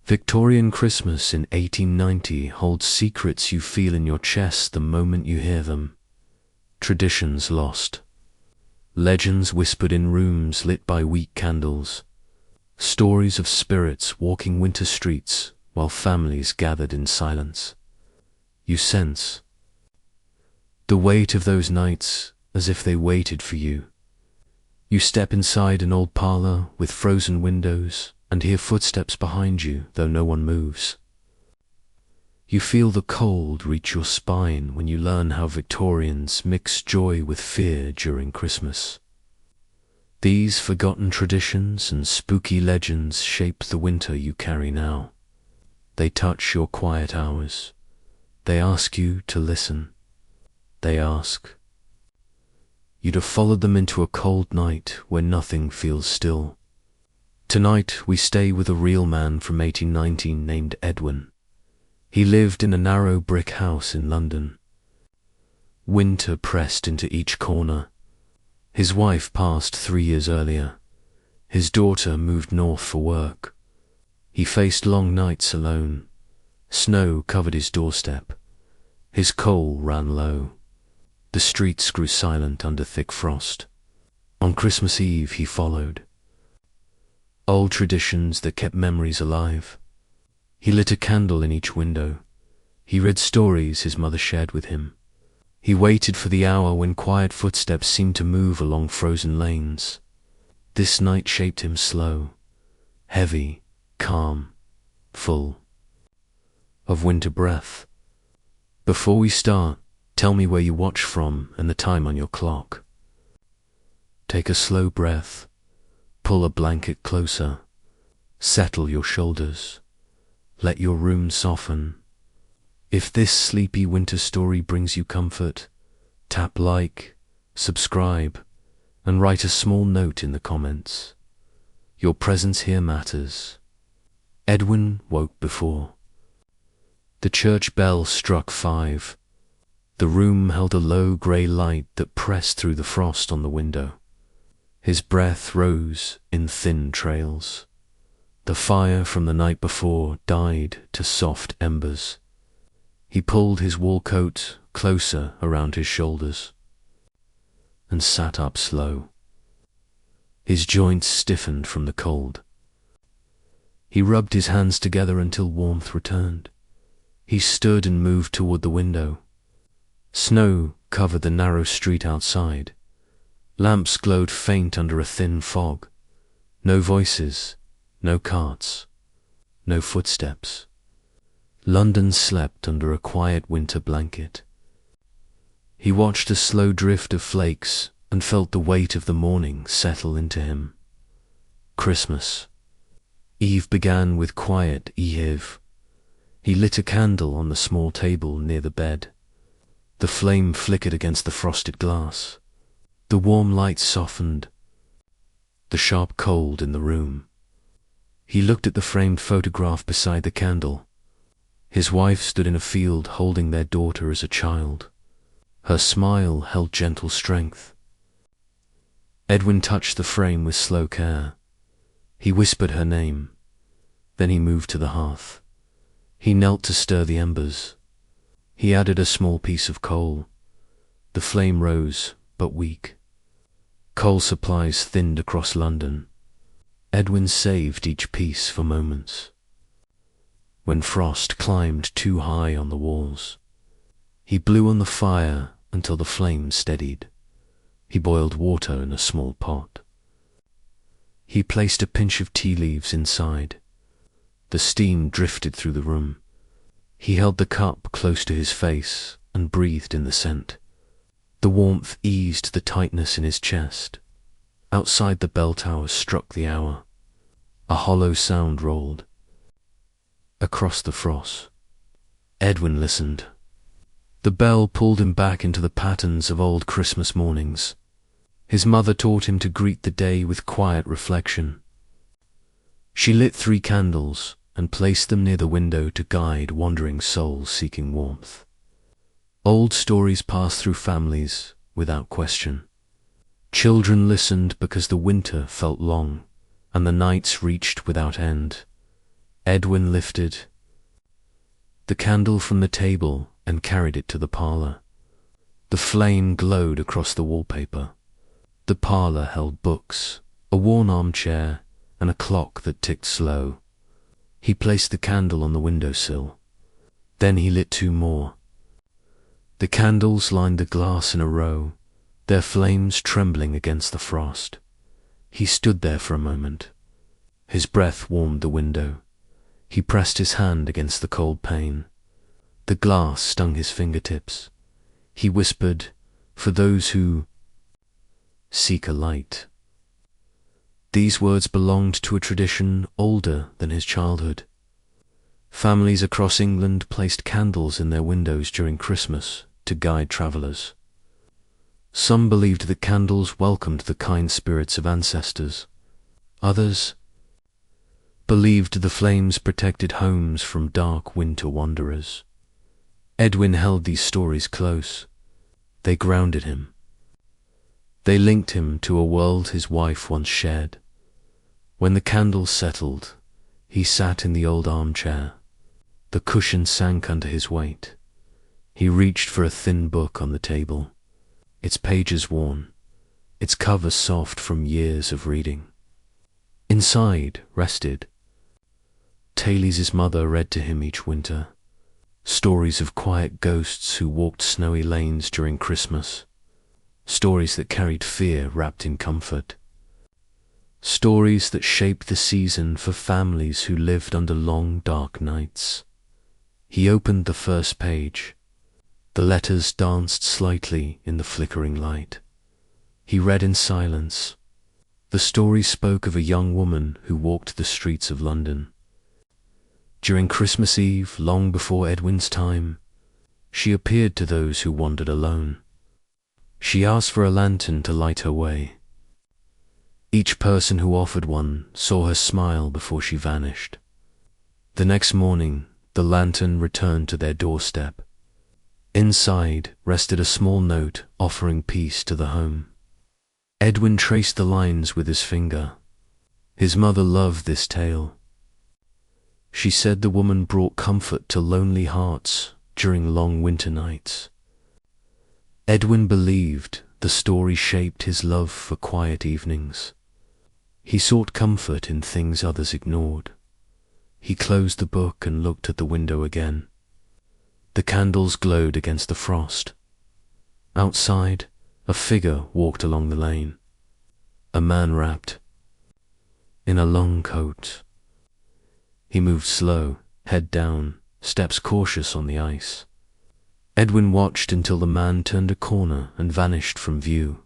Victorian Christmas in 1890 holds secrets you feel in your chest the moment you hear them. Traditions lost. Legends whispered in rooms lit by weak candles. Stories of spirits walking winter streets while families gathered in silence. You sense the weight of those nights as if they waited for you. You step inside an old parlor with frozen windows and hear footsteps behind you, though no one moves. You feel the cold reach your spine when you learn how Victorians mix joy with fear during Christmas. These forgotten traditions and spooky legends shape the winter you carry now. They touch your quiet hours. They ask you to listen. They ask you to follow them into a cold night where nothing feels still. Tonight we stay with a real man from 1819 named Edwin. He lived in a narrow brick house in London. Winter pressed into each corner. His wife passed 3 years earlier. His daughter moved north for work. He faced long nights alone. Snow covered his doorstep. His coal ran low. The streets grew silent under thick frost. On Christmas Eve he followed old traditions that kept memories alive. He lit a candle in each window. He read stories his mother shared with him. He waited for the hour when quiet footsteps seemed to move along frozen lanes. This night shaped him slow, heavy, calm, full of winter breath. Before we start, tell me where you watch from and the time on your clock. Take a slow breath. Pull a blanket closer. Settle your shoulders. Let your room soften. If this sleepy winter story brings you comfort, tap like, subscribe, and write a small note in the comments. Your presence here matters. Edwin woke before. The church bell struck 5. The room held a low grey light that pressed through the frost on the window. His breath rose in thin trails. The fire from the night before died to soft embers. He pulled his wool coat closer around his shoulders and sat up slow. His joints stiffened from the cold. He rubbed his hands together until warmth returned. He stood and moved toward the window. Snow covered the narrow street outside. Lamps glowed faint under a thin fog. No voices, no carts, no footsteps. London slept under a quiet winter blanket. He watched a slow drift of flakes and felt the weight of the morning settle into him. Christmas. Eve began with quiet Ehiv. He lit a candle on the small table near the bed. The flame flickered against the frosted glass. The warm light softened the sharp cold in the room. He looked at the framed photograph beside the candle. His wife stood in a field holding their daughter as a child. Her smile held gentle strength. Edwin touched the frame with slow care. He whispered her name. Then he moved to the hearth. He knelt to stir the embers. He added a small piece of coal. The flame rose, but weak. Coal supplies thinned across London. Edwin saved each piece for moments. When frost climbed too high on the walls, he blew on the fire until the flame steadied. He boiled water in a small pot. He placed a pinch of tea leaves inside. The steam drifted through the room. He held the cup close to his face and breathed in the scent. The warmth eased the tightness in his chest. Outside the bell tower struck the hour. A hollow sound rolled across the frost. Edwin listened. The bell pulled him back into the patterns of old Christmas mornings. His mother taught him to greet the day with quiet reflection. She lit 3 candles and placed them near the window to guide wandering souls seeking warmth. Old stories passed through families without question. Children listened because the winter felt long and the nights reached without end. Edwin lifted the candle from the table and carried it to the parlor. The flame glowed across the wallpaper. The parlor held books, a worn armchair, and a clock that ticked slow. He placed the candle on the windowsill. Then he lit 2 more. The candles lined the glass in a row, their flames trembling against the frost. He stood there for a moment. His breath warmed the window. He pressed his hand against the cold pane. The glass stung his fingertips. He whispered, "For those who seek a light." These words belonged to a tradition older than his childhood. Families across England placed candles in their windows during Christmas to guide travellers. Some believed that candles welcomed the kind spirits of ancestors. Others believed the flames protected homes from dark winter wanderers. Edwin held these stories close. They grounded him. They linked him to a world his wife once shared. When the candles settled, he sat in the old armchair. The cushion sank under his weight. He reached for a thin book on the table, its pages worn, its cover soft from years of reading. Inside rested. Taylor's mother read to him each winter, stories of quiet ghosts who walked snowy lanes during Christmas, stories that carried fear wrapped in comfort, stories that shaped the season for families who lived under long dark nights. He opened the first page. The letters danced slightly in the flickering light. He read in silence. The story spoke of a young woman who walked the streets of London. During Christmas Eve, long before Edwin's time, she appeared to those who wandered alone. She asked for a lantern to light her way. Each person who offered one saw her smile before she vanished. The next morning, the lantern returned to their doorstep. Inside rested a small note offering peace to the home. Edwin traced the lines with his finger. His mother loved this tale. She said the woman brought comfort to lonely hearts during long winter nights. Edwin believed the story shaped his love for quiet evenings. He sought comfort in things others ignored. He closed the book and looked at the window again. The candles glowed against the frost. Outside, a figure walked along the lane. A man wrapped in a long coat. He moved slow, head down, steps cautious on the ice. Edwin watched until the man turned a corner and vanished from view.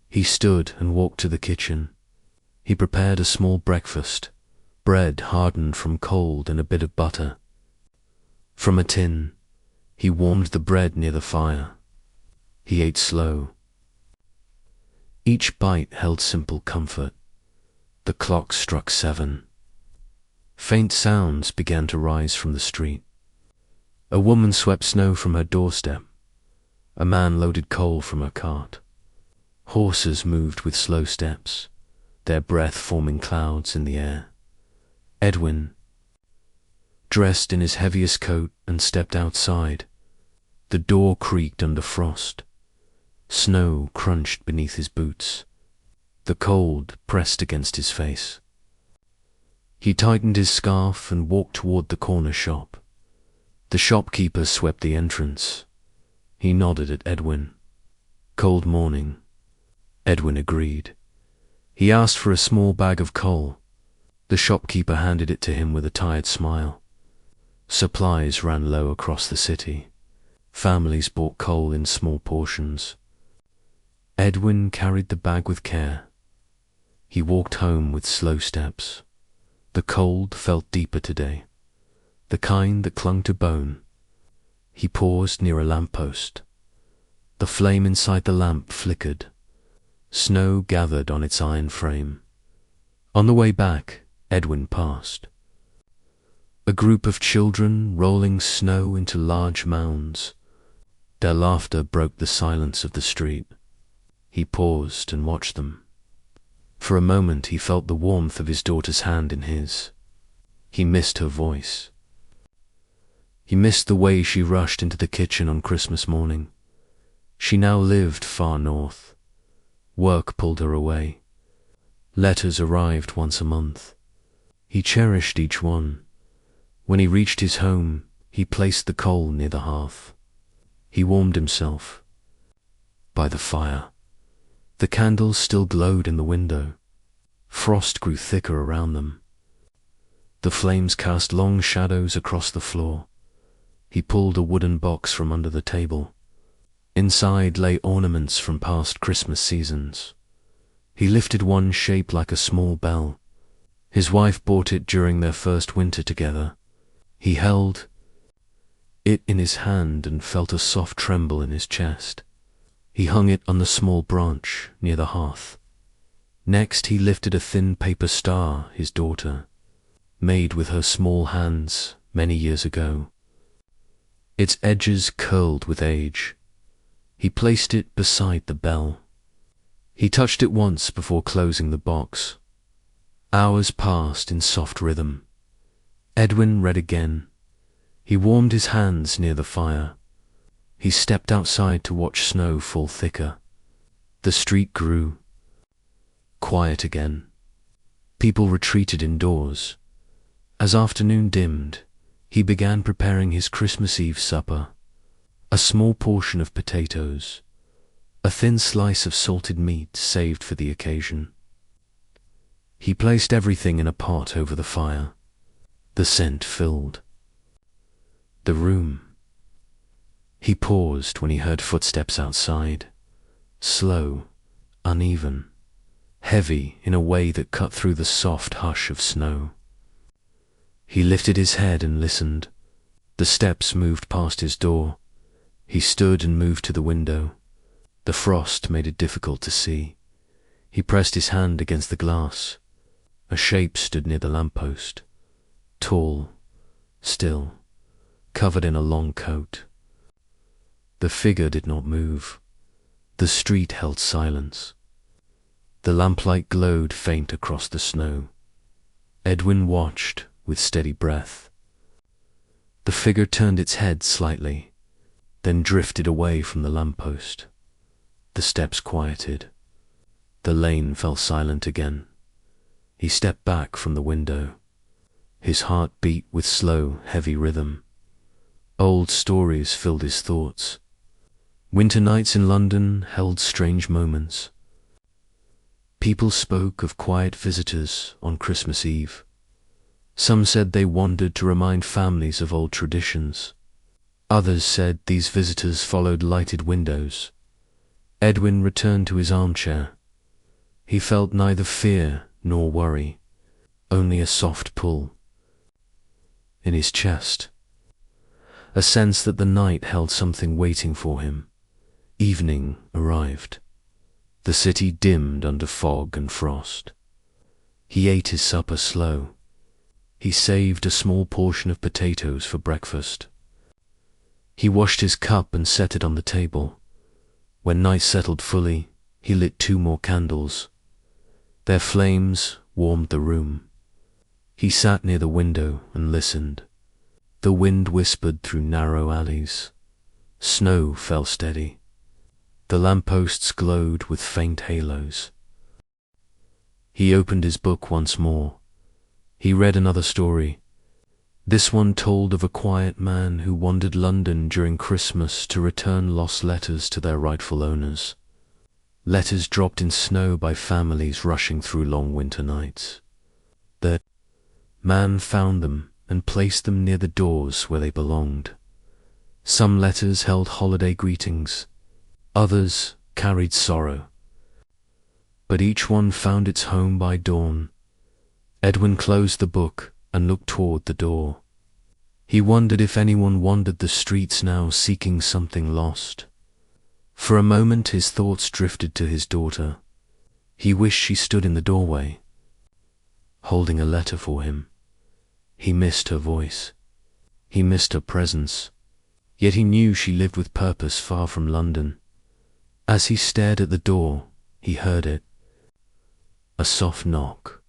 He stood and walked to the kitchen. He prepared a small breakfast, bread hardened from cold and a bit of butter. From a tin, he warmed the bread near the fire. He ate slow. Each bite held simple comfort. The clock struck 7. Faint sounds began to rise from the street. A woman swept snow from her doorstep. A man loaded coal from her cart. Horses moved with slow steps, their breath forming clouds in the air. Edwin dressed in his heaviest coat and stepped outside. The door creaked under frost. Snow crunched beneath his boots. The cold pressed against his face. He tightened his scarf and walked toward the corner shop. The shopkeeper swept the entrance. He nodded at Edwin. "Cold morning." Edwin agreed. He asked for a small bag of coal. The shopkeeper handed it to him with a tired smile. Supplies ran low across the city. Families bought coal in small portions. Edwin carried the bag with care. He walked home with slow steps. The cold felt deeper today, the kind that clung to bone. He paused near a lamppost. The flame inside the lamp flickered. Snow gathered on its iron frame. On the way back, Edwin passed. A group of children rolling snow into large mounds. Their laughter broke the silence of the street. He paused and watched them. For a moment he felt the warmth of his daughter's hand in his. He missed her voice. He missed the way she rushed into the kitchen on Christmas morning. She now lived far north. Work pulled her away. Letters arrived once a month. He cherished each one. When he reached his home, he placed the coal near the hearth. He warmed himself by the fire. The candles still glowed in the window. Frost grew thicker around them. The flames cast long shadows across the floor. He pulled a wooden box from under the table. Inside lay ornaments from past Christmas seasons. He lifted one shaped like a small bell. His wife bought it during their first winter together. He held it in his hand and felt a soft tremble in his chest. He hung it on the small branch near the hearth. Next he lifted a thin paper star, his daughter, made with her small hands many years ago. Its edges curled with age. He placed it beside the bell. He touched it once before closing the box. Hours passed in soft rhythm. Edwin read again. He warmed his hands near the fire. He stepped outside to watch snow fall thicker. The street grew quiet again. People retreated indoors. As afternoon dimmed, he began preparing his Christmas Eve supper. A small portion of potatoes, a thin slice of salted meat saved for the occasion. He placed everything in a pot over the fire. The scent filled the room. He paused when he heard footsteps outside, slow, uneven, heavy in a way that cut through the soft hush of snow. He lifted his head and listened. The steps moved past his door. He stood and moved to the window. The frost made it difficult to see. He pressed his hand against the glass. A shape stood near the lamppost, tall, still, covered in a long coat. The figure did not move. The street held silence. The lamplight glowed faint across the snow. Edwin watched with steady breath. The figure turned its head slightly, then drifted away from the lamppost. The steps quieted. The lane fell silent again. He stepped back from the window. His heart beat with slow, heavy rhythm. Old stories filled his thoughts. Winter nights in London held strange moments. People spoke of quiet visitors on Christmas Eve. Some said they wandered to remind families of old traditions. Others said these visitors followed lighted windows. Edwin returned to his armchair. He felt neither fear nor worry, only a soft pull in his chest, a sense that the night held something waiting for him. Evening arrived. The city dimmed under fog and frost. He ate his supper slow. He saved a small portion of potatoes for breakfast. He washed his cup and set it on the table. When night settled fully, he lit 2 more candles. Their flames warmed the room. He sat near the window and listened. The wind whispered through narrow alleys. Snow fell steady. The lampposts glowed with faint halos. He opened his book once more. He read another story. This one told of a quiet man who wandered London during Christmas to return lost letters to their rightful owners. Letters dropped in snow by families rushing through long winter nights. The man found them and placed them near the doors where they belonged. Some letters held holiday greetings. Others carried sorrow. But each one found its home by dawn. Edwin closed the book and looked toward the door. He wondered if anyone wandered the streets now seeking something lost. For a moment his thoughts drifted to his daughter. He wished she stood in the doorway, holding a letter for him. He missed her voice. He missed her presence. Yet he knew she lived with purpose far from London. As he stared at the door, he heard it. A soft knock,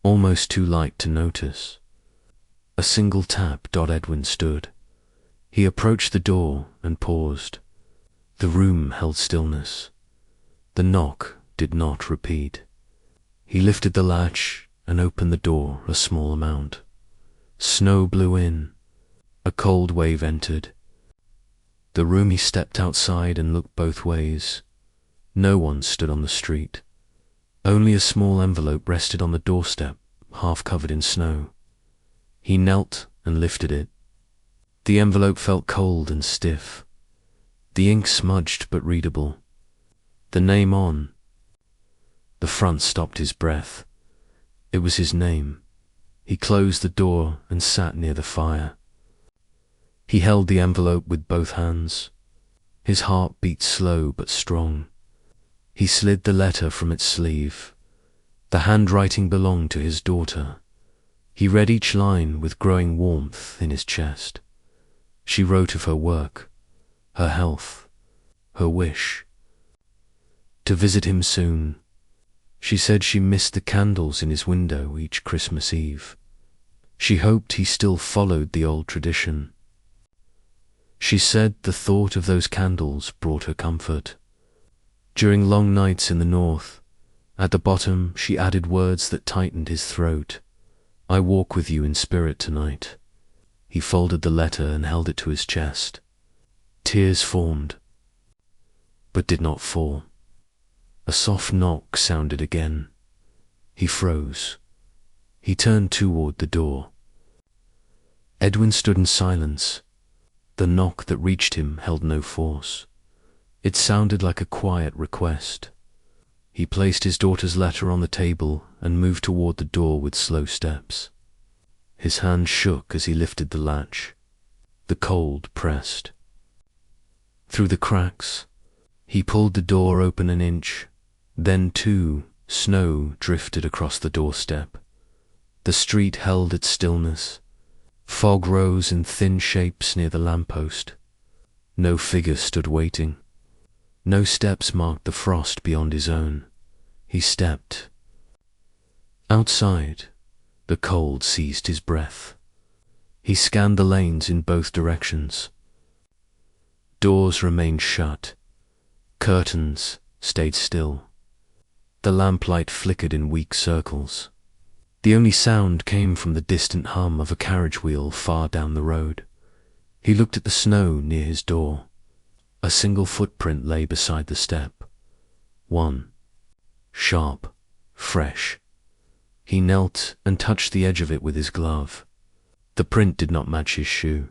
almost too light to notice. A single tap. Edwin stood. He approached the door and paused. The room held stillness. The knock did not repeat. He lifted the latch and opened the door a small amount. Snow blew in. A cold wave entered. The room. He stepped outside and looked both ways. No one stood on the street. Only a small envelope rested on the doorstep, half covered in snow. He knelt and lifted it. The envelope felt cold and stiff. The ink smudged but readable. The name on the front stopped his breath. It was his name. He closed the door and sat near the fire. He held the envelope with both hands. His heart beat slow but strong. He slid the letter from its sleeve. The handwriting belonged to his daughter. He read each line with growing warmth in his chest. She wrote of her work, her health, her wish to visit him soon. She said she missed the candles in his window each Christmas Eve. She hoped he still followed the old tradition. She said the thought of those candles brought her comfort. During long nights in the north, at the bottom she added words that tightened his throat. I walk with you in spirit tonight. He folded the letter and held it to his chest. Tears formed, but did not fall. A soft knock sounded again. He froze. He turned toward the door. Edwin stood in silence. The knock that reached him held no force. It sounded like a quiet request. He placed his daughter's letter on the table and moved toward the door with slow steps. His hand shook as he lifted the latch. The cold pressed. Through the cracks, he pulled the door open an inch. Then, too, snow drifted across the doorstep. The street held its stillness. Fog rose in thin shapes near the lamppost. No figure stood waiting. No steps marked the frost beyond his own. He stepped. Outside, the cold seized his breath. He scanned the lanes in both directions. Doors remained shut. Curtains stayed still. The lamplight flickered in weak circles. The only sound came from the distant hum of a carriage wheel far down the road. He looked at the snow near his door. A single footprint lay beside the step. One. Sharp, fresh. He knelt and touched the edge of it with his glove. The print did not match his shoe.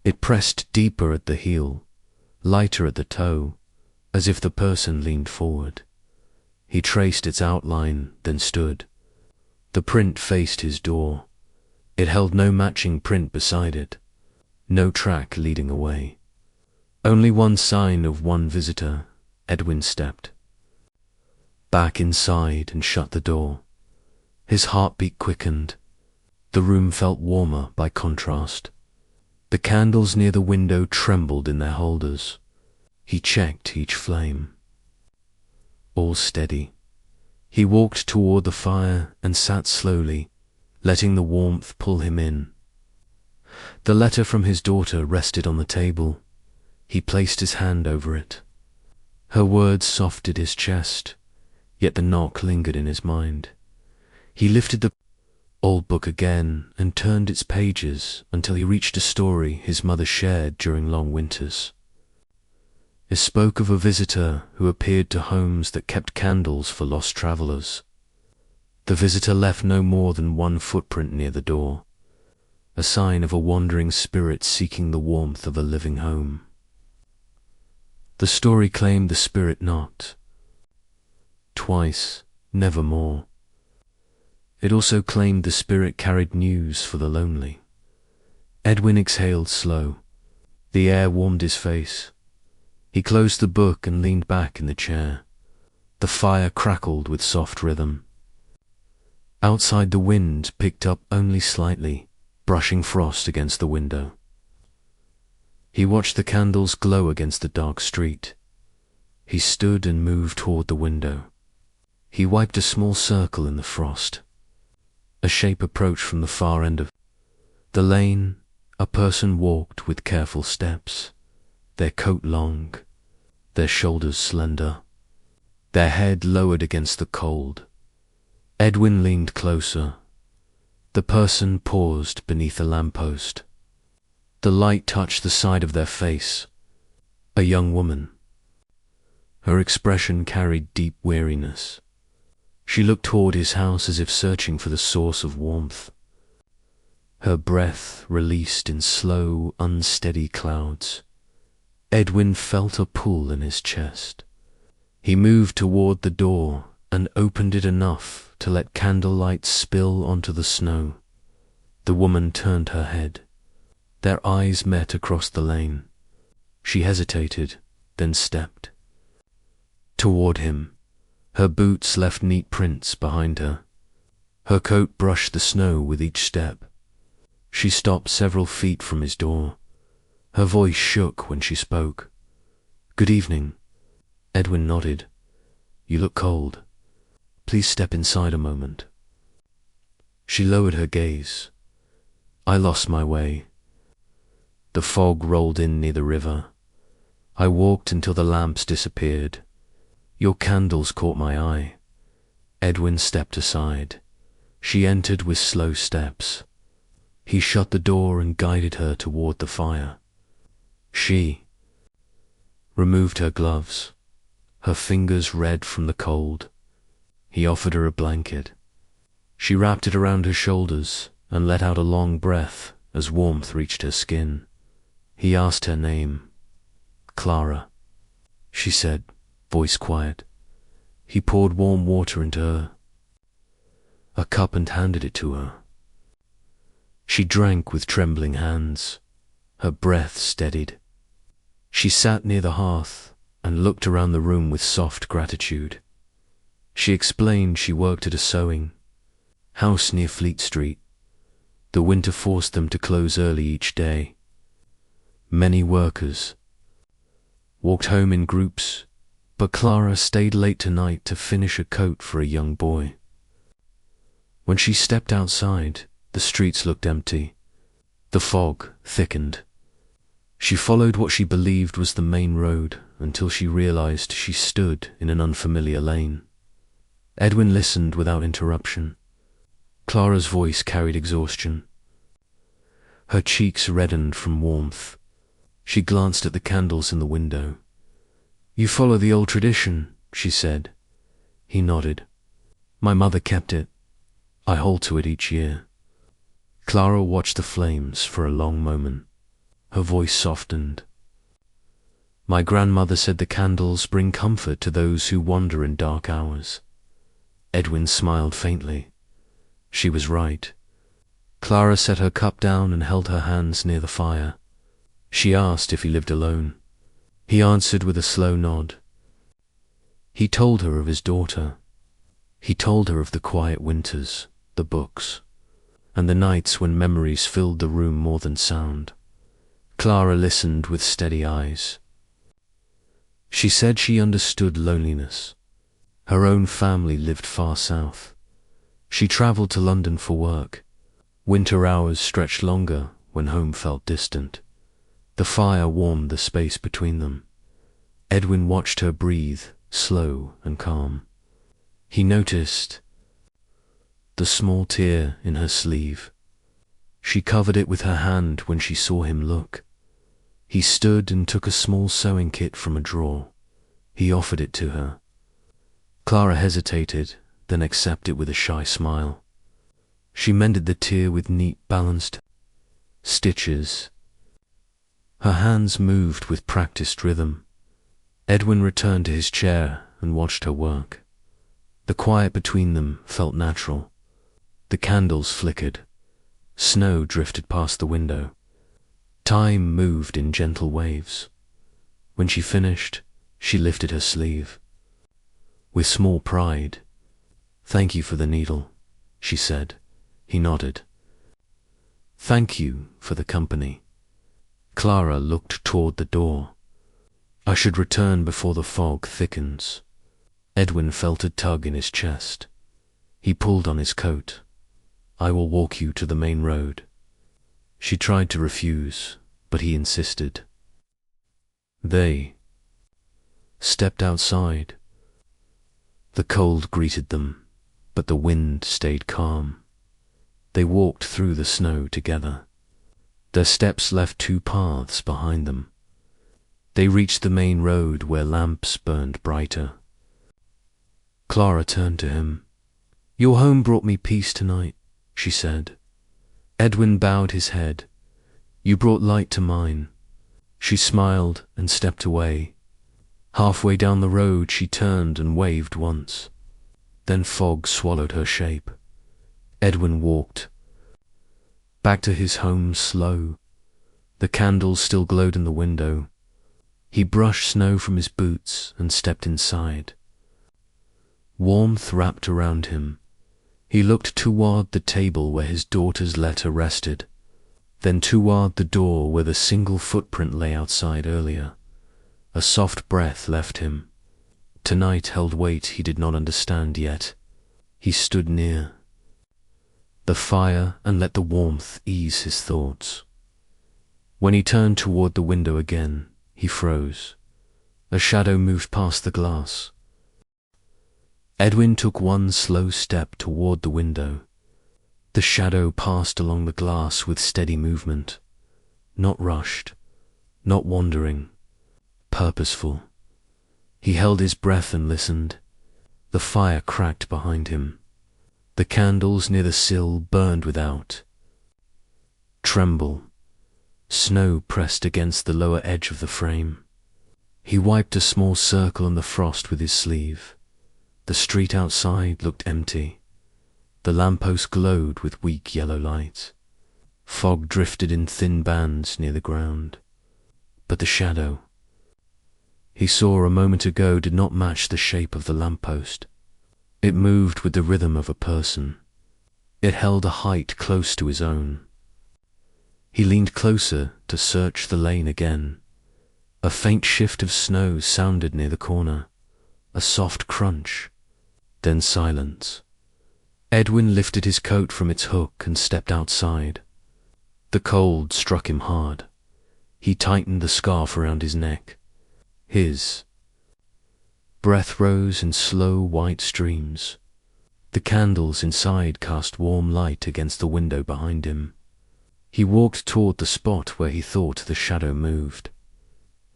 It pressed deeper at the heel, lighter at the toe, as if the person leaned forward. He traced its outline, then stood. The print faced his door. It held no matching print beside it, no track leading away. Only one sign of one visitor. Edwin stepped back inside and shut the door. His heartbeat quickened. The room felt warmer by contrast. The candles near the window trembled in their holders. He checked each flame. All steady. He walked toward the fire and sat slowly, letting the warmth pull him in. The letter from his daughter rested on the table. He placed his hand over it. Her words softened his chest, yet the knock lingered in his mind. He lifted the old book again and turned its pages until he reached a story his mother shared during long winters. It spoke of a visitor who appeared to homes that kept candles for lost travelers. The visitor left no more than one footprint near the door, a sign of a wandering spirit seeking the warmth of a living home. The story claimed the spirit knocked. Twice, never more. It also claimed the spirit carried news for the lonely. Edwin exhaled slow. The air warmed his face. He closed the book and leaned back in the chair. The fire crackled with soft rhythm. Outside, the wind picked up only slightly, brushing frost against the window. He watched the candles glow against the dark street. He stood and moved toward the window. He wiped a small circle in the frost. A shape approached from the far end of The lane, a person walked with careful steps, their coat long, their shoulders slender, their head lowered against the cold. Edwin leaned closer. The person paused beneath a lamppost. The light touched the side of their face. A young woman. Her expression carried deep weariness. She looked toward his house as if searching for the source of warmth. Her breath released in slow, unsteady clouds. Edwin felt a pull in his chest. He moved toward the door and opened it enough to let candlelight spill onto the snow. The woman turned her head. Their eyes met across the lane. She hesitated, then stepped toward him. Her boots left neat prints behind her. Her coat brushed the snow with each step. She stopped several feet from his door. Her voice shook when she spoke. "Good evening." Edwin nodded. "You look cold. Please step inside a moment." She lowered her gaze. "I lost my way. The fog rolled in near the river. I walked until the lamps disappeared. Your candles caught my eye." Edwin stepped aside. She entered with slow steps. He shut the door and guided her toward the fire. She removed her gloves, her fingers red from the cold. He offered her a blanket. She wrapped it around her shoulders and let out a long breath as warmth reached her skin. He asked her name. "Clara," she said, voice quiet. He poured warm water into a cup and handed it to her. She drank with trembling hands. Her breath steadied. She sat near the hearth and looked around the room with soft gratitude. She explained she worked at a sewing house near Fleet Street. The winter forced them to close early each day. Many workers walked home in groups, but Clara stayed late tonight to finish a coat for a young boy. When she stepped outside, the streets looked empty. The fog thickened. She followed what she believed was the main road until she realized she stood in an unfamiliar lane. Edwin listened without interruption. Clara's voice carried exhaustion. Her cheeks reddened from warmth. She glanced at the candles in the window. "You follow the old tradition," she said. He nodded. "My mother kept it. I hold to it each year." Clara watched the flames for a long moment. Her voice softened. "My grandmother said the candles bring comfort to those who wander in dark hours." Edwin smiled faintly. She was right. Clara set her cup down and held her hands near the fire. She asked if he lived alone. He answered with a slow nod. He told her of his daughter. He told her of the quiet winters, the books, and the nights when memories filled the room more than sound. Clara listened with steady eyes. She said she understood loneliness. Her own family lived far south. She traveled to London for work. Winter hours stretched longer when home felt distant. The fire warmed the space between them. Edwin watched her breathe, slow and calm. He noticed the small tear in her sleeve. She covered it with her hand when she saw him look. He stood and took a small sewing kit from a drawer. He offered it to her. Clara hesitated, then accepted it with a shy smile. She mended the tear with neat, balanced stitches. Her hands moved with practiced rhythm. Edwin returned to his chair and watched her work. The quiet between them felt natural. The candles flickered. Snow drifted past the window. Time moved in gentle waves. When she finished, she lifted her sleeve. With small pride, "Thank you for the needle," she said. He nodded. "Thank you for the company." Clara looked toward the door. "I should return before the fog thickens." Edwin felt a tug in his chest. He pulled on his coat. "I will walk you to the main road." She tried to refuse, but he insisted. They stepped outside. The cold greeted them, but the wind stayed calm. They walked through the snow together. Their steps left two paths behind them. They reached the main road where lamps burned brighter. Clara turned to him. "Your home brought me peace tonight," she said. Edwin bowed his head. "You brought light to mine." She smiled and stepped away. Halfway down the road she turned and waved once. Then fog swallowed her shape. Edwin walked back to his home slow. The candles still glowed in the window. He brushed snow from his boots and stepped inside. Warmth wrapped around him. He looked toward the table where his daughter's letter rested, then toward the door where the single footprint lay outside earlier. A soft breath left him. Tonight held weight he did not understand yet. He stood near the fire and let the warmth ease his thoughts. When he turned toward the window again, he froze. A shadow moved past the glass. Edwin took one slow step toward the window. The shadow passed along the glass with steady movement, not rushed, not wandering, purposeful. He held his breath and listened. The fire cracked behind him. The candles near the sill burned without. Tremble. Snow pressed against the lower edge of the frame. He wiped a small circle on the frost with his sleeve. The street outside looked empty. The lamppost glowed with weak yellow light. Fog drifted in thin bands near the ground. But the shadow he saw a moment ago did not match the shape of the lamppost. It moved with the rhythm of a person. It held a height close to his own. He leaned closer to search the lane again. A faint shift of snow sounded near the corner. A soft crunch, then silence. Edwin lifted his coat from its hook and stepped outside. The cold struck him hard. He tightened the scarf around his neck. His breath rose in slow white streams. The candles inside cast warm light against the window behind him. He walked toward the spot where he thought the shadow moved.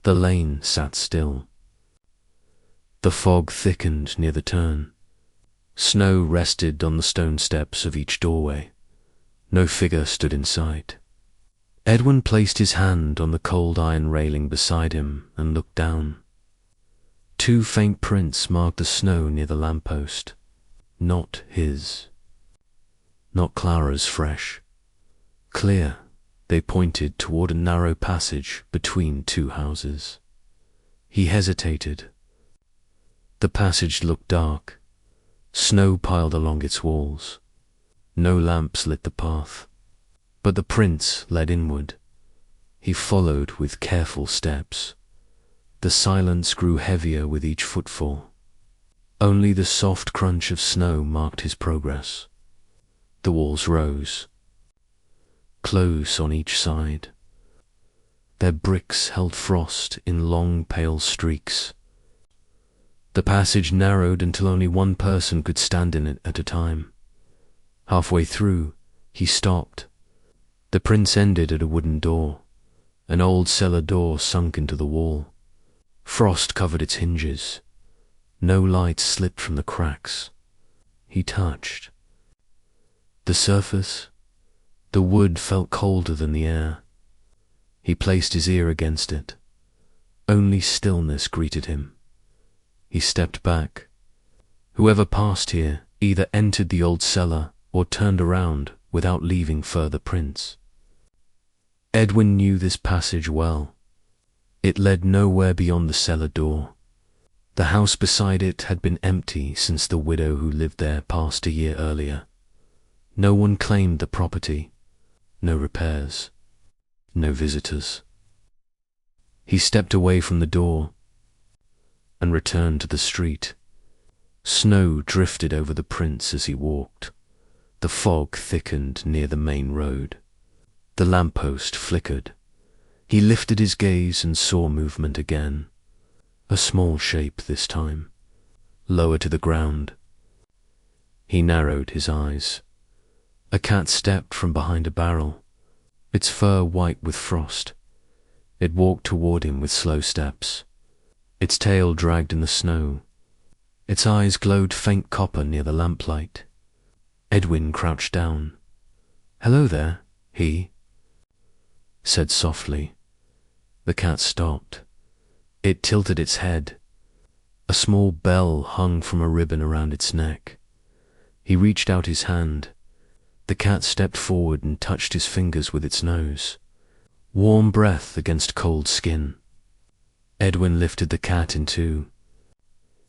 The lane sat still. The fog thickened near the turn. Snow rested on the stone steps of each doorway. No figure stood in sight. Edwin placed his hand on the cold iron railing beside him and looked down. Two faint prints marked the snow near the lamppost. Not his. Not Clara's fresh. Clear, they pointed toward a narrow passage between two houses. He hesitated. The passage looked dark. Snow piled along its walls. No lamps lit the path. But the prints led inward. He followed with careful steps. The silence grew heavier with each footfall. Only the soft crunch of snow marked his progress. The walls rose, close on each side. Their bricks held frost in long pale streaks. The passage narrowed until only one person could stand in it at a time. Halfway through, he stopped. The prints ended at a wooden door. An old cellar door sunk into the wall. Frost covered its hinges. No light slipped from the cracks. He touched the surface. The wood felt colder than the air. He placed his ear against it. Only stillness greeted him. He stepped back. Whoever passed here either entered the old cellar or turned around without leaving further prints. Edwin knew this passage well. It led nowhere beyond the cellar door. The house beside it had been empty since the widow who lived there passed a year earlier. No one claimed the property. No repairs. No visitors. He stepped away from the door and returned to the street. Snow drifted over the prints as he walked. The fog thickened near the main road. The lamppost flickered. He lifted his gaze and saw movement again. A small shape this time, lower to the ground. He narrowed his eyes. A cat stepped from behind a barrel, its fur white with frost. It walked toward him with slow steps. Its tail dragged in the snow. Its eyes glowed faint copper near the lamplight. Edwin crouched down. "Hello there," he said softly. The cat stopped. It tilted its head. A small bell hung from a ribbon around its neck. He reached out his hand. The cat stepped forward and touched his fingers with its nose. Warm breath against cold skin. Edwin lifted the cat in two.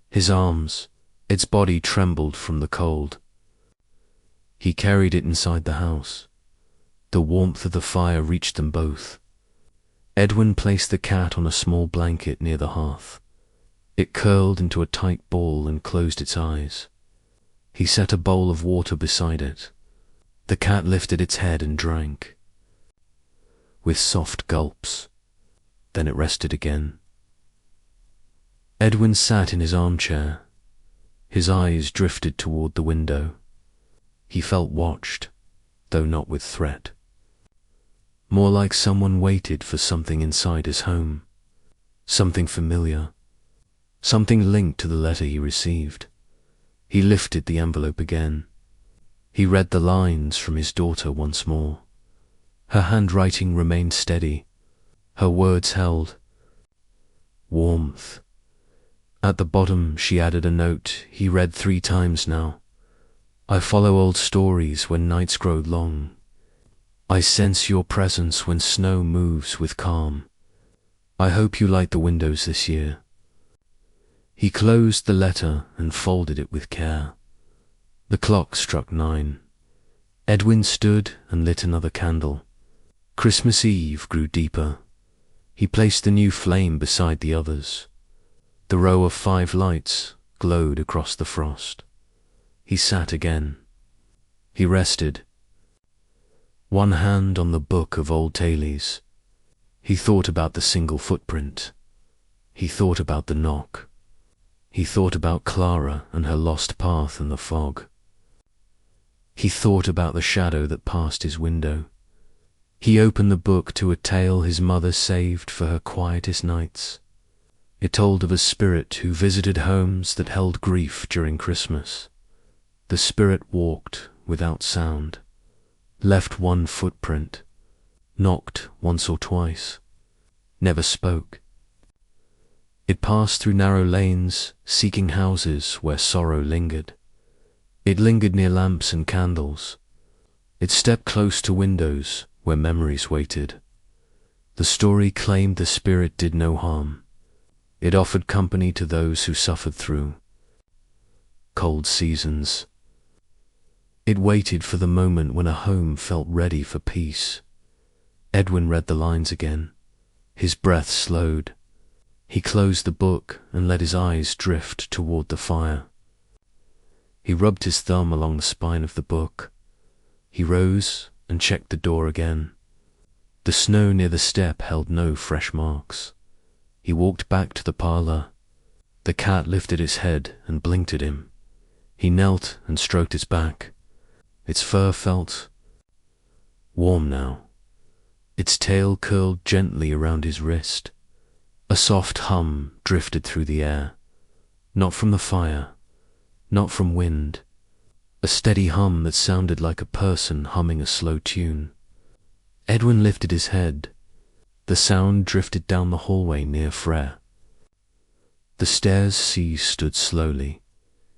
His arms, its body trembled from the cold. He carried it inside the house. The warmth of the fire reached them both. Edwin placed the cat on a small blanket near the hearth. It curled into a tight ball and closed its eyes. He set a bowl of water beside it. The cat lifted its head and drank, with soft gulps. Then it rested again. Edwin sat in his armchair. His eyes drifted toward the window. He felt watched, though not with threat. More like someone waited for something inside his home. Something familiar. Something linked to the letter he received. He lifted the envelope again. He read the lines from his daughter once more. Her handwriting remained steady. Her words held. Warmth. At the bottom she added a note he read 3 times now. I follow old stories when nights grow long. I sense your presence when snow moves with calm. I hope you light the windows this year. He closed the letter and folded it with care. The clock struck 9. Edwin stood and lit another candle. Christmas Eve grew deeper. He placed the new flame beside the others. The row of 5 lights glowed across the frost. He sat again. He rested, one hand on the book of old tales. He thought about the single footprint. He thought about the knock. He thought about Clara and her lost path in the fog. He thought about the shadow that passed his window. He opened the book to a tale his mother saved for her quietest nights. It told of a spirit who visited homes that held grief during Christmas. The spirit walked without sound, left one footprint, knocked once or twice, never spoke. It passed through narrow lanes, seeking houses where sorrow lingered. It lingered near lamps and candles. It stepped close to windows where memories waited. The story claimed the spirit did no harm. It offered company to those who suffered through cold seasons. It waited for the moment when a home felt ready for peace. Edwin read the lines again. His breath slowed. He closed the book and let his eyes drift toward the fire. He rubbed his thumb along the spine of the book. He rose and checked the door again. The snow near the step held no fresh marks. He walked back to the parlor. The cat lifted its head and blinked at him. He knelt and stroked its back. Its fur felt warm now. Its tail curled gently around his wrist. A soft hum drifted through the air, not from the fire, not from wind, a steady hum that sounded like a person humming a slow tune. Edwin lifted his head. The sound drifted down the hallway near Frere. The stairs stood slowly.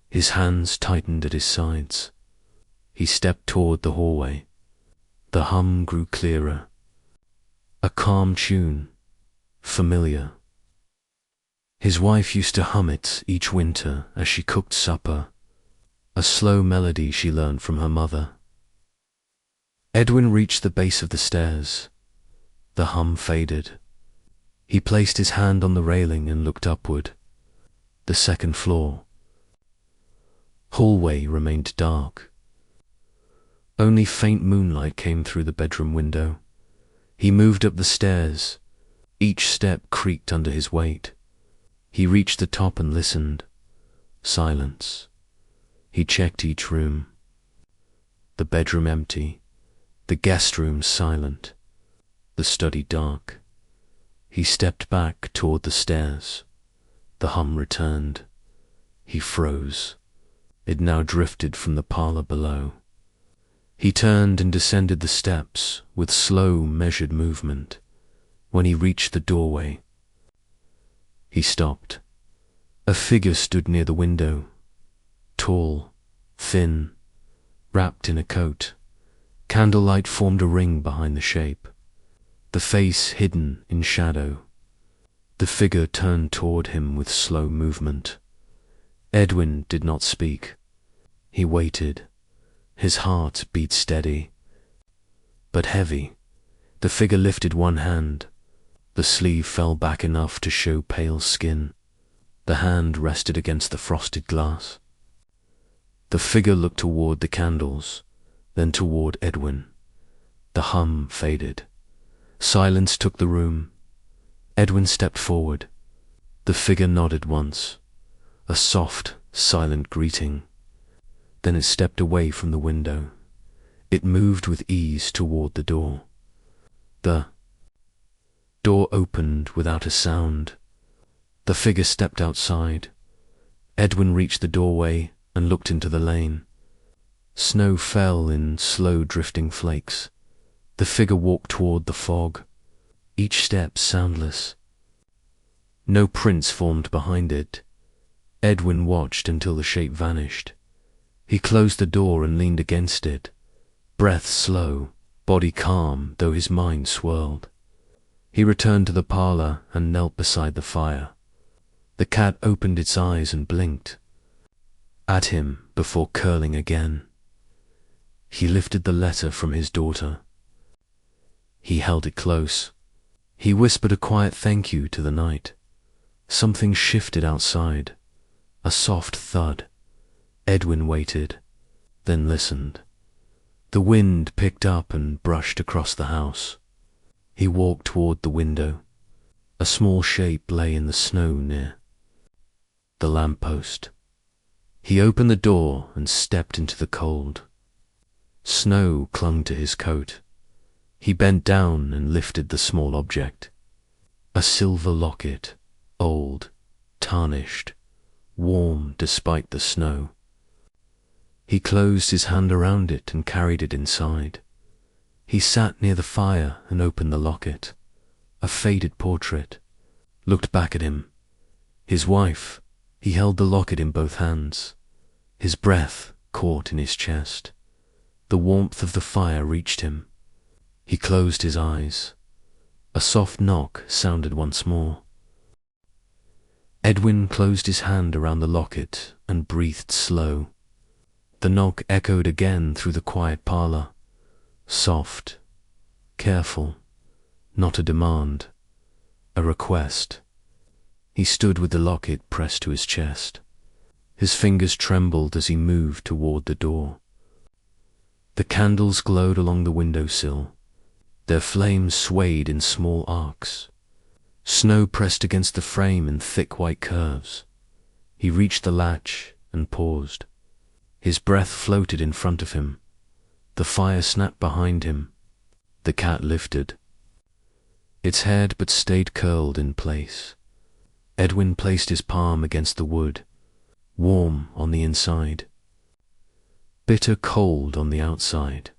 His hands tightened at his sides. He stepped toward the hallway. The hum grew clearer. A calm tune, familiar. His wife used to hum it each winter as she cooked supper, a slow melody she learned from her mother. Edwin reached the base of the stairs. The hum faded. He placed his hand on the railing and looked upward. The second floor. Hallway remained dark. Only faint moonlight came through the bedroom window. He moved up the stairs. Each step creaked under his weight. He reached the top and listened. Silence. He checked each room. The bedroom empty. The guest room silent. The study dark. He stepped back toward the stairs. The hum returned. He froze. It now drifted from the parlor below. He turned and descended the steps with slow, measured movement. When he reached the doorway, he stopped. A figure stood near the window, tall, thin, wrapped in a coat. Candlelight formed a ring behind the shape, the face hidden in shadow. The figure turned toward him with slow movement. Edwin did not speak. He waited. His heart beat steady, but heavy. The figure lifted one hand. The sleeve fell back enough to show pale skin. The hand rested against the frosted glass. The figure looked toward the candles, then toward Edwin. The hum faded. Silence took the room. Edwin stepped forward. The figure nodded once, a soft, silent greeting. Then it stepped away from the window. It moved with ease toward the door. The door opened without a sound. The figure stepped outside. Edwin reached the doorway and looked into the lane. Snow fell in slow drifting flakes. The figure walked toward the fog, each step soundless. No prints formed behind it. Edwin watched until the shape vanished. He closed the door and leaned against it, breath slow, body calm, though his mind swirled. He returned to the parlor and knelt beside the fire. The cat opened its eyes and blinked at him before curling again. He lifted the letter from his daughter. He held it close. He whispered a quiet thank you to the night. Something shifted outside, a soft thud. Edwin waited, then listened. The wind picked up and brushed across the house. He walked toward the window. A small shape lay in the snow near the lamppost. He opened the door and stepped into the cold. Snow clung to his coat. He bent down and lifted the small object. A silver locket, old, tarnished, warm despite the snow. He closed his hand around it and carried it inside. He sat near the fire and opened the locket. A faded portrait looked back at him. His wife. He held the locket in both hands. His breath caught in his chest. The warmth of the fire reached him. He closed his eyes. A soft knock sounded once more. Edwin closed his hand around the locket and breathed slow. The knock echoed again through the quiet parlor. Soft, careful, not a demand, a request. He stood with the locket pressed to his chest. His fingers trembled as he moved toward the door. The candles glowed along the windowsill. Their flames swayed in small arcs. Snow pressed against the frame in thick white curves. He reached the latch and paused. His breath floated in front of him. The fire snapped behind him. The cat lifted. Its head but stayed curled in place. Edwin placed his palm against the wood, warm on the inside, bitter cold on the outside.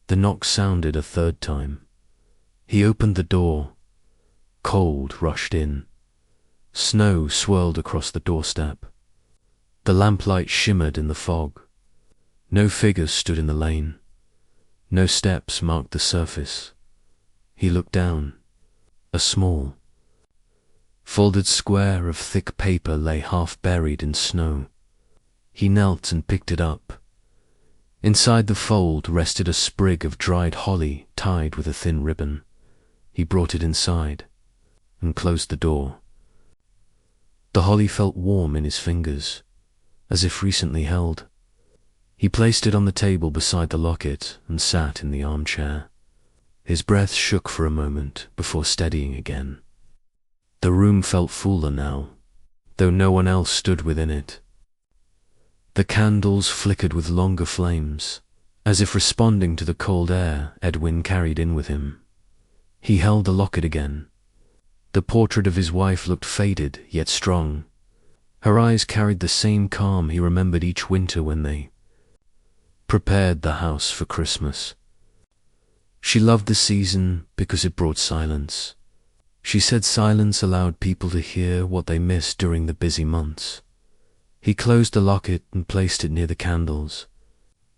The knock sounded a third time. He opened the door. Cold rushed in. Snow swirled across the doorstep. The lamplight shimmered in the fog. No figures stood in the lane. No steps marked the surface. He looked down. A small, folded square of thick paper lay half buried in snow. He knelt and picked it up. Inside the fold rested a sprig of dried holly tied with a thin ribbon. He brought it inside and closed the door. The holly felt warm in his fingers, as if recently held. He placed it on the table beside the locket and sat in the armchair. His breath shook for a moment before steadying again. The room felt fuller now, though no one else stood within it. The candles flickered with longer flames, as if responding to the cold air Edwin carried in with him. He held the locket again. The portrait of his wife looked faded yet strong. Her eyes carried the same calm he remembered each winter when they prepared the house for Christmas. She loved the season because it brought silence. She said silence allowed people to hear what they missed during the busy months. He closed the locket and placed it near the candles.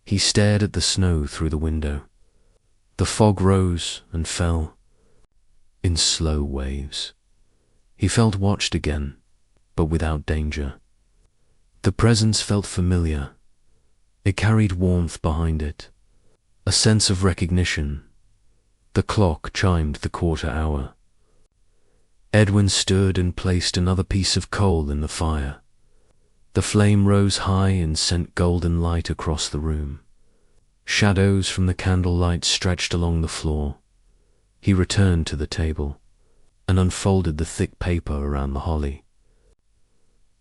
He stared at the snow through the window. The fog rose and fell in slow waves. He felt watched again, but without danger. The presence felt familiar. It carried warmth behind it, a sense of recognition. The clock chimed the quarter hour. Edwin stood and placed another piece of coal in the fire. The flame rose high and sent golden light across the room. Shadows from the candlelight stretched along the floor. He returned to the table and unfolded the thick paper around the holly.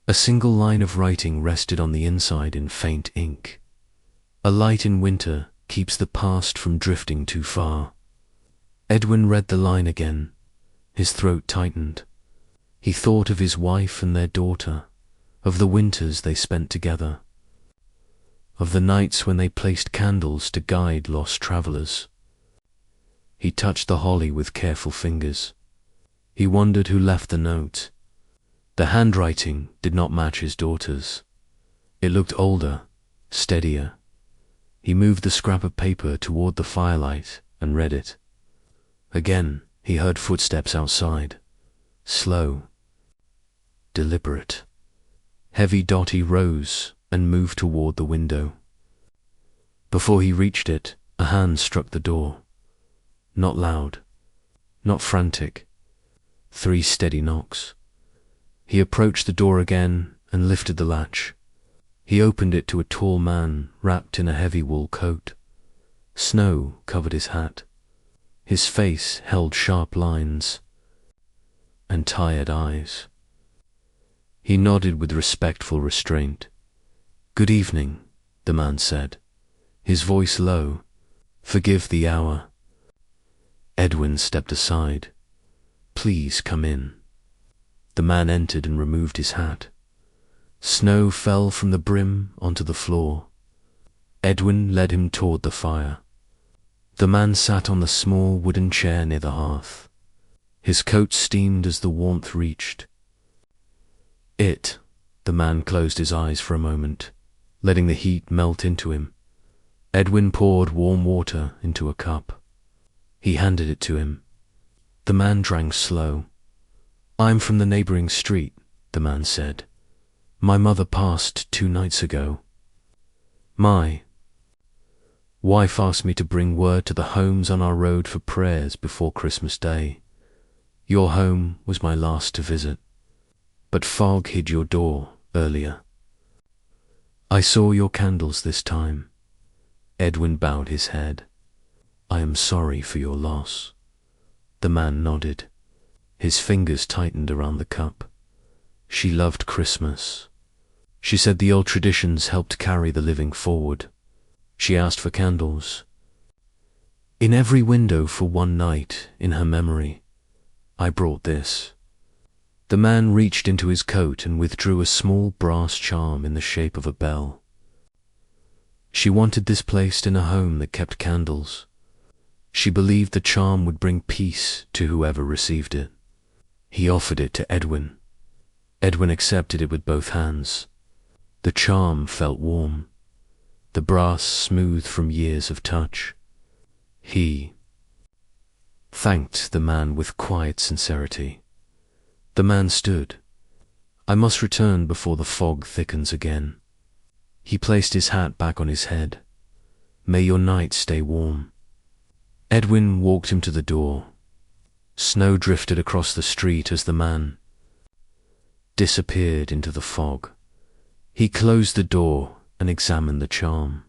A single line of writing rested on the inside in faint ink. A light in winter keeps the past from drifting too far. Edwin read the line again. His throat tightened. He thought of his wife and their daughter, of the winters they spent together, of the nights when they placed candles to guide lost travelers. He touched the holly with careful fingers. He wondered who left the note. The handwriting did not match his daughter's. It looked older, steadier. He moved the scrap of paper toward the firelight and read it. Again, he heard footsteps outside. Slow, deliberate. Heavy Dotty rose and moved toward the window. Before he reached it, a hand struck the door. Not loud, not frantic. 3 steady knocks. He approached the door again and lifted the latch. He opened it to a tall man wrapped in a heavy wool coat. Snow covered his hat. His face held sharp lines and tired eyes. He nodded with respectful restraint. "Good evening," the man said, his voice low. "Forgive the hour." Edwin stepped aside. "Please come in." The man entered and removed his hat. Snow fell from the brim onto the floor. Edwin led him toward the fire. The man sat on the small wooden chair near the hearth. His coat steamed as the warmth reached. The man closed his eyes for a moment, letting the heat melt into him. Edwin poured warm water into a cup. He handed it to him. The man drank slow. "I'm from the neighboring street," the man said. "My mother passed 2 nights ago. My wife asked me to bring word to the homes on our road for prayers before Christmas Day. Your home was my last to visit, but fog hid your door earlier. I saw your candles this time." Edwin bowed his head. "I am sorry for your loss." The man nodded. His fingers tightened around the cup. "She loved Christmas. She said the old traditions helped carry the living forward. She asked for candles in every window for one night in her memory. I brought this." The man reached into his coat and withdrew a small brass charm in the shape of a bell. She wanted this placed in a home that kept candles. She believed the charm would bring peace to whoever received it. He offered it to Edwin. Edwin accepted it with both hands. The charm felt warm, the brass smooth from years of touch. He thanked the man with quiet sincerity. The man stood. "I must return before the fog thickens again." He placed his hat back on his head. "May your night stay warm." Edwin walked him to the door. Snow drifted across the street as the man disappeared into the fog. He closed the door and examined the charm.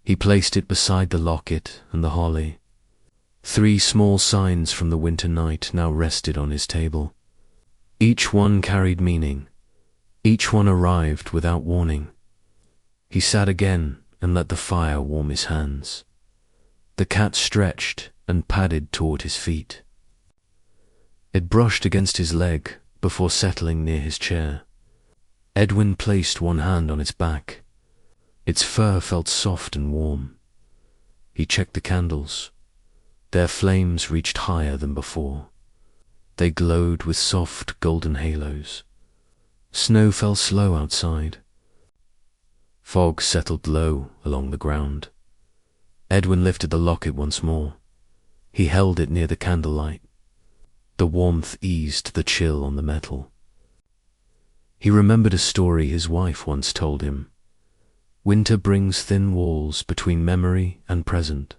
He placed it beside the locket and the holly. 3 small signs from the winter night now rested on his table. Each one carried meaning. Each one arrived without warning. He sat again and let the fire warm his hands. The cat stretched and padded toward his feet. It brushed against his leg before settling near his chair. Edwin placed one hand on its back. Its fur felt soft and warm. He checked the candles. Their flames reached higher than before. They glowed with soft golden halos. Snow fell slow outside. Fog settled low along the ground. Edwin lifted the locket once more. He held it near the candlelight. The warmth eased the chill on the metal. He remembered a story his wife once told him. Winter brings thin walls between memory and present.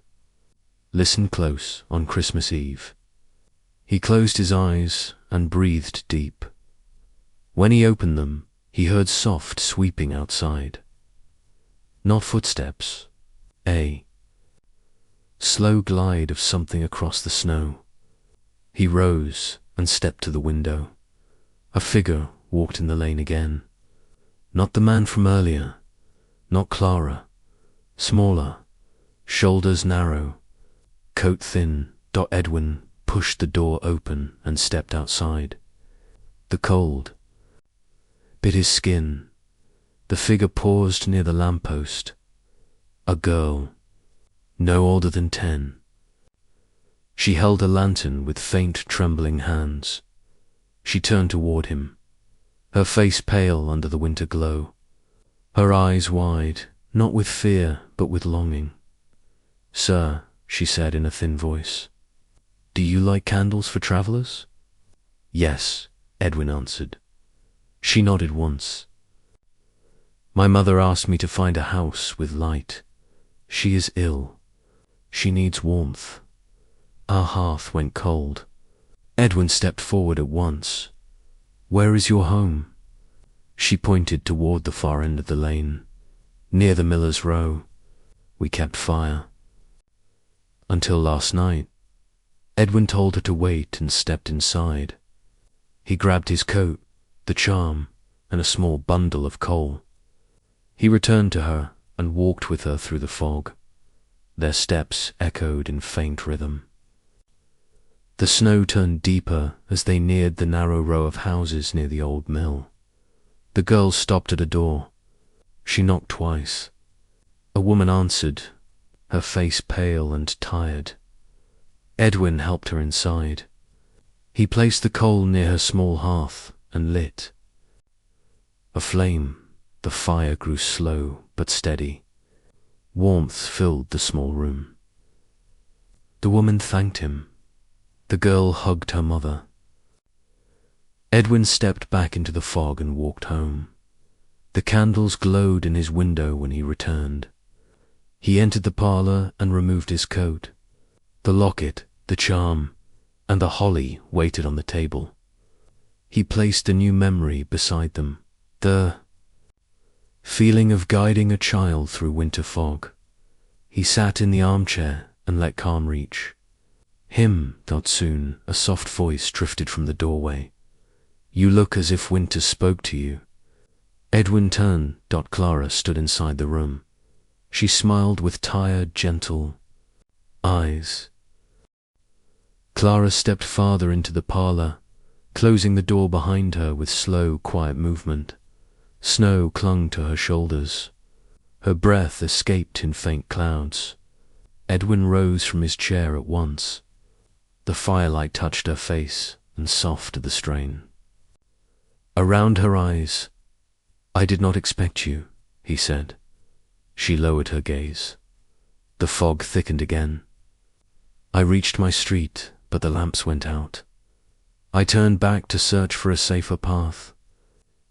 Listen close on Christmas Eve. He closed his eyes and breathed deep. When he opened them, he heard soft sweeping outside. Not footsteps. A slow glide of something across the snow. He rose and stepped to the window. A figure walked in the lane again. Not the man from earlier. Not Clara. Smaller. Shoulders narrow. Coat thin. Edwin pushed the door open and stepped outside. The cold bit his skin. The figure paused near the lamppost. A girl, no older than 10. She held a lantern with faint, trembling hands. She turned toward him, her face pale under the winter glow, her eyes wide, not with fear, but with longing. "Sir," she said in a thin voice, "do you light candles for travelers?" "Yes," Edwin answered. She nodded once. "My mother asked me to find a house with light. She is ill. She needs warmth." Our hearth went cold. Edwin stepped forward at once. "Where is your home?" She pointed toward the far end of the lane. "Near the Miller's Row. We kept fire." "Until last night." Edwin told her to wait and stepped inside. He grabbed his coat, the charm, and a small bundle of coal. He returned to her and walked with her through the fog. Their steps echoed in faint rhythm. The snow turned deeper as they neared the narrow row of houses near the old mill. The girl stopped at a door. She knocked twice. A woman answered, her face pale and tired. Edwin helped her inside. He placed the coal near her small hearth and lit. A flame, the fire grew slow but steady. Warmth filled the small room. The woman thanked him. The girl hugged her mother. Edwin stepped back into the fog and walked home. The candles glowed in his window when he returned. He entered the parlor and removed his coat. The locket, the charm, and the holly waited on the table. He placed a new memory beside them, the feeling of guiding a child through winter fog. He sat in the armchair and let calm reach. Soon a soft voice drifted from the doorway. "You look as if winter spoke to you." Edwin turned. Clara stood inside the room. She smiled with tired, gentle eyes. Clara stepped farther into the parlor, closing the door behind her with slow, quiet movement. Snow clung to her shoulders. Her breath escaped in faint clouds. Edwin rose from his chair at once. The firelight touched her face and softened the strain. Around her eyes, "I did not expect you," he said. She lowered her gaze. The fog thickened again. "I reached my street, but the lamps went out. I turned back to search for a safer path.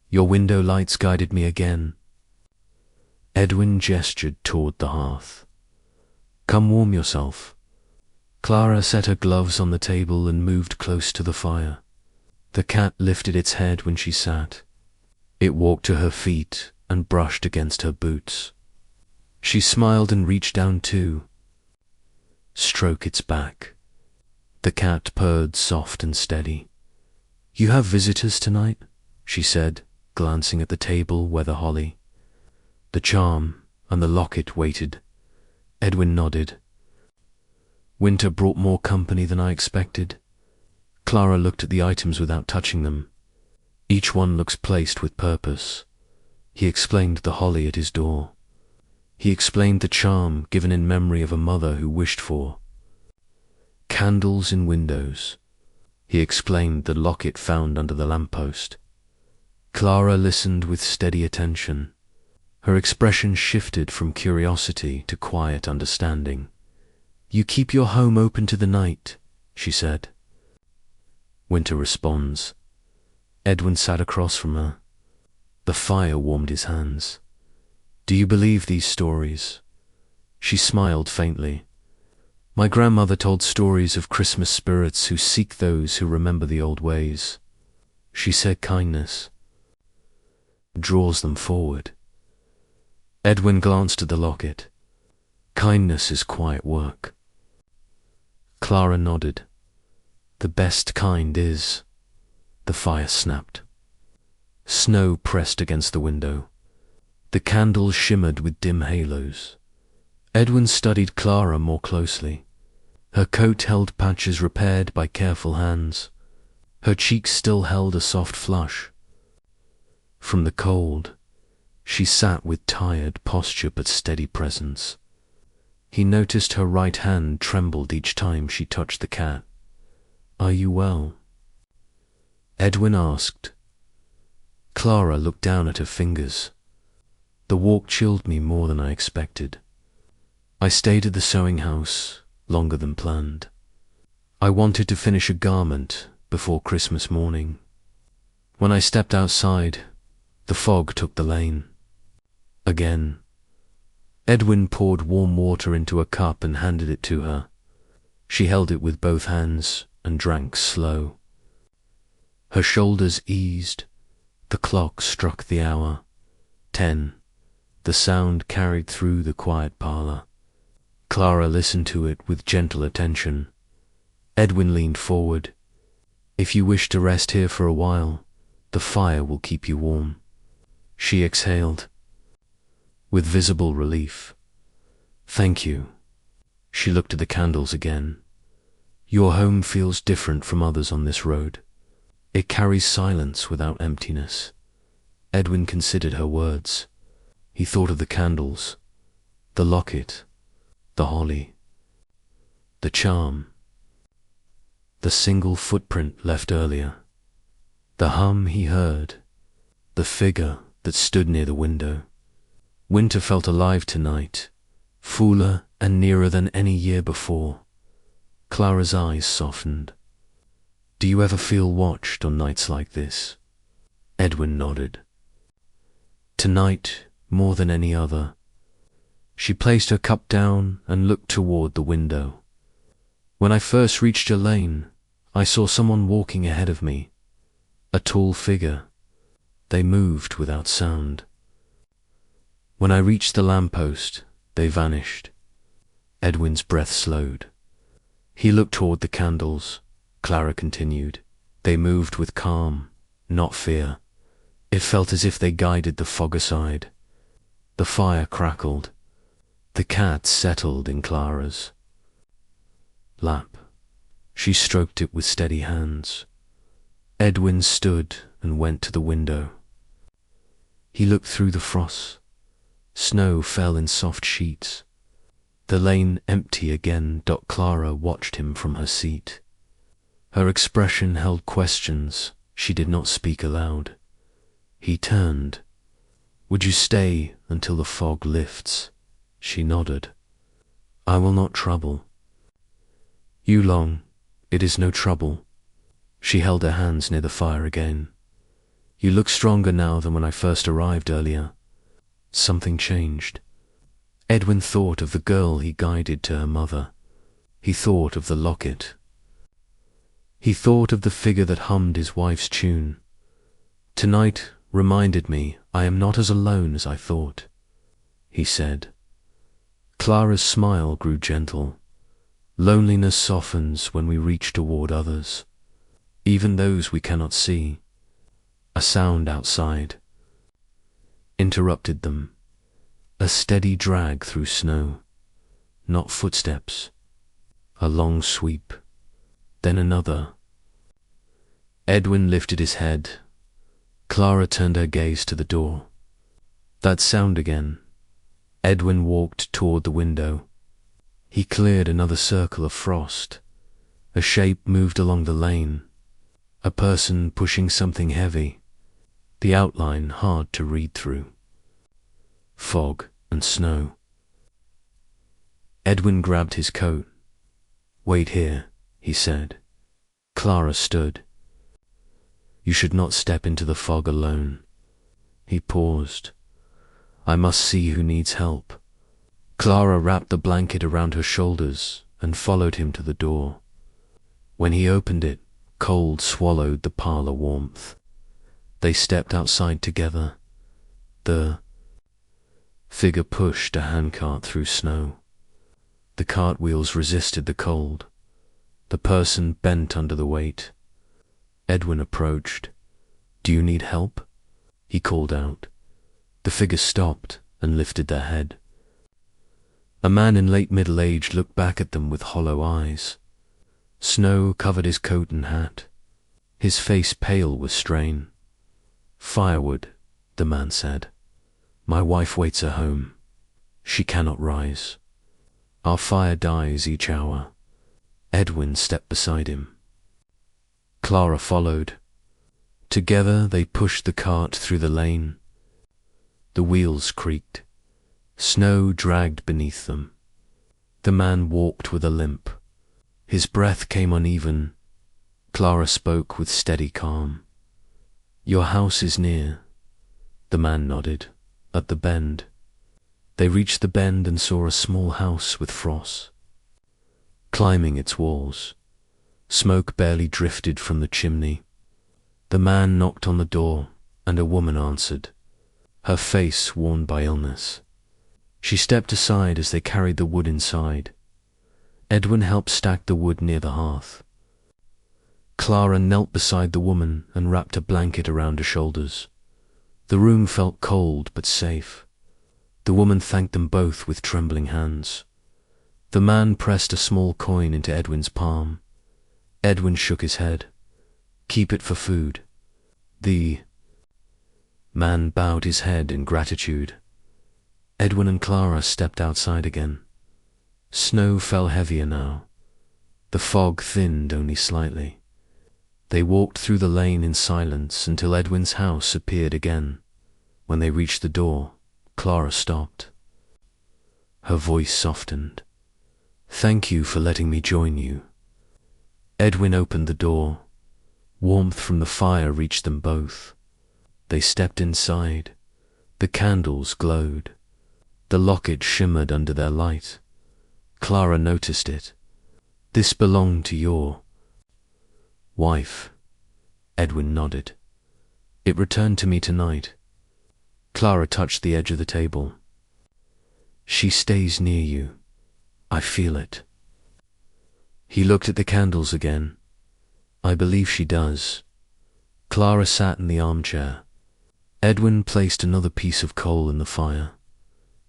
Your window lights guided me again." Edwin gestured toward the hearth. "Come warm yourself." Clara set her gloves on the table and moved close to the fire. The cat lifted its head when she sat. It walked to her feet and brushed against her boots. She smiled and reached down too. "Stroke its back," The cat purred soft and steady. "You have visitors tonight?" she said, glancing at the table where the holly, the charm, and the locket waited. Edwin nodded. "Winter brought more company than I expected." Clara looked at the items without touching them. "Each one looks placed with purpose." He explained the holly at his door. He explained the charm given in memory of a mother who wished for. Candles in windows. He explained the locket found under the lamppost. Clara listened with steady attention. Her expression shifted from curiosity to quiet understanding. "You keep your home open to the night," she said. "Winter responds." Edwin sat across from her. The fire warmed his hands. "Do you believe these stories?" She smiled faintly. "My grandmother told stories of Christmas spirits who seek those who remember the old ways. She said kindness draws them forward." Edwin glanced at the locket. "Kindness is quiet work." Clara nodded. "The best kind is." The fire snapped. Snow pressed against the window. The candles shimmered with dim halos. Edwin studied Clara more closely. Her coat held patches repaired by careful hands. Her cheeks still held a soft flush. From the cold, she sat with tired posture but steady presence. He noticed her right hand trembled each time she touched the cat. "Are you well?" Edwin asked. Clara looked down at her fingers. "The walk chilled me more than I expected. I stayed at the sewing house longer than planned. I wanted to finish a garment before Christmas morning. When I stepped outside, the fog took the lane." Again. Edwin poured warm water into a cup and handed it to her. She held it with both hands and drank slow. Her shoulders eased. The clock struck the hour. 10. The sound carried through the quiet parlor. Clara listened to it with gentle attention. Edwin leaned forward. "If you wish to rest here for a while, the fire will keep you warm." She exhaled with visible relief. "Thank you." She looked at the candles again. "Your home feels different from others on this road. It carries silence without emptiness." Edwin considered her words. He thought of the candles, the locket, the holly, the charm, the single footprint left earlier, the hum he heard, the figure that stood near the window. Winter felt alive tonight, fuller and nearer than any year before. Clara's eyes softened. "Do you ever feel watched on nights like this?" Edwin nodded. "Tonight, more than any other." She placed her cup down and looked toward the window. "When I first reached your lane, I saw someone walking ahead of me. A tall figure. They moved without sound. When I reached the lamppost, they vanished." Edwin's breath slowed. He looked toward the candles. Clara continued. "They moved with calm, not fear. It felt as if they guided the fog aside." The fire crackled. The cat settled in Clara's lap. She stroked it with steady hands. Edwin stood and went to the window. He looked through the frost. Snow fell in soft sheets. The lane empty again. Clara watched him from her seat. Her expression held questions. She did not speak aloud. He turned. "Would you stay until the fog lifts?" She nodded. "I will not trouble you long. It is no trouble." She held her hands near the fire again. "You look stronger now than when I first arrived earlier." Something changed. Edwin thought of the girl he guided to her mother. He thought of the locket. He thought of the figure that hummed his wife's tune. "Tonight reminded me I am not as alone as I thought," he said. Clara's smile grew gentle. Loneliness softens when we reach toward others, even those we cannot see. A sound outside interrupted them, a steady drag through snow, not footsteps, a long sweep, then another. Edwin lifted his head. Clara turned her gaze to the door. That sound again. Edwin walked toward the window. He cleared another circle of frost. A shape moved along the lane. A person pushing something heavy, the outline hard to read through. Fog and snow. Edwin grabbed his coat. "Wait here," he said. Clara stood. "You should not step into the fog alone." He paused. "I must see who needs help." Clara wrapped the blanket around her shoulders and followed him to the door. When he opened it, cold swallowed the parlor warmth. They stepped outside together. The figure pushed a handcart through snow. The cart wheels resisted the cold. The person bent under the weight. Edwin approached. "Do you need help?" he called out. The figure stopped and lifted their head. A man in late middle age looked back at them with hollow eyes. Snow covered his coat and hat. His face pale with strain. "Firewood," the man said. "My wife waits at home. She cannot rise. Our fire dies each hour." Edwin stepped beside him. Clara followed. Together they pushed the cart through the lane. The wheels creaked. Snow dragged beneath them. The man walked with a limp. His breath came uneven. Clara spoke with steady calm. "Your house is near." The man nodded. "At the bend." They reached the bend and saw a small house with frost climbing its walls. Smoke barely drifted from the chimney. The man knocked on the door, and a woman answered, her face worn by illness. She stepped aside as they carried the wood inside. Edwin helped stack the wood near the hearth. Clara knelt beside the woman and wrapped a blanket around her shoulders. The room felt cold but safe. The woman thanked them both with trembling hands. The man pressed a small coin into Edwin's palm. Edwin shook his head. "Keep it for food." The man bowed his head in gratitude. Edwin and Clara stepped outside again. Snow fell heavier now. The fog thinned only slightly. They walked through the lane in silence until Edwin's house appeared again. When they reached the door, Clara stopped. Her voice softened. "Thank you for letting me join you." Edwin opened the door. Warmth from the fire reached them both. They stepped inside. The candles glowed. The locket shimmered under their light. Clara noticed it. "This belonged to your wife." Edwin nodded. "It returned to me tonight." Clara touched the edge of the table. "She stays near you. I feel it." He looked at the candles again. "I believe she does." Clara sat in the armchair. Edwin placed another piece of coal in the fire.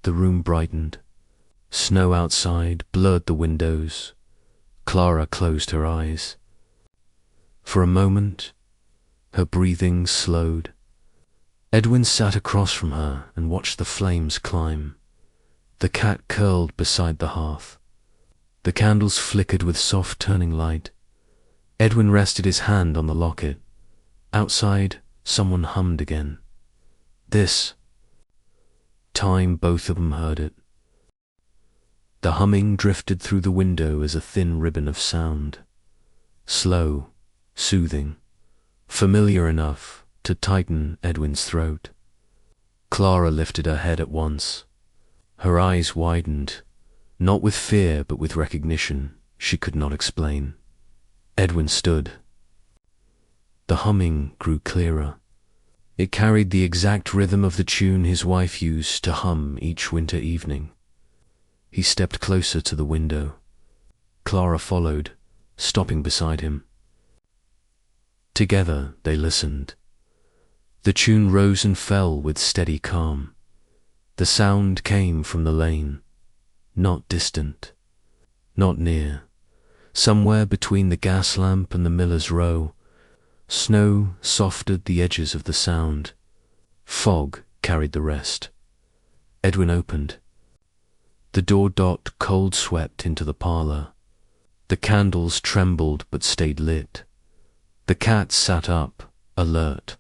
The room brightened. Snow outside blurred the windows. Clara closed her eyes. For a moment, her breathing slowed. Edwin sat across from her and watched the flames climb. The cat curled beside the hearth. The candles flickered with soft turning light. Edwin rested his hand on the locket. Outside, someone hummed again. This time both of them heard it. The humming drifted through the window as a thin ribbon of sound. Slow, soothing, familiar enough to tighten Edwin's throat. Clara lifted her head at once. Her eyes widened, not with fear but with recognition she could not explain. Edwin stood. The humming grew clearer. It carried the exact rhythm of the tune his wife used to hum each winter evening. He stepped closer to the window. Clara followed, stopping beside him. Together they listened. The tune rose and fell with steady calm. The sound came from the lane, not distant, not near. Somewhere between the gas lamp and the miller's row, snow softened the edges of the sound. Fog carried the rest. Edwin opened. The door cold swept into the parlor. The candles trembled but stayed lit. The cat sat up, alert.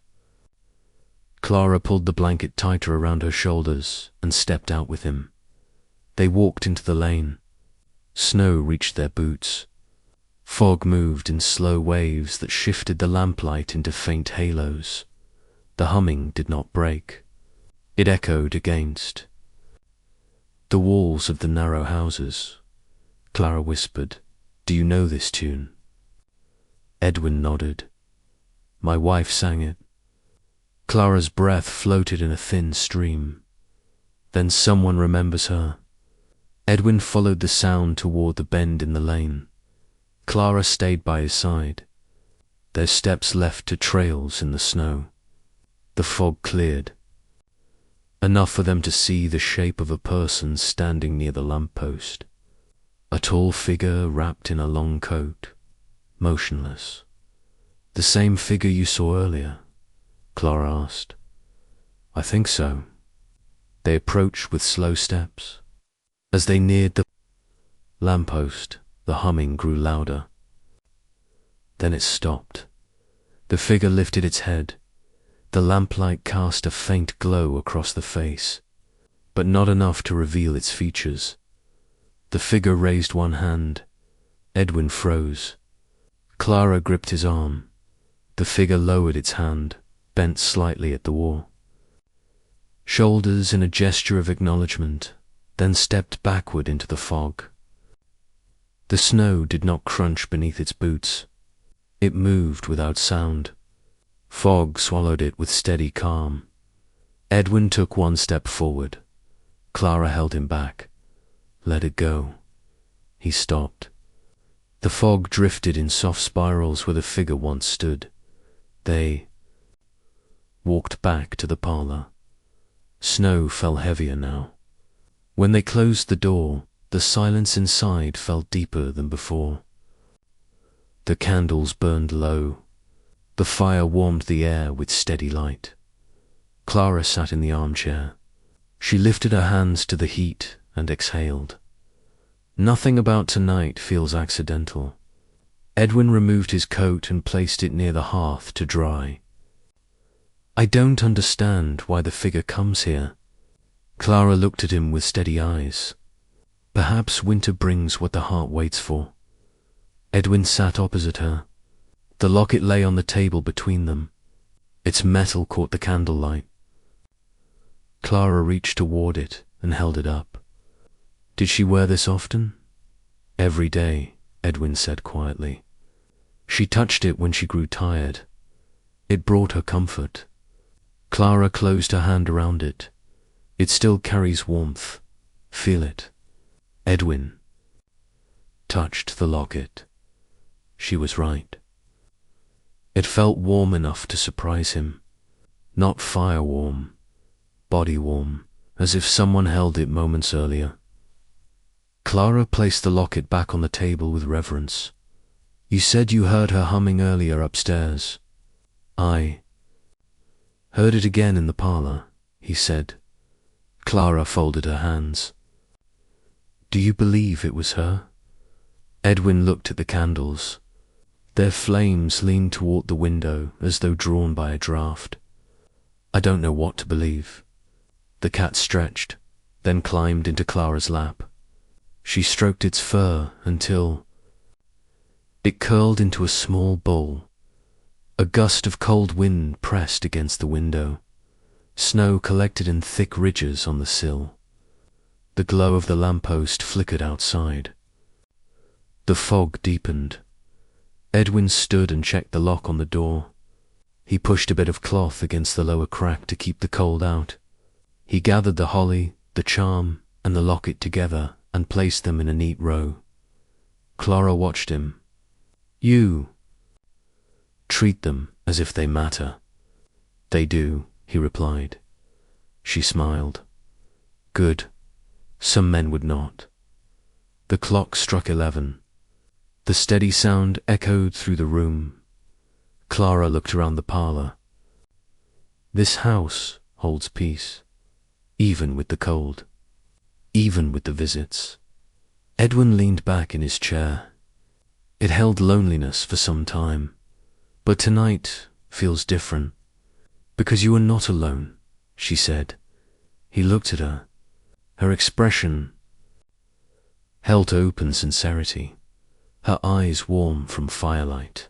Clara pulled the blanket tighter around her shoulders and stepped out with him. They walked into the lane. Snow reached their boots. Fog moved in slow waves that shifted the lamplight into faint halos. The humming did not break. It echoed against the walls of the narrow houses. Clara whispered, "Do you know this tune?" Edwin nodded. "My wife sang it." Clara's breath floated in a thin stream. "Then someone remembers her." Edwin followed the sound toward the bend in the lane. Clara stayed by his side. Their steps left to trails in the snow. The fog cleared, enough for them to see the shape of a person standing near the lamppost. A tall figure wrapped in a long coat, motionless. "The same figure you saw earlier?" Clara asked. "I think so." They approached with slow steps. As they neared the lamppost, the humming grew louder. Then it stopped. The figure lifted its head. The lamplight cast a faint glow across the face, but not enough to reveal its features. The figure raised one hand. Edwin froze. Clara gripped his arm. The figure lowered its hand, bent slightly at the wall. Shoulders in a gesture of acknowledgement, then stepped backward into the fog. The snow did not crunch beneath its boots. It moved without sound. Fog swallowed it with steady calm. Edwin took one step forward. Clara held him back. "Let it go." He stopped. The fog drifted in soft spirals where the figure once stood. They walked back to the parlor. Snow fell heavier now. When they closed the door, the silence inside felt deeper than before. The candles burned low. The fire warmed the air with steady light. Clara sat in the armchair. She lifted her hands to the heat and exhaled. "Nothing about tonight feels accidental." Edwin removed his coat and placed it near the hearth to dry. "I don't understand why the figure comes here." Clara looked at him with steady eyes. "Perhaps winter brings what the heart waits for." Edwin sat opposite her. The locket lay on the table between them. Its metal caught the candlelight. Clara reached toward it and held it up. "Did she wear this often?" "Every day," Edwin said quietly. "She touched it when she grew tired. It brought her comfort." Clara closed her hand around it. "It still carries warmth. Feel it." Edwin touched the locket. She was right. It felt warm enough to surprise him. Not fire warm, body warm, as if someone held it moments earlier. Clara placed the locket back on the table with reverence. "You said you heard her humming earlier upstairs." "I heard it again in the parlor," he said. Clara folded her hands. "Do you believe it was her?" Edwin looked at the candles. Their flames leaned toward the window as though drawn by a draught. "I don't know what to believe." The cat stretched, then climbed into Clara's lap. She stroked its fur until it curled into a small ball. A gust of cold wind pressed against the window. Snow collected in thick ridges on the sill. The glow of the lamppost flickered outside. The fog deepened. Edwin stood and checked the lock on the door. He pushed a bit of cloth against the lower crack to keep the cold out. He gathered the holly, the charm, and the locket together and placed them in a neat row. Clara watched him. You treat them as if they matter. They do, he replied. She smiled. Good. Some men would not. The clock struck 11. The steady sound echoed through the room. Clara looked around the parlor. This house holds peace, even with the cold, even with the visits. Edwin leaned back in his chair. It held loneliness for some time, but tonight feels different. Because you are not alone, she said. He looked at her. Her expression held open sincerity, her eyes warm from firelight.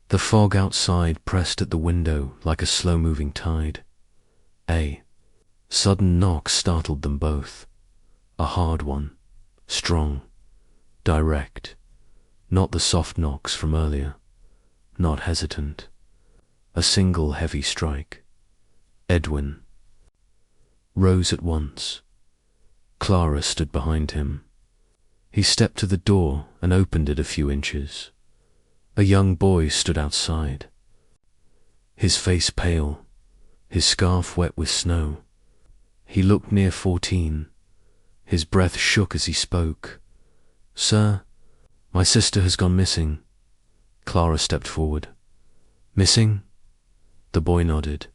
The fog outside pressed at the window like a slow-moving tide. A sudden knock startled them both. A hard one, strong, direct, not the soft knocks from earlier, not hesitant. A single heavy strike. Edwin rose at once. Clara stood behind him. He stepped to the door and opened it a few inches. A young boy stood outside, his face pale, his scarf wet with snow. He looked near 14. His breath shook as he spoke. Sir, my sister has gone missing. Clara stepped forward. Missing? The boy nodded.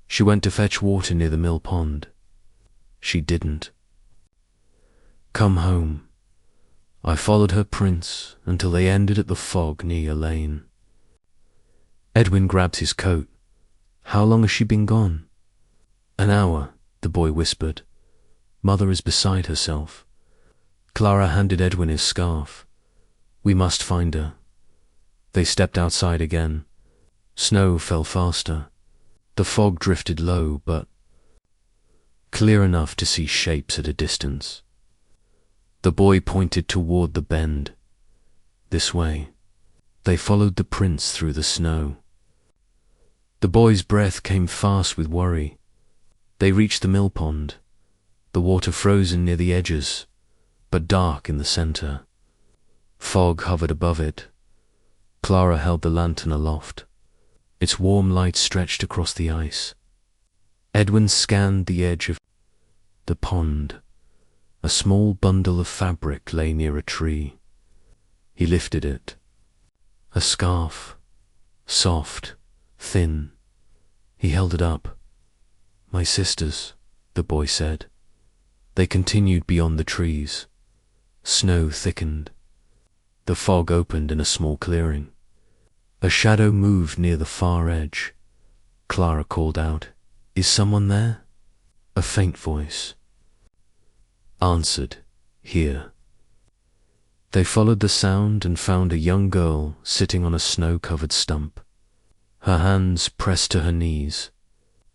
She went to fetch water near the mill pond. She didn't come home. I followed her prints until they ended at the fog near your lane. Edwin grabbed his coat. How long has she been gone? An hour, the boy whispered. Mother is beside herself. Clara handed Edwin his scarf. We must find her. They stepped outside again. Snow fell faster. The fog drifted low, but clear enough to see shapes at a distance. The boy pointed toward the bend. This way. They followed the prints through the snow. The boy's breath came fast with worry. They reached the mill pond, the water frozen near the edges, but dark in the center. Fog hovered above it. Clara held the lantern aloft. Its warm light stretched across the ice. Edwin scanned the edge of the pond. A small bundle of fabric lay near a tree. He lifted it. A scarf. Soft, thin. He held it up. My sister's, the boy said. They continued beyond the trees. Snow thickened. The fog opened in a small clearing. A shadow moved near the far edge. Clara called out, Is someone there? A faint voice answered, Here. They followed the sound and found a young girl sitting on a snow-covered stump. Her hands pressed to her knees,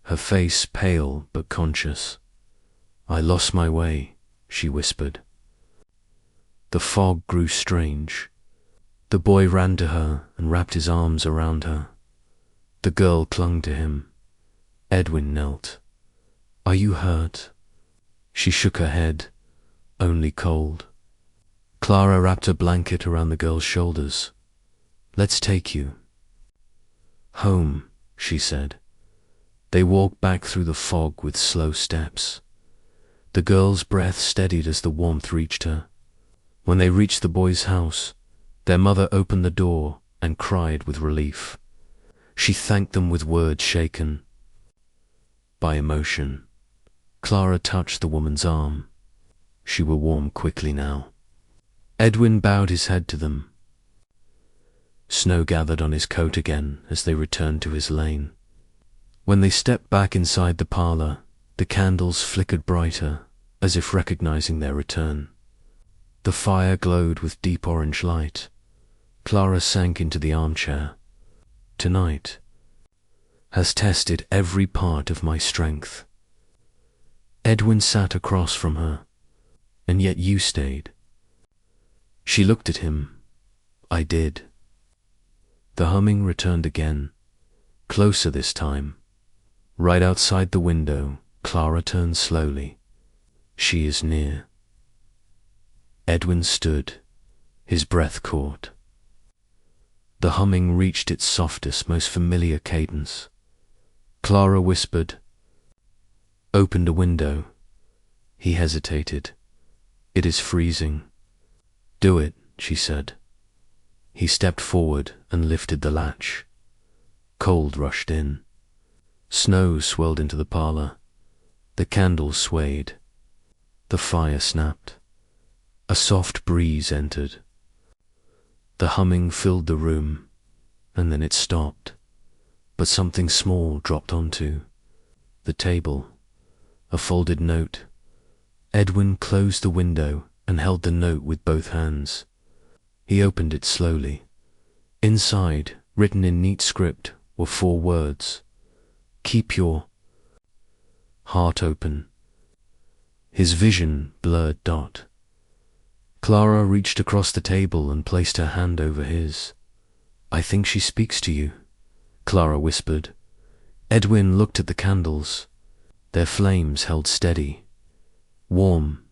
her face pale but conscious. I lost my way, she whispered. The fog grew strange. The boy ran to her and wrapped his arms around her. The girl clung to him. Edwin knelt. Are you hurt? She shook her head, only cold. Clara wrapped a blanket around the girl's shoulders. Let's take you home, she said. They walked back through the fog with slow steps. The girl's breath steadied as the warmth reached her. When they reached the boy's house, their mother opened the door and cried with relief. She thanked them with words shaken by emotion. Clara touched the woman's arm. She were warm quickly now. Edwin bowed his head to them. Snow gathered on his coat again as they returned to his lane. When they stepped back inside the parlor, the candles flickered brighter, as if recognizing their return. The fire glowed with deep orange light. Clara sank into the armchair. Tonight has tested every part of my strength. Edwin sat across from her, and yet you stayed. She looked at him. I did. The humming returned again, closer this time. Right outside the window, Clara turned slowly. She is near. Edwin stood, His breath caught. The humming reached its softest, most familiar cadence. Clara whispered, "Opened a window." He hesitated. "It is freezing." "Do it," she said. He stepped forward and lifted the latch. Cold rushed in. Snow swirled into the parlor. The candles swayed. The fire snapped. A soft breeze entered. The humming filled the room, and then it stopped. But something small dropped onto the table. A folded note. Edwin closed the window and held the note with both hands. He opened it slowly. Inside, written in neat script, were 4 words. "Keep your heart open." His vision blurred. Clara reached across the table and placed her hand over his. "I think she speaks to you," Clara whispered. Edwin looked at the candles. Their flames held steady. "Warm,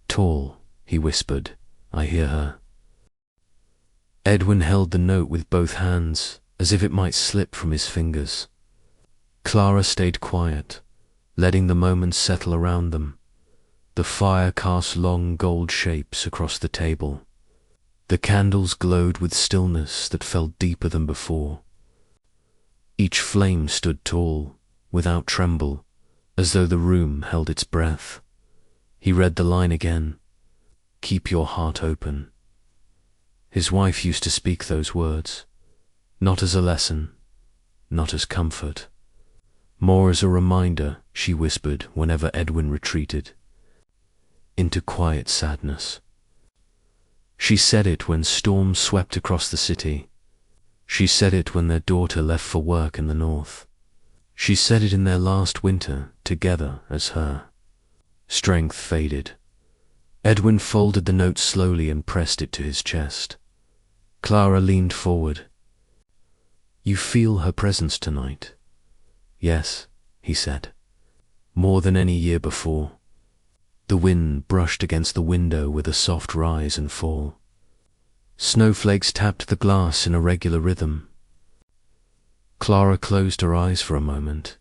tall," he whispered. "I hear her." Edwin held the note with both hands, as if it might slip from his fingers. Clara stayed quiet, letting the moments settle around them. The fire cast long gold shapes across the table. The candles glowed with stillness that felt deeper than before. Each flame stood tall, without tremble, as though the room held its breath. He read the line again, "Keep your heart open." His wife used to speak those words, not as a lesson, not as comfort. More as a reminder, she whispered whenever Edwin retreated into quiet sadness. She said it when storms swept across the city. She said it when their daughter left for work in the north. She said it in their last winter together as her. Strength faded. Edwin folded the note slowly and pressed it to his chest. Clara leaned forward. "You feel her presence tonight?" "Yes," he said. "More than any year before." The wind brushed against the window with a soft rise and fall. Snowflakes tapped the glass in a regular rhythm. Clara closed her eyes for a moment,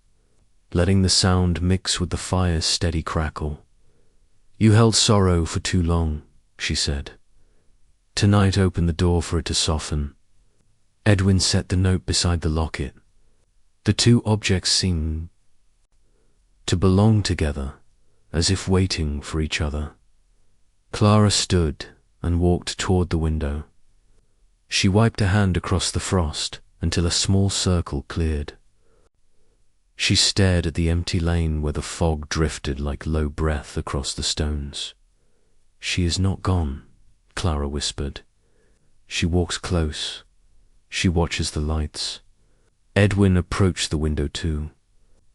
letting the sound mix with the fire's steady crackle. "You held sorrow for too long," she said. "Tonight opened the door for it to soften." Edwin set the note beside the locket. The 2 objects seemed to belong together, as if waiting for each other. Clara stood and walked toward the window. She wiped a hand across the frost until a small circle cleared. She stared at the empty lane where the fog drifted like low breath across the stones. "She is not gone," Clara whispered. "She walks close. She watches the lights." Edwin approached the window too.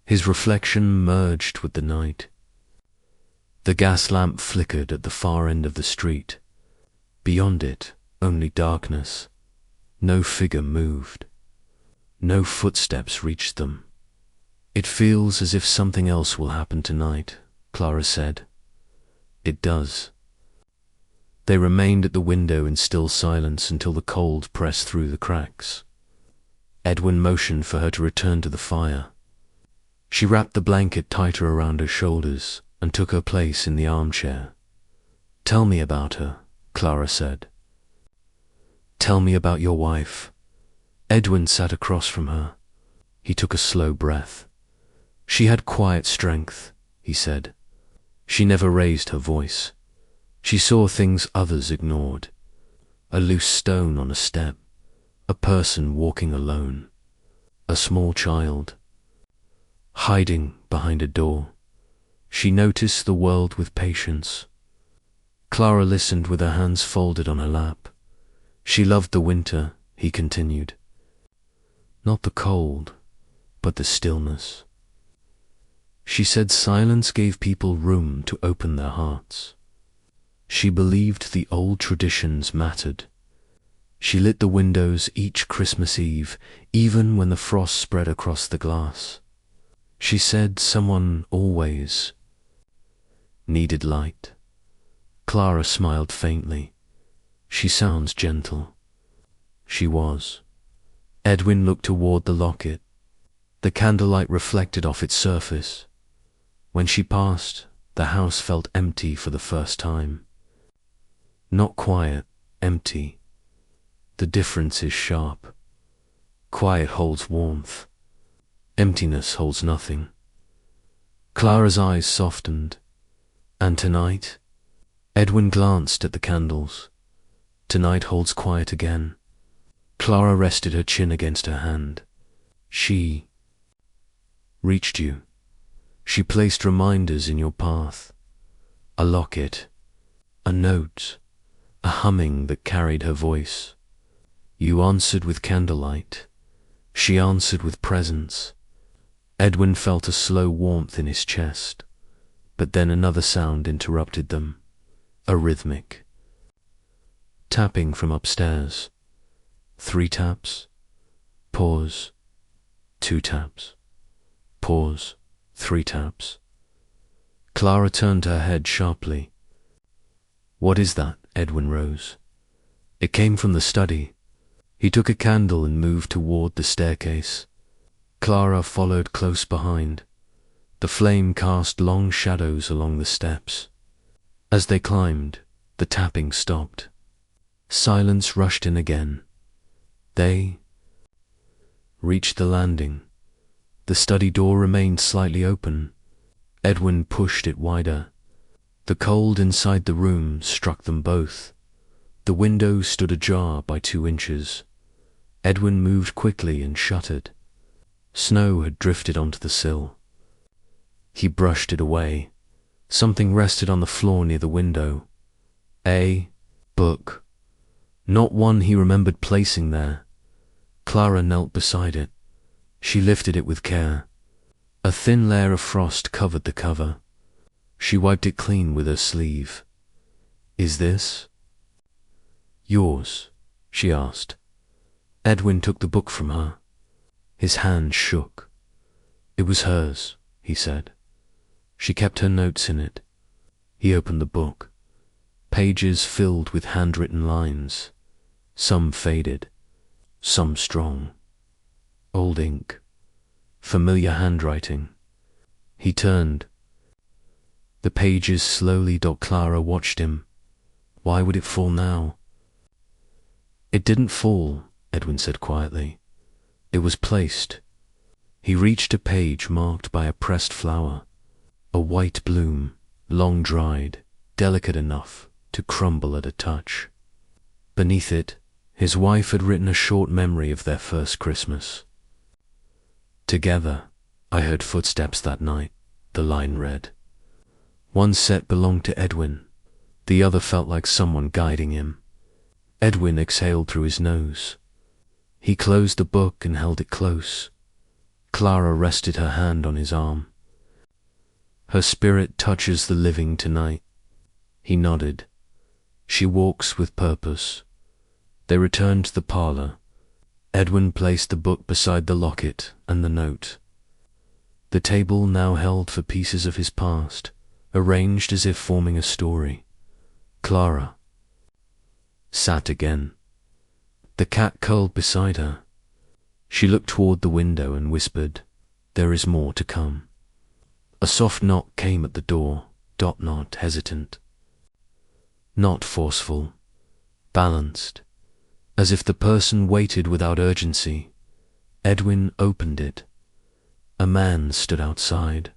His reflection merged with the night. The gas lamp flickered at the far end of the street. Beyond it, only darkness. No figure moved. No footsteps reached them. "It feels as if something else will happen tonight," Clara said. "It does." They remained at the window in still silence until the cold pressed through the cracks. Edwin motioned for her to return to the fire. She wrapped the blanket tighter around her shoulders and took her place in the armchair. "Tell me about her," Clara said. "Tell me about your wife." Edwin sat across from her. He took a slow breath. "She had quiet strength," he said. "She never raised her voice. She saw things others ignored. A loose stone on a step, a person walking alone, a small child hiding behind a door. She noticed the world with patience." Clara listened with her hands folded on her lap. "She loved the winter," he continued. "Not the cold, but the stillness." She said silence gave people room to open their hearts. She believed the old traditions mattered. She lit the windows each Christmas Eve, even when the frost spread across the glass. She said someone always needed light. Clara smiled faintly. She sounds gentle. She was. Edwin looked toward the locket. The candlelight reflected off its surface. When she passed, the house felt empty for the first time. Not quiet, empty. The difference is sharp. Quiet holds warmth. Emptiness holds nothing. Clara's eyes softened. And tonight? Edwin glanced at the candles. Tonight holds quiet again. Clara rested her chin against her hand. She reached you. She placed reminders in your path. A locket, a note, a humming that carried her voice. You answered with candlelight. She answered with presence. Edwin felt a slow warmth in his chest, but then another sound interrupted them, a rhythmic tapping from upstairs. 3 taps, pause, 2 taps, pause, 3 taps. Clara turned her head sharply. What is that? Edwin rose. It came from the study. He took a candle and moved toward the staircase. Clara followed close behind. The flame cast long shadows along the steps. As they climbed, the tapping stopped. Silence rushed in again. They reached the landing. The study door remained slightly open. Edwin pushed it wider. The cold inside the room struck them both. The window stood ajar by 2 inches. Edwin moved quickly and shuttered. Snow had drifted onto the sill. He brushed it away. Something rested on the floor near the window. A book. Not one he remembered placing there. Clara knelt beside it. She lifted it with care. A thin layer of frost covered the cover. She wiped it clean with her sleeve. Is this yours? She asked. Edwin took the book from her. His hand shook. It was hers, he said. She kept her notes in it. He opened the book. Pages filled with handwritten lines. Some faded, some strong. Old ink. Familiar handwriting. He turned. The pages slowly. Clara watched him. Why would it fall now? It didn't fall, Edwin said quietly. It was placed. He reached a page marked by a pressed flower. A white bloom, long dried, delicate enough to crumble at a touch. Beneath it, his wife had written a short memory of their first Christmas. Together, I heard footsteps that night, the line read. One set belonged to Edwin. The other felt like someone guiding him. Edwin exhaled through his nose. He closed the book and held it close. Clara rested her hand on his arm. Her spirit touches the living tonight. He nodded. She walks with purpose. They returned to the parlor. Edwin placed the book beside the locket and the note. The table now held for pieces of his past, arranged as if forming a story. Clara sat again. The cat curled beside her. She looked toward the window and whispered, There is more to come. A soft knock came at the door, not hesitant. Not forceful, balanced, as if the person waited without urgency. Edwin opened it. A man stood outside,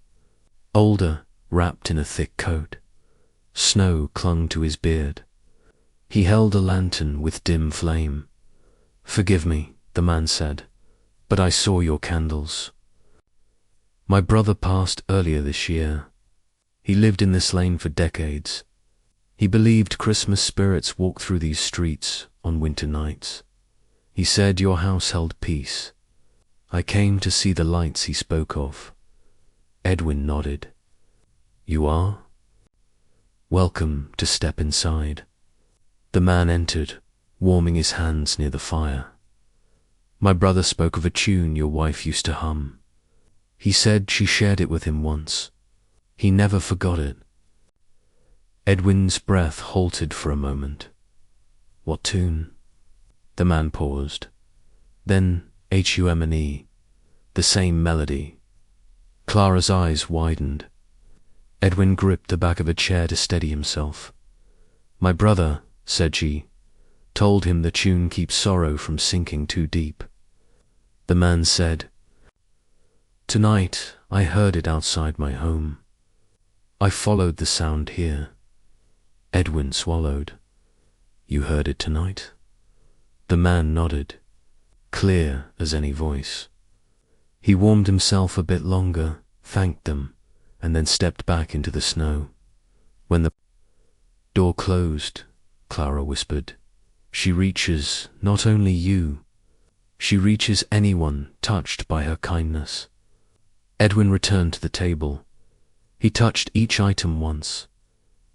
older, wrapped in a thick coat. Snow clung to his beard. He held a lantern with dim flame. Forgive me, the man said, but I saw your candles. My brother passed earlier this year. He lived in this lane for decades. He believed Christmas spirits walk through these streets on winter nights. He said your house held peace. I came to see the lights he spoke of. Edwin nodded. You are? Welcome to step inside. The man entered, warming his hands near the fire. My brother spoke of a tune your wife used to hum. He said she shared it with him once. He never forgot it. Edwin's breath halted for a moment. What tune? The man paused. Then Humne, the same melody. Clara's eyes widened. Edwin gripped the back of a chair to steady himself. My brother, said she, told him the tune keeps sorrow from sinking too deep. The man said, Tonight I heard it outside my home. I followed the sound here. Edwin swallowed. You heard it tonight? The man nodded, clear as any voice. He warmed himself a bit longer, thanked them, and then stepped back into the snow. When the door closed, Clara whispered, she reaches not only you, she reaches anyone touched by her kindness. Edwin returned to the table. He touched each item once.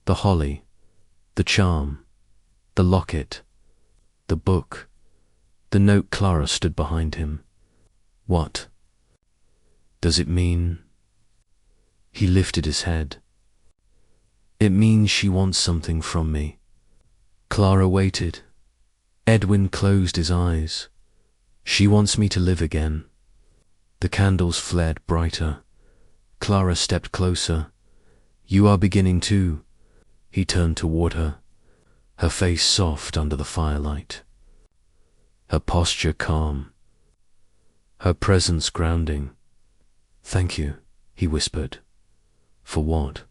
The holly, the charm, the locket, the book, the note. Clara stood behind him. What does it mean? He lifted his head. It means she wants something from me. Clara waited. Edwin closed his eyes. She wants me to live again. The candles flared brighter. Clara stepped closer. You are beginning too. He turned toward her, her face soft under the firelight, her posture calm, her presence grounding. Thank you, he whispered. For what?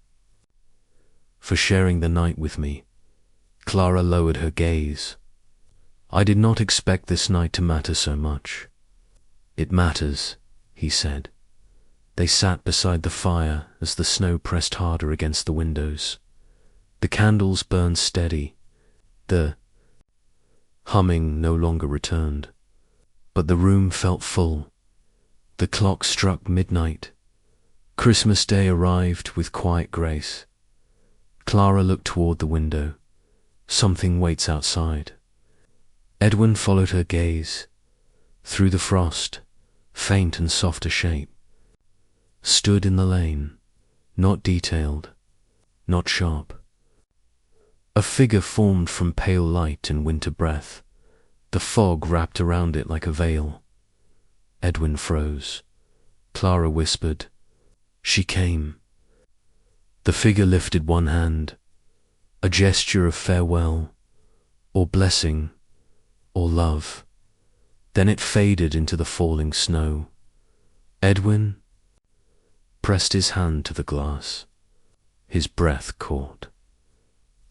For sharing the night with me. Clara lowered her gaze. I did not expect this night to matter so much. It matters, he said. They sat beside the fire as the snow pressed harder against the windows. The candles burned steady. The humming no longer returned, but the room felt full. The clock struck midnight. Christmas Day arrived with quiet grace. Clara looked toward the window. Something waits outside. Edwin followed her gaze. Through the frost, faint and soft a shape stood in the lane, not detailed, not sharp. A figure formed from pale light and winter breath. The fog wrapped around it like a veil. Edwin froze. Clara whispered, she came. The figure lifted one hand, a gesture of farewell, or blessing, or love. Then it faded into the falling snow. Edwin pressed his hand to the glass. His breath caught.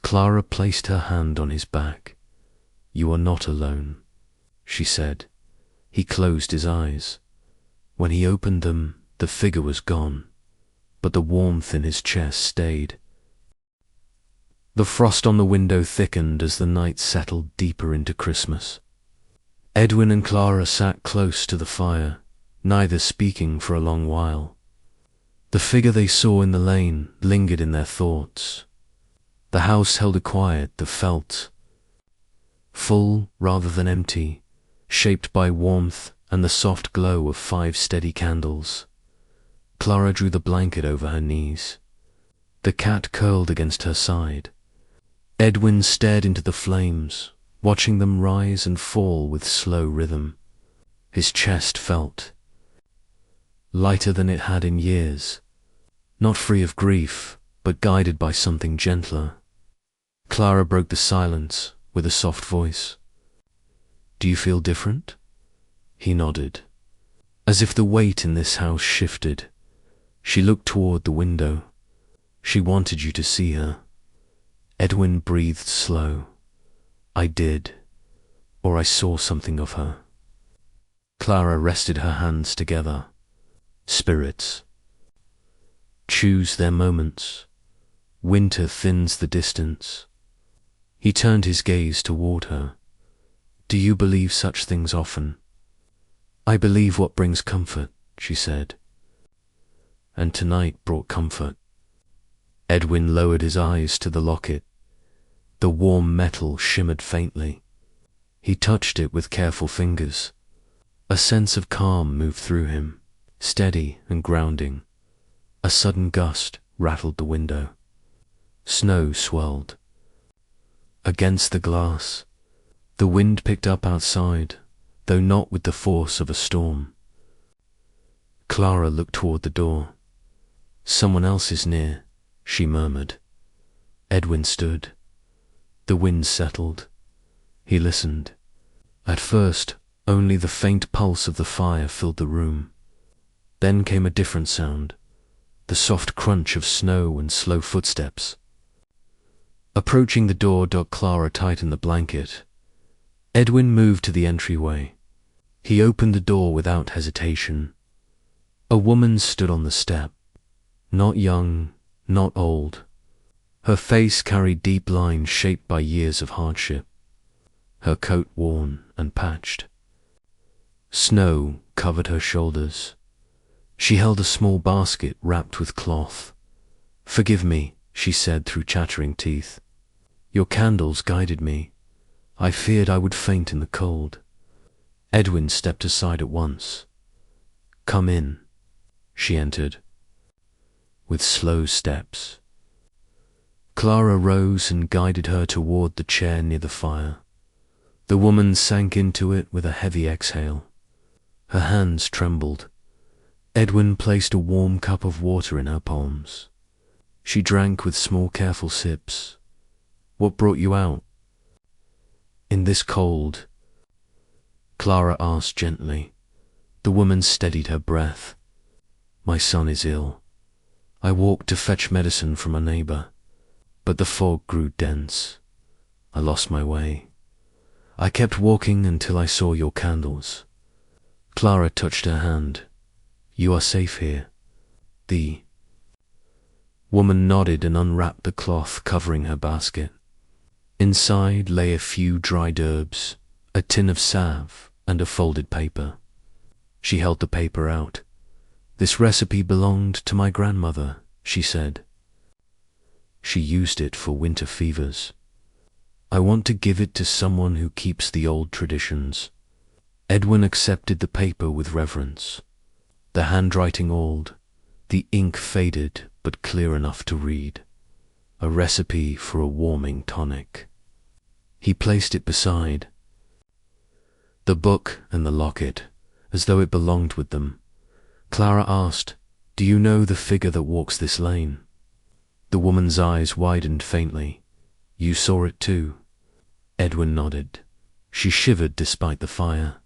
Clara placed her hand on his back. You are not alone, she said. He closed his eyes. When he opened them, the figure was gone, but the warmth in his chest stayed. The frost on the window thickened as the night settled deeper into Christmas. Edwin and Clara sat close to the fire, neither speaking for a long while. The figure they saw in the lane lingered in their thoughts. The house held a quiet that felt full rather than empty, shaped by warmth and the soft glow of 5 steady candles. Clara drew the blanket over her knees. The cat curled against her side. Edwin stared into the flames, watching them rise and fall with slow rhythm. His chest felt lighter than it had in years, not free of grief, but guided by something gentler. Clara broke the silence with a soft voice. Do you feel different? He nodded, as if the weight in this house shifted. She looked toward the window. She wanted you to see her. Edwin breathed slow. I did, or I saw something of her. Clara rested her hands together. Spirits choose their moments. Winter thins the distance. He turned his gaze toward her. Do you believe such things often? I believe what brings comfort, she said. And tonight brought comfort. Edwin lowered his eyes to the locket. The warm metal shimmered faintly. He touched it with careful fingers. A sense of calm moved through him, steady and grounding. A sudden gust rattled the window. Snow swirled. Against the glass, The wind picked up outside, though not with the force of a storm. Clara looked toward the door. "Someone else is near," she murmured. Edwin stood. The wind settled. He listened. At first, only the faint pulse of the fire filled the room. Then came a different sound, the soft crunch of snow and slow footsteps. Approaching the door, Clara tightened the blanket. Edwin moved to the entryway. He opened the door without hesitation. A woman stood on the step. Not young, not old. Her face carried deep lines shaped by years of hardship. Her coat worn and patched. Snow covered her shoulders. She held a small basket wrapped with cloth. "Forgive me," she said through chattering teeth. "Your candles guided me. I feared I would faint in the cold." Edwin stepped aside at once. "Come in." She entered. With slow steps. Clara rose and guided her toward the chair near the fire. The woman sank into it with a heavy exhale. Her hands trembled. Edwin placed a warm cup of water in her palms. She drank with small careful sips. "What brought you out?" "In this cold?" Clara asked gently. The woman steadied her breath. "My son is ill. I walked to fetch medicine from a neighbor, but the fog grew dense. I lost my way. I kept walking until I saw your candles." Clara touched her hand. "You are safe here." The woman nodded and unwrapped the cloth covering her basket. Inside lay a few dried herbs, a tin of salve, and a folded paper. She held the paper out. "This recipe belonged to my grandmother," she said. "She used it for winter fevers. I want to give it to someone who keeps the old traditions." Edwin accepted the paper with reverence. The handwriting old, the ink faded but clear enough to read. A recipe for a warming tonic. He placed it beside the book and the locket, as though it belonged with them. Clara asked, "Do you know the figure that walks this lane?" The woman's eyes widened faintly. "You saw it too?" Edwin nodded. She shivered despite the fire.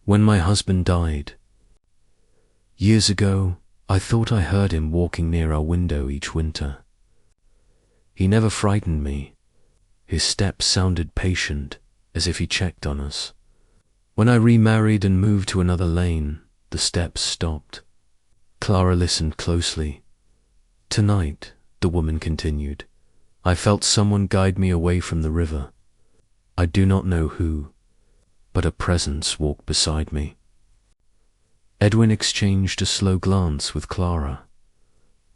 "When my husband died, years ago, I thought I heard him walking near our window each winter. He never frightened me. His steps sounded patient, as if he checked on us. When I remarried and moved to another lane, the steps stopped." Clara listened closely. "Tonight," the woman continued, "I felt someone guide me away from the river. I do not know who, but a presence walked beside me." Edwin exchanged a slow glance with Clara.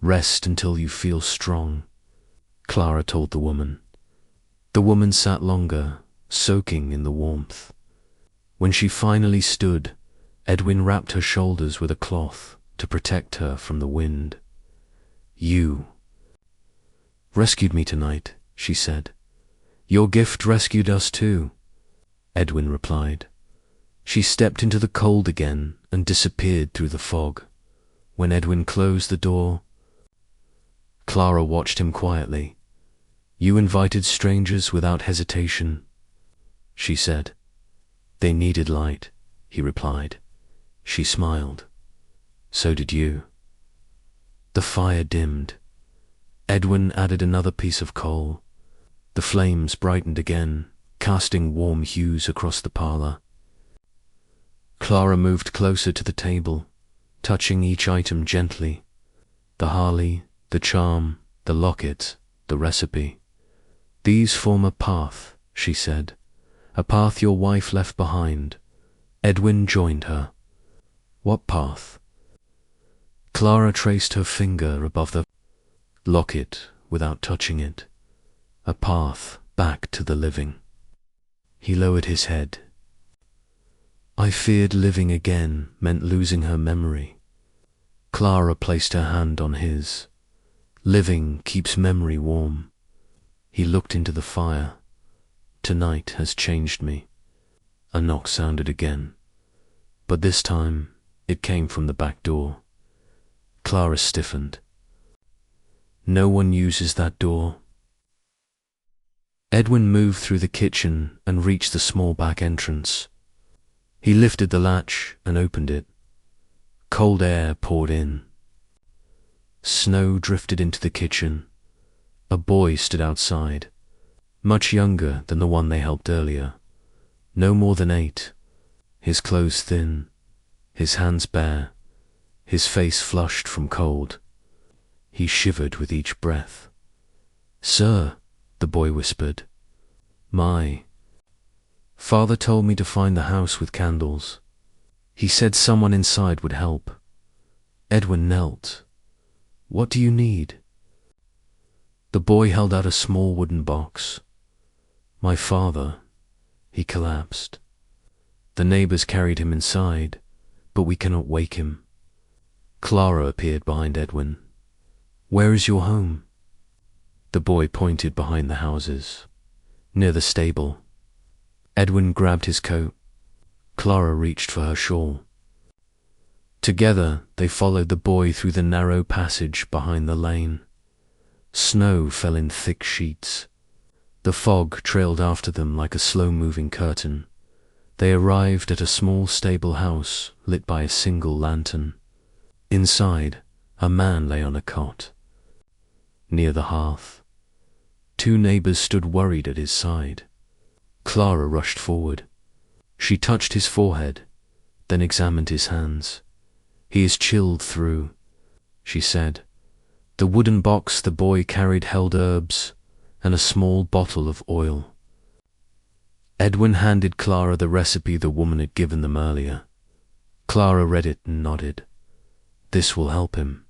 "Rest until you feel strong," Clara told the woman. The woman sat longer, soaking in the warmth. When she finally stood, Edwin wrapped her shoulders with a cloth to protect her from the wind. "You rescued me tonight," she said. "Your gift rescued us too," Edwin replied. She stepped into the cold again and disappeared through the fog. When Edwin closed the door, Clara watched him quietly. "You invited strangers without hesitation," she said. "They needed light," he replied. She smiled. "So did you." The fire dimmed. Edwin added another piece of coal. The flames brightened again, casting warm hues across the parlor. Clara moved closer to the table, touching each item gently. The harley, the charm, the locket, the recipe. "These form a path," she said. "A path your wife left behind." Edwin joined her. "What path?" Clara traced her finger above the locket without touching it. "A path back to the living." He lowered his head. "I feared living again meant losing her memory." Clara placed her hand on his. "Living keeps memory warm." He looked into the fire. Tonight has changed me. A knock sounded again, but this time it came from the back door. Clara stiffened. No one uses that door. Edwin moved through the kitchen and reached the small back entrance. He lifted the latch and opened it. Cold air poured in. Snow drifted into the kitchen. A boy stood outside, much younger than the one they helped earlier. No more than 8, his clothes thin, his hands bare, his face flushed from cold. He shivered with each breath. "Sir," the boy whispered, "my father told me to find the house with candles. He said someone inside would help." Edwin knelt. "What do you need?" The boy held out a small wooden box. "My father," he collapsed. "The neighbors carried him inside, but we cannot wake him." Clara appeared behind Edwin. "Where is your home?" The boy pointed behind the houses, near the stable. Edwin grabbed his coat. Clara reached for her shawl. Together they followed the boy through the narrow passage behind the lane. Snow fell in thick sheets. The fog trailed after them like a slow-moving curtain. They arrived at a small stable house lit by a single lantern. Inside, a man lay on a cot. Near the hearth, 2 neighbors stood worried at his side. Clara rushed forward. She touched his forehead, then examined his hands. "He is chilled through," she said. The wooden box the boy carried held herbs and a small bottle of oil. Edwin handed Clara the recipe the woman had given them earlier. Clara read it and nodded. "This will help him."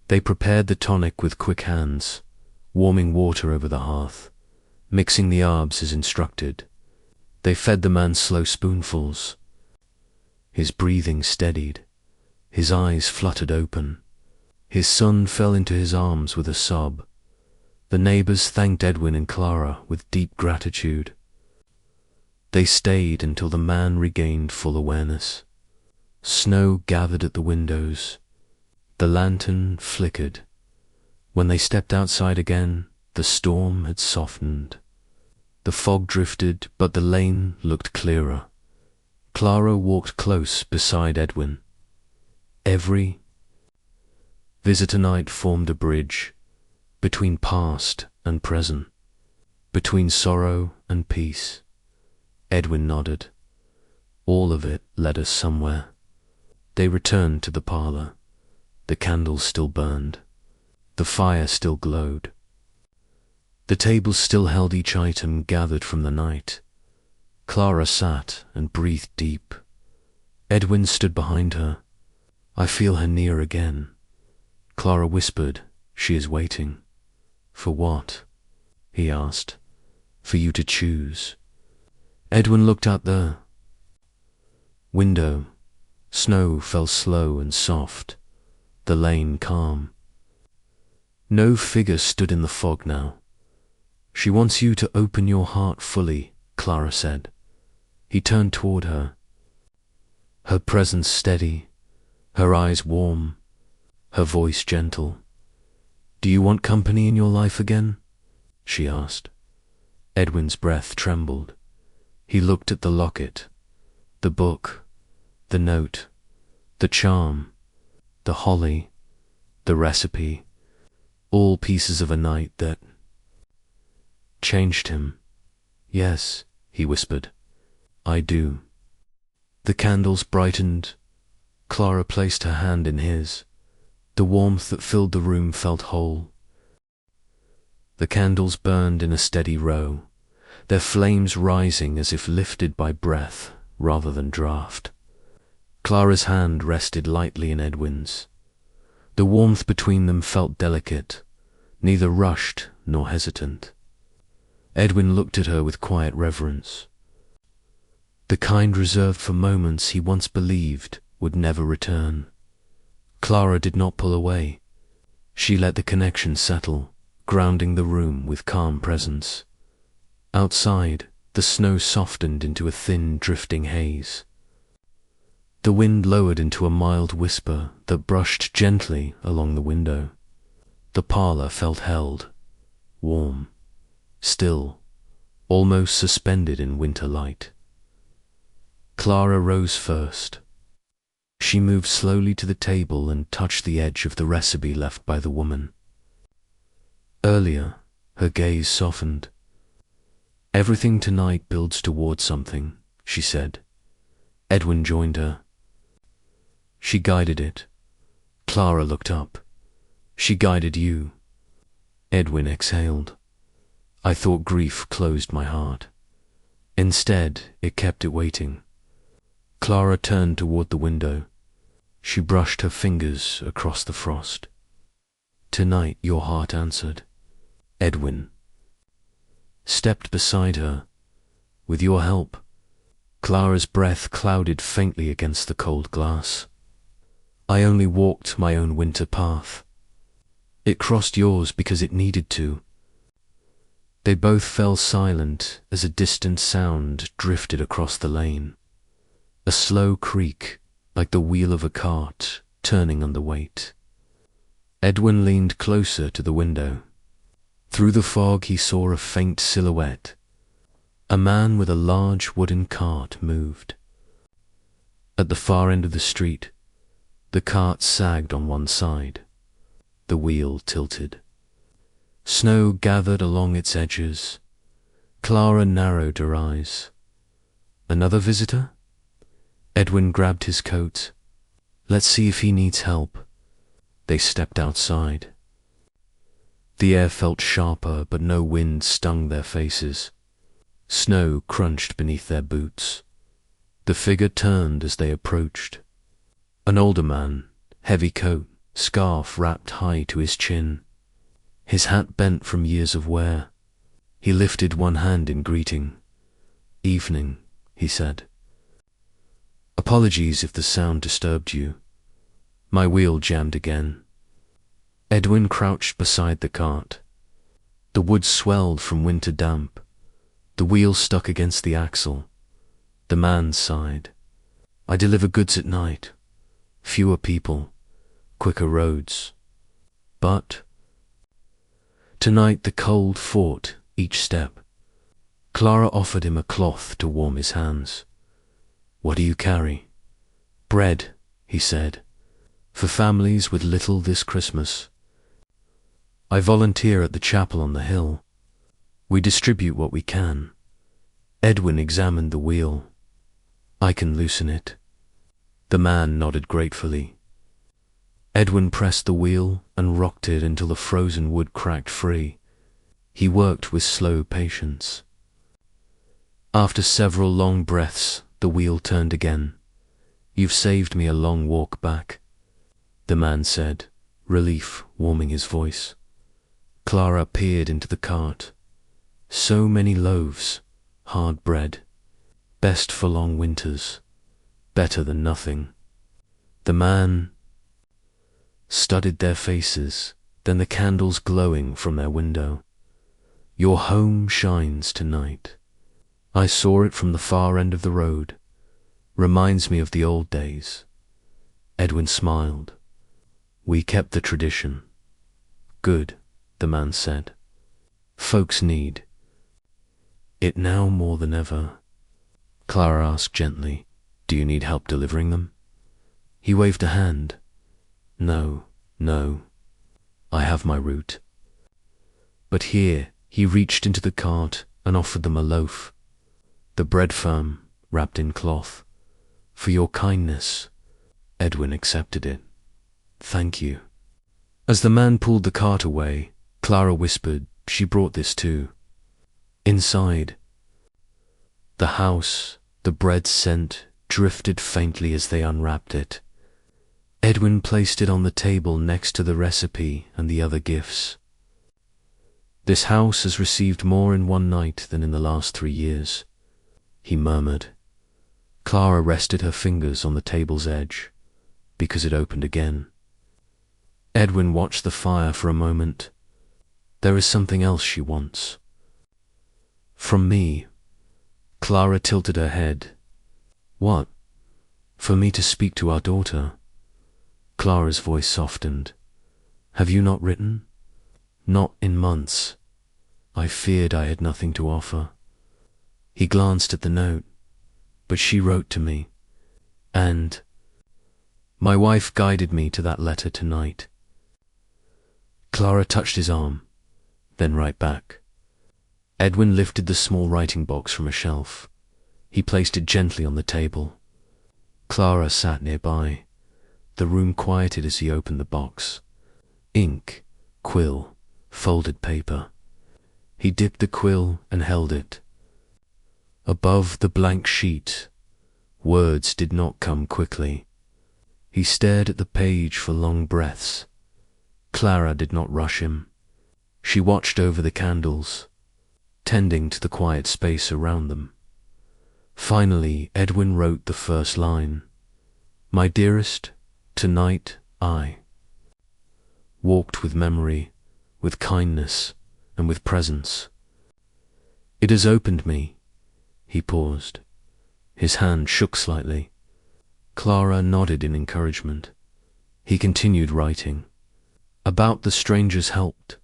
They prepared the tonic with quick hands, warming water over the hearth, mixing the herbs as instructed. They fed the man slow spoonfuls. His breathing steadied. His eyes fluttered open. His son fell into his arms with a sob. The neighbors thanked Edwin and Clara with deep gratitude. They stayed until the man regained full awareness. Snow gathered at the windows. The lantern flickered. When they stepped outside again, the storm had softened. The fog drifted, but the lane looked clearer. Clara walked close beside Edwin. Every visitor night formed a bridge between past and present, between sorrow and peace. Edwin nodded. All of it led us somewhere. They returned to the parlor. The candles still burned. The fire still glowed. The tables still held each item gathered from the night. Clara sat and breathed deep. Edwin stood behind her. "I feel her near again." Clara whispered, "She is waiting." "For what?" he asked. "For you to choose." Edwin looked out the window. Snow fell slow and soft, the lane calm. No figure stood in the fog now. "She wants you to open your heart fully," Clara said. He turned toward her. Her presence steady, her eyes warm, her voice gentle. "Do you want company in your life again?" she asked. Edwin's breath trembled. He looked at the locket, the book, the note, the charm, the holly, the recipe, all pieces of a night that changed him. "Yes," he whispered, "I do." The candles brightened. Clara placed her hand in his. The warmth that filled the room felt whole. The candles burned in a steady row, their flames rising as if lifted by breath rather than draught. Clara's hand rested lightly in Edwin's. The warmth between them felt delicate, neither rushed nor hesitant. Edwin looked at her with quiet reverence, the kind reserved for moments he once believed would never return. Clara did not pull away. She let the connection settle, grounding the room with calm presence. Outside, The snow softened into a thin, drifting haze. The wind lowered into a mild whisper that brushed gently along the window. The parlor felt held, warm, still, almost suspended in winter light. Clara rose first. She moved slowly to the table and touched the edge of the recipe left by the woman. Earlier, her gaze softened. "Everything tonight builds towards something," she said. Edwin joined her. She guided it. Clara looked up. "She guided you." Edwin exhaled. "I thought grief closed my heart. Instead, it kept it waiting." Clara turned toward the window. She brushed her fingers across the frost. "Tonight your heart answered." Edwin stepped beside her. "With your help." Clara's breath clouded faintly against the cold glass. "I only walked my own winter path. It crossed yours because it needed to." They both fell silent as a distant sound drifted across the lane. A slow creak, like the wheel of a cart turning under weight. Edwin leaned closer to the window. Through the fog he saw a faint silhouette. A man with a large wooden cart moved. At the far end of the street, the cart sagged on one side. The wheel tilted. Snow gathered along its edges. Clara narrowed her eyes. "Another visitor?" Edwin grabbed his coat. "Let's see if he needs help." They stepped outside. The air felt sharper, but no wind stung their faces. Snow crunched beneath their boots. The figure turned as they approached. An older man, heavy coat, scarf wrapped high to his chin. His hat bent from years of wear. He lifted one hand in greeting. "Evening," he said. "Apologies if the sound disturbed you. My wheel jammed again." Edwin crouched beside the cart. The wood swelled from winter damp. The wheel stuck against the axle. The man sighed. "I deliver goods at night. Fewer people, quicker roads. But tonight the cold fought each step." Clara offered him a cloth to warm his hands. "What do you carry?" "Bread," he said, "for families with little this Christmas. I volunteer at the chapel on the hill. We distribute what we can." Edwin examined the wheel. "I can loosen it." The man nodded gratefully. Edwin pressed the wheel and rocked it until the frozen wood cracked free. He worked with slow patience. After several long breaths, the wheel turned again. "You've saved me a long walk back," the man said, relief warming his voice. Clara peered into the cart. So many loaves, hard bread, best for long winters, better than nothing. The man studied their faces, then the candles glowing from their window. "Your home shines tonight. I saw it from the far end of the road. Reminds me of the old days." Edwin smiled. "We kept the tradition." "Good," the man said. "Folks need it now more than ever." Clara asked gently, "Do you need help delivering them?" He waved a hand. No, I have my route." But here he reached into the cart and offered them a loaf. The bread firm, wrapped in cloth. "For your kindness." Edwin accepted it. "Thank you." As the man pulled the cart away, Clara whispered she brought this too. Inside, the house, the bread scent, drifted faintly as they unwrapped it. Edwin placed it on the table next to the recipe and the other gifts. "This house has received more in one night than in the last 3 years," he murmured. Clara rested her fingers on the table's edge, because it opened again. Edwin watched the fire for a moment. "There is something else she wants." "From me." Clara tilted her head. What? For me to speak to our daughter? Clara's voice softened. Have you not written? Not in months. I feared I had nothing to offer. He glanced at the note. But she wrote to me. And my wife guided me to that letter tonight. Clara touched his arm, then right back. Edwin lifted the small writing box from a shelf. He placed it gently on the table. Clara sat nearby. The room quieted as he opened the box. Ink, quill, folded paper. He dipped the quill and held it. Above the blank sheet, words did not come quickly. He stared at the page for long breaths. Clara did not rush him. She watched over the candles, tending to the quiet space around them. Finally, Edwin wrote the first line. My dearest, tonight I walked with memory, with kindness, and with presence. It has opened me. He paused. His hand shook slightly. Clara nodded in encouragement. He continued writing. About the strangers helped,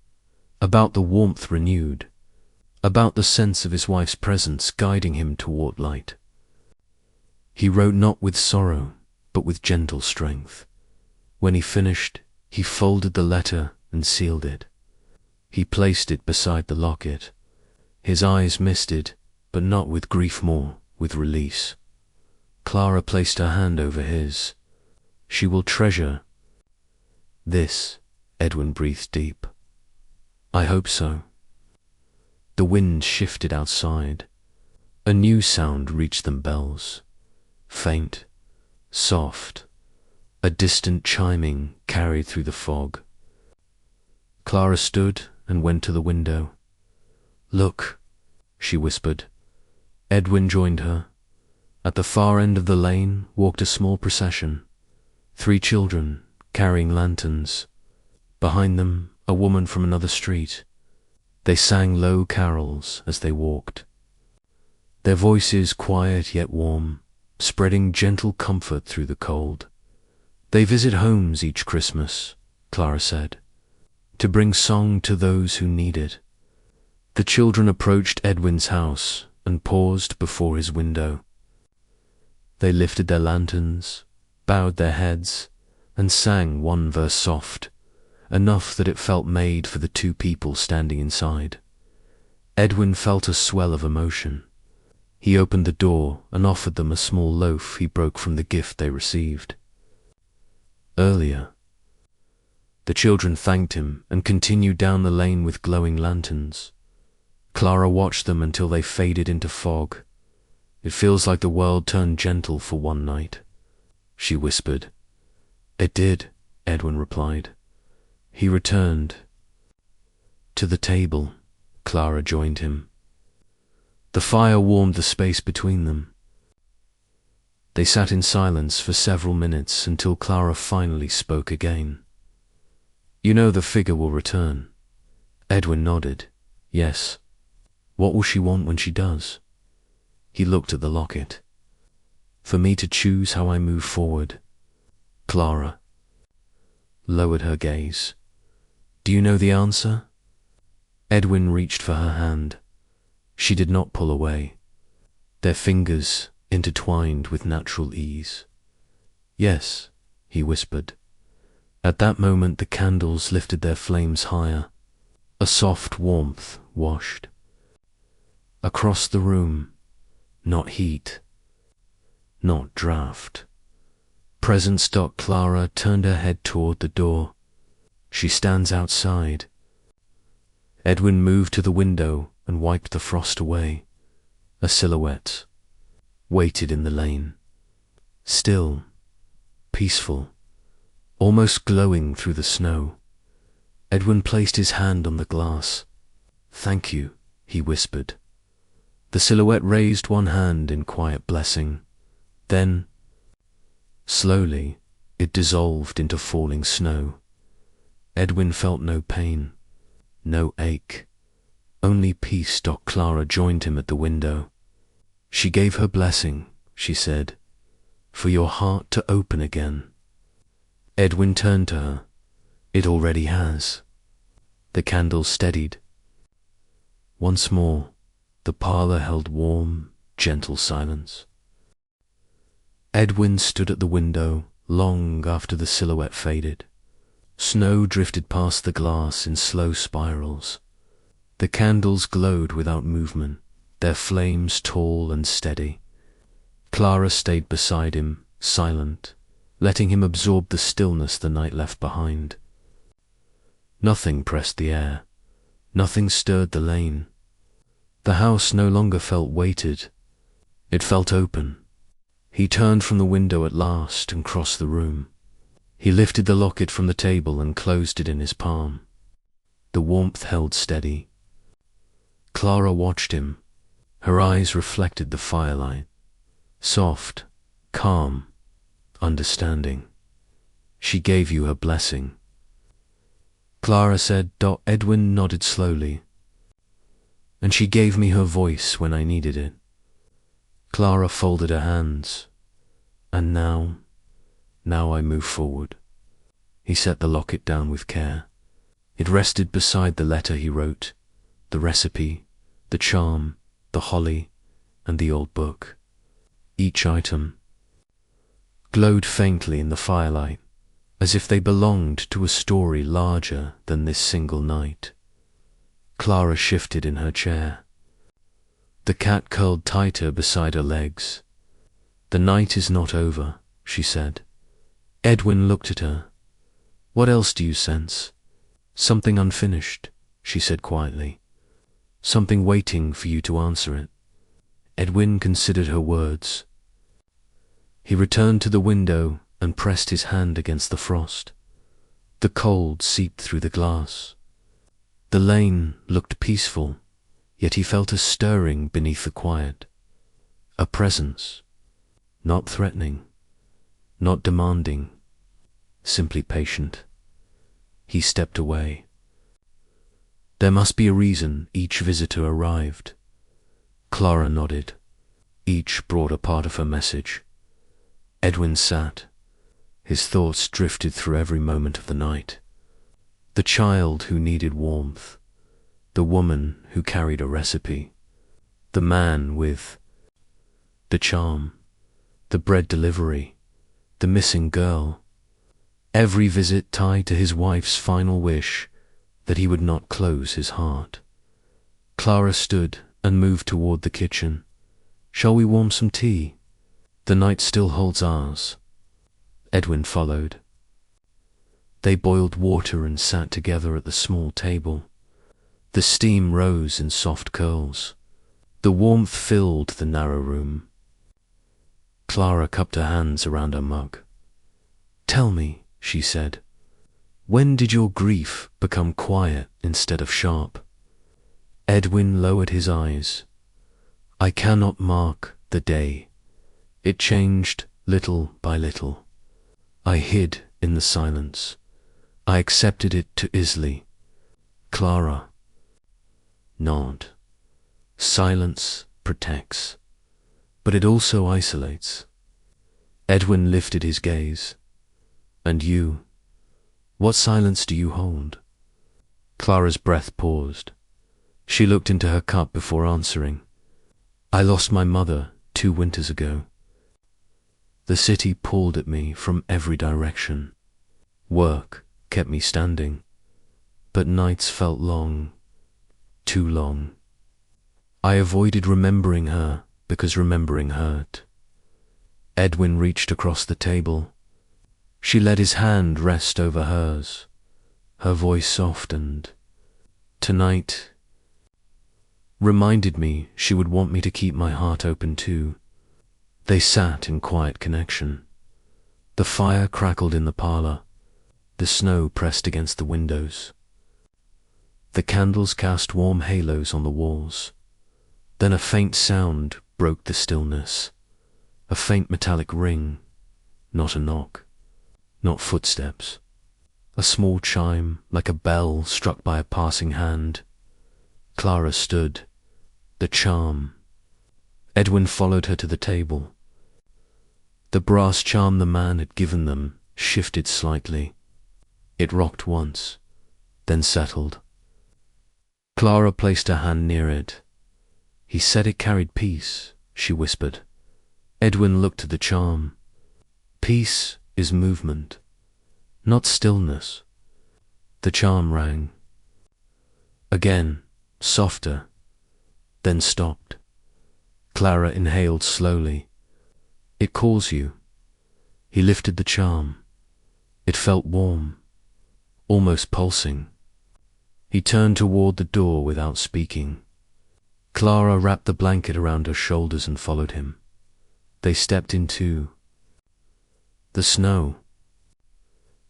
about the warmth renewed, about the sense of his wife's presence guiding him toward light. He wrote not with sorrow, but with gentle strength. When he finished, he folded the letter and sealed it. He placed it beside the locket. His eyes misted, but not with grief, more with release. Clara placed her hand over his. She will treasure this. Edwin breathed deep. I hope so. The wind shifted outside. A new sound reached them, bells. Faint, soft, a distant chiming carried through the fog. Clara stood and went to the window. Look, she whispered. Edwin joined her. At the far end of the lane walked a small procession. 3 children carrying lanterns. Behind them, a woman from another street. They sang low carols as they walked. Their voices quiet yet warm, spreading gentle comfort through the cold. They visit homes each Christmas, Clara said, to bring song to those who need it. The children approached Edwin's house and paused before his window. They lifted their lanterns, bowed their heads, and sang one verse soft, enough that it felt made for the 2 people standing inside. Edwin felt a swell of emotion. He opened the door and offered them a small loaf he broke from the gift they received. Earlier, the children thanked him and continued down the lane with glowing lanterns. Clara watched them until they faded into fog. It feels like the world turned gentle for one night, she whispered. It did, Edwin replied. He returned to the table. Clara joined him. The fire warmed the space between them. They sat in silence for several minutes until Clara finally spoke again. You know the figure will return. Edwin nodded. Yes. What will she want when she does? He looked at the locket. For me to choose how I move forward. Clara lowered her gaze. Do you know the answer? Edwin reached for her hand. She did not pull away. Their fingers intertwined with natural ease. Yes, he whispered. At that moment the candles lifted their flames higher. A soft warmth washed across the room. Not heat, not draft. Presence. Clara turned her head toward the door. She stands outside. Edwin moved to the window and wiped the frost away. A silhouette waited in the lane. Still, peaceful, almost glowing through the snow. Edwin placed his hand on the glass. Thank you, he whispered. The silhouette raised one hand in quiet blessing. Then, slowly, it dissolved into falling snow. Edwin felt no pain, no ache, only peace. Clara joined him at the window. She gave her blessing, she said, for your heart to open again. Edwin turned to her. It already has. The candle steadied. Once more, the parlor held warm, gentle silence. Edwin stood at the window long after the silhouette faded. Snow drifted past the glass in slow spirals. The candles glowed without movement, their flames tall and steady. Clara stayed beside him, silent, letting him absorb the stillness the night left behind. Nothing pressed the air. Nothing stirred the lane. The house no longer felt weighted. It felt open. He turned from the window at last and crossed the room. He lifted the locket from the table and closed it in his palm. The warmth held steady. Clara watched him. Her eyes reflected the firelight. Soft, calm, understanding. She gave you her blessing. Clara said. Edwin nodded slowly. And she gave me her voice when I needed it. Clara folded her hands. And now I move forward. He set the locket down with care. It rested beside the letter he wrote, the recipe, the charm, the holly, and the old book. Each item glowed faintly in the firelight, as if they belonged to a story larger than this single night. Clara shifted in her chair. The cat curled tighter beside her legs. The night is not over, she said. Edwin looked at her. What else do you sense? Something unfinished, she said quietly. Something waiting for you to answer it. Edwin considered her words. He returned to the window and pressed his hand against the frost. The cold seeped through the glass. The lane looked peaceful, yet he felt a stirring beneath the quiet. A presence, not threatening, not demanding, simply patient. He stepped away. There must be a reason each visitor arrived. Clara nodded. Each brought a part of her message. Edwin sat. His thoughts drifted through every moment of the night. The child who needed warmth. The woman who carried a recipe. The man with the charm. The bread delivery. The missing girl. Every visit tied to his wife's final wish that he would not close his heart. Clara stood and moved toward the kitchen. Shall we warm some tea? The night still holds ours. Edwin followed. They boiled water and sat together at the small table. The steam rose in soft curls. The warmth filled the narrow room. Clara cupped her hands around her mug. Tell me, she said, when did your grief become quiet instead of sharp? Edwin lowered his eyes. I cannot mark the day. It changed little by little. I hid in the silence. I accepted it too easily. Clara. Nod. Silence protects, but it also isolates. Edwin lifted his gaze. And you? What silence do you hold? Clara's breath paused. She looked into her cup before answering. I lost my mother 2 winters ago. The city pulled at me from every direction. Work kept me standing, but nights felt long, too long. I avoided remembering her because remembering hurt. Edwin reached across the table. She let his hand rest over hers. Her voice softened. Tonight reminded me she would want me to keep my heart open too. They sat in quiet connection. The fire crackled in the parlor. The snow pressed against the windows. The candles cast warm halos on the walls. Then a faint sound broke the stillness. A faint metallic ring, not a knock, not footsteps. A small chime, like a bell struck by a passing hand. Clara stood. The charm, Edwin followed her to the table. The brass charm the man had given them shifted slightly. It rocked once, then settled. Clara placed her hand near it. "He said it carried peace," she whispered. Edwin looked at the charm. "Peace is movement, not stillness." The charm rang. Again, softer, then stopped. Clara inhaled slowly. "It calls you." He lifted the charm. It felt warm, almost pulsing. He turned toward the door without speaking. Clara wrapped the blanket around her shoulders and followed him. They stepped into the snow.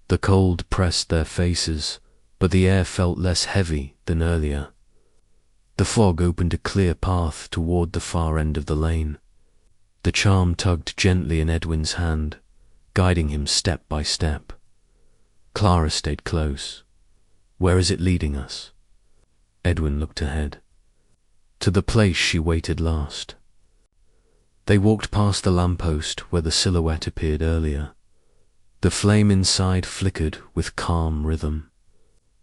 The cold pressed their faces, but the air felt less heavy than earlier. The fog opened a clear path toward the far end of the lane. The charm tugged gently in Edwin's hand, guiding him step by step. Clara stayed close. "Where is it leading us?" Edwin looked ahead. To the place she waited last. They walked past the lamppost where the silhouette appeared earlier. The flame inside flickered with calm rhythm.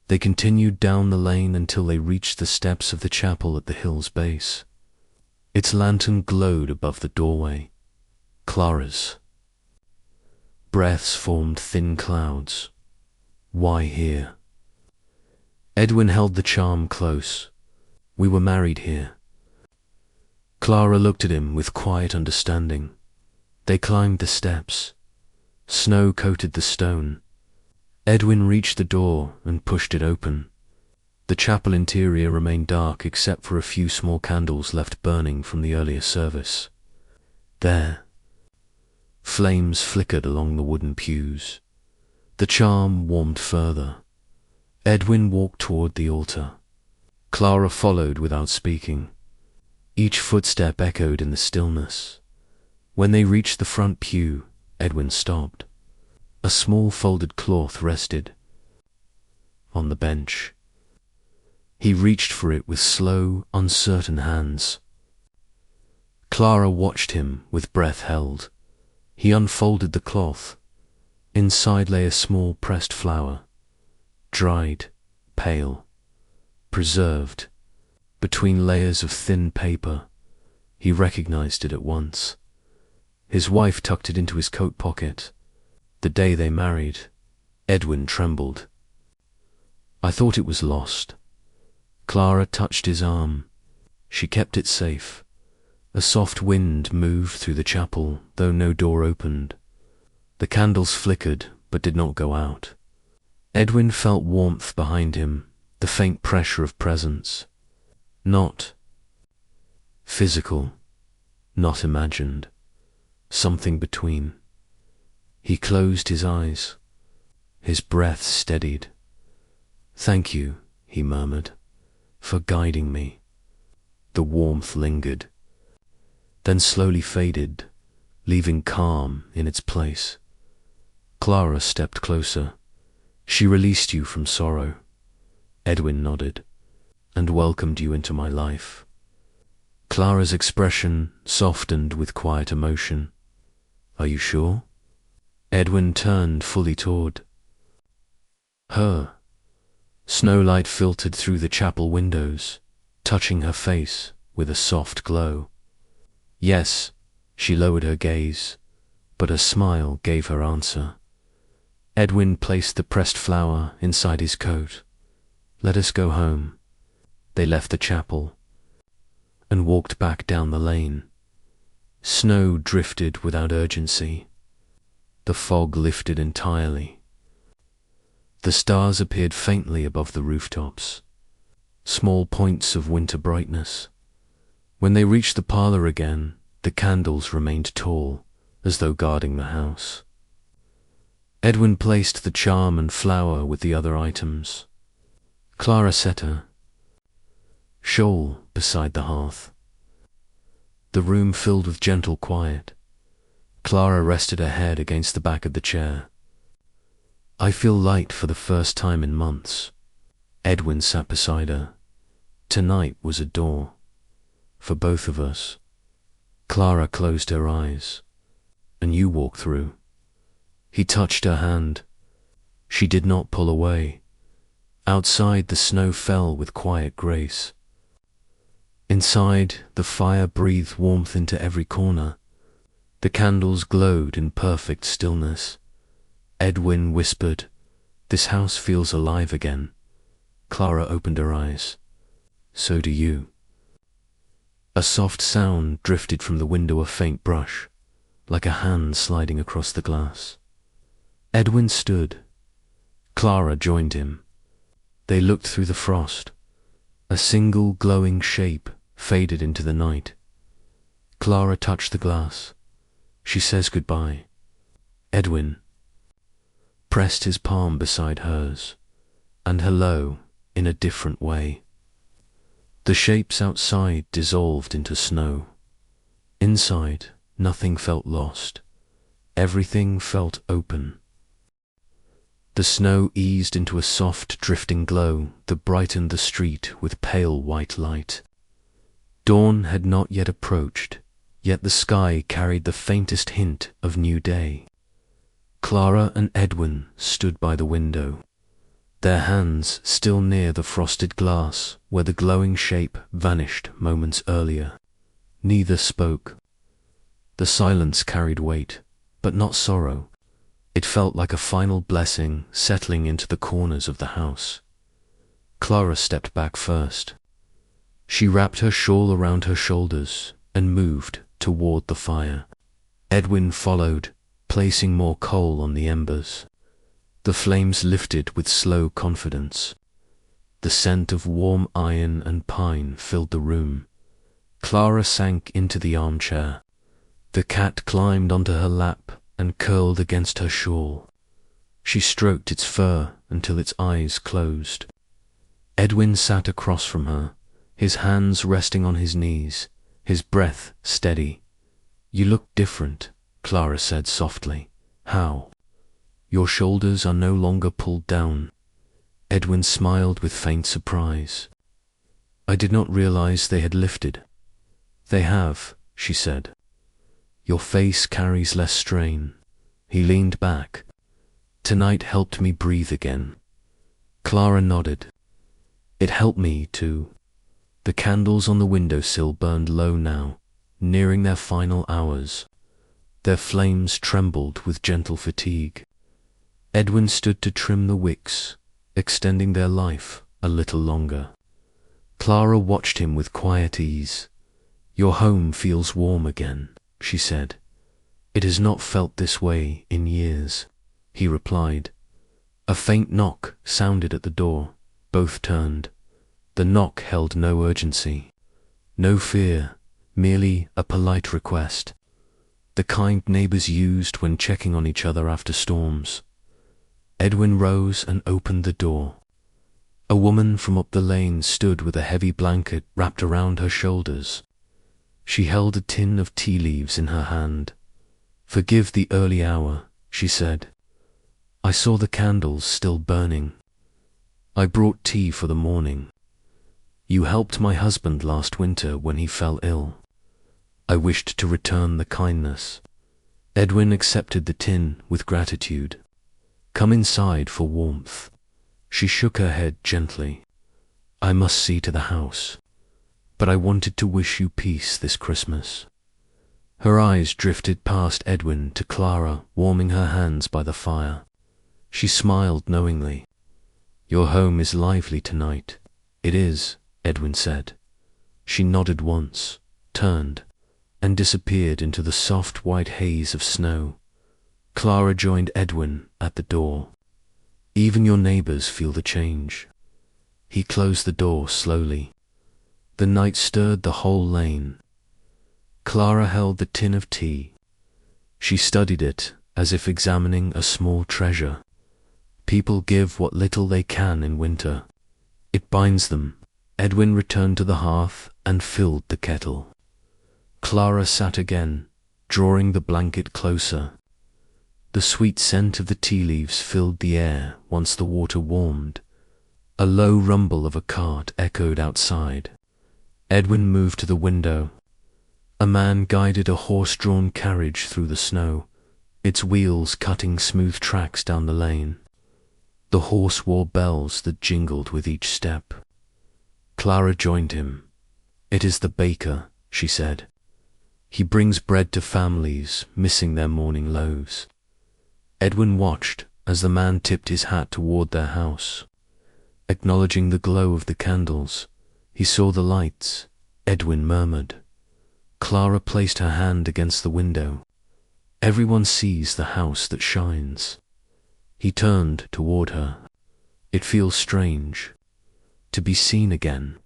They continued down the lane until they reached the steps of the chapel at the hill's base. Its lantern glowed above the doorway. Clara's breaths formed thin clouds. Why here? Edwin held the charm close. "We were married here." Clara looked at him with quiet understanding. They climbed the steps. Snow coated the stone. Edwin reached the door and pushed it open. The chapel interior remained dark except for a few small candles left burning from the earlier service. There, flames flickered along the wooden pews. The charm warmed further. Edwin walked toward the altar. Clara followed without speaking. Each footstep echoed in the stillness. When they reached the front pew, Edwin stopped. A small folded cloth rested on the bench. He reached for it with slow, uncertain hands. Clara watched him with breath held. He unfolded the cloth. Inside lay a small pressed flower, dried, pale, preserved. Between layers of thin paper, he recognized it at once. His wife tucked it into his coat pocket. The day they married, Edwin trembled. "I thought it was lost." Clara touched his arm. She kept it safe. A soft wind moved through the chapel, though no door opened. The candles flickered, but did not go out. Edwin felt warmth behind him, the faint pressure of presence. Not physical, not imagined. Something between. He closed his eyes. His breath steadied. "Thank you," he murmured, "for guiding me." The warmth lingered, then slowly faded, leaving calm in its place. Clara stepped closer. "She released you from sorrow." Edwin nodded. "And welcomed you into my life." Clara's expression softened with quiet emotion. "Are you sure?" Edwin turned fully toward her. Snowlight filtered through the chapel windows, touching her face with a soft glow. "Yes," she lowered her gaze, but a smile gave her answer. Edwin placed the pressed flower inside his coat. "Let us go home." They left the chapel and walked back down the lane. Snow drifted without urgency. The fog lifted entirely. The stars appeared faintly above the rooftops, small points of winter brightness. When they reached the parlor again, the candles remained tall, as though guarding the house. Edwin placed the charm and flower with the other items. Clara set her shawl beside the hearth. The room filled with gentle quiet. Clara rested her head against the back of the chair. "I feel light for the first time in months." Edwin sat beside her. Tonight was a door. For both of us. Clara closed her eyes. And you walk through. He touched her hand. She did not pull away. Outside, the snow fell with quiet grace. Inside, the fire breathed warmth into every corner. The candles glowed in perfect stillness. Edwin whispered, "This house feels alive again." Clara opened her eyes. "So do you." A soft sound drifted from the window, a faint brush, like a hand sliding across the glass. Edwin stood. Clara joined him. They looked through the frost. A single glowing shape faded into the night. Clara touched the glass. "She says goodbye." Edwin pressed his palm beside hers, and hello in a different way. The shapes outside dissolved into snow. Inside, nothing felt lost. Everything felt open. The snow eased into a soft, drifting glow that brightened the street with pale white light. Dawn had not yet approached, yet the sky carried the faintest hint of new day. Clara and Edwin stood by the window, their hands still near the frosted glass where the glowing shape vanished moments earlier. Neither spoke. The silence carried weight, but not sorrow. It felt like a final blessing settling into the corners of the house. Clara stepped back first. She wrapped her shawl around her shoulders and moved toward the fire. Edwin followed, placing more coal on the embers. The flames lifted with slow confidence. The scent of warm iron and pine filled the room. Clara sank into the armchair. The cat climbed onto her lap and curled against her shawl. She stroked its fur until its eyes closed. Edwin sat across from her, his hands resting on his knees, his breath steady. "You look different," Clara said softly. "How?" "Your shoulders are no longer pulled down." Edwin smiled with faint surprise. "I did not realize they had lifted." "They have," she said. "Your face carries less strain." He leaned back. "Tonight helped me breathe again." Clara nodded. "It helped me too." The candles on the windowsill burned low now, nearing their final hours. Their flames trembled with gentle fatigue. Edwin stood to trim the wicks, extending their life a little longer. Clara watched him with quiet ease. "Your home feels warm again," she said. "It has not felt this way in years," he replied. A faint knock sounded at the door. Both turned. The knock held no urgency, no fear, merely a polite request. The kind neighbors used when checking on each other after storms. Edwin rose and opened the door. A woman from up the lane stood with a heavy blanket wrapped around her shoulders. She held a tin of tea leaves in her hand. "Forgive the early hour," she said. "I saw the candles still burning. I brought tea for the morning. You helped my husband last winter when he fell ill. I wished to return the kindness." Edwin accepted the tin with gratitude. "Come inside for warmth." She shook her head gently. "I must see to the house, but I wanted to wish you peace this Christmas." Her eyes drifted past Edwin to Clara, warming her hands by the fire. She smiled knowingly. "Your home is lively tonight." "It is," Edwin said. She nodded once, turned, and disappeared into the soft white haze of snow. Clara joined Edwin at the door. "Even your neighbors feel the change." He closed the door slowly. The night stirred the whole lane. Clara held the tin of tea. She studied it as if examining a small treasure. People give what little they can in winter. It binds them. Edwin returned to the hearth and filled the kettle. Clara sat again, drawing the blanket closer. The sweet scent of the tea leaves filled the air once the water warmed. A low rumble of a cart echoed outside. Edwin moved to the window. A man guided a horse-drawn carriage through the snow, its wheels cutting smooth tracks down the lane. The horse wore bells that jingled with each step. Clara joined him. "It is the baker," she said. "He brings bread to families missing their morning loaves." Edwin watched as the man tipped his hat toward their house. Acknowledging the glow of the candles, he saw the lights. Edwin murmured. Clara placed her hand against the window. "Everyone sees the house that shines." He turned toward her. "It feels strange to be seen again."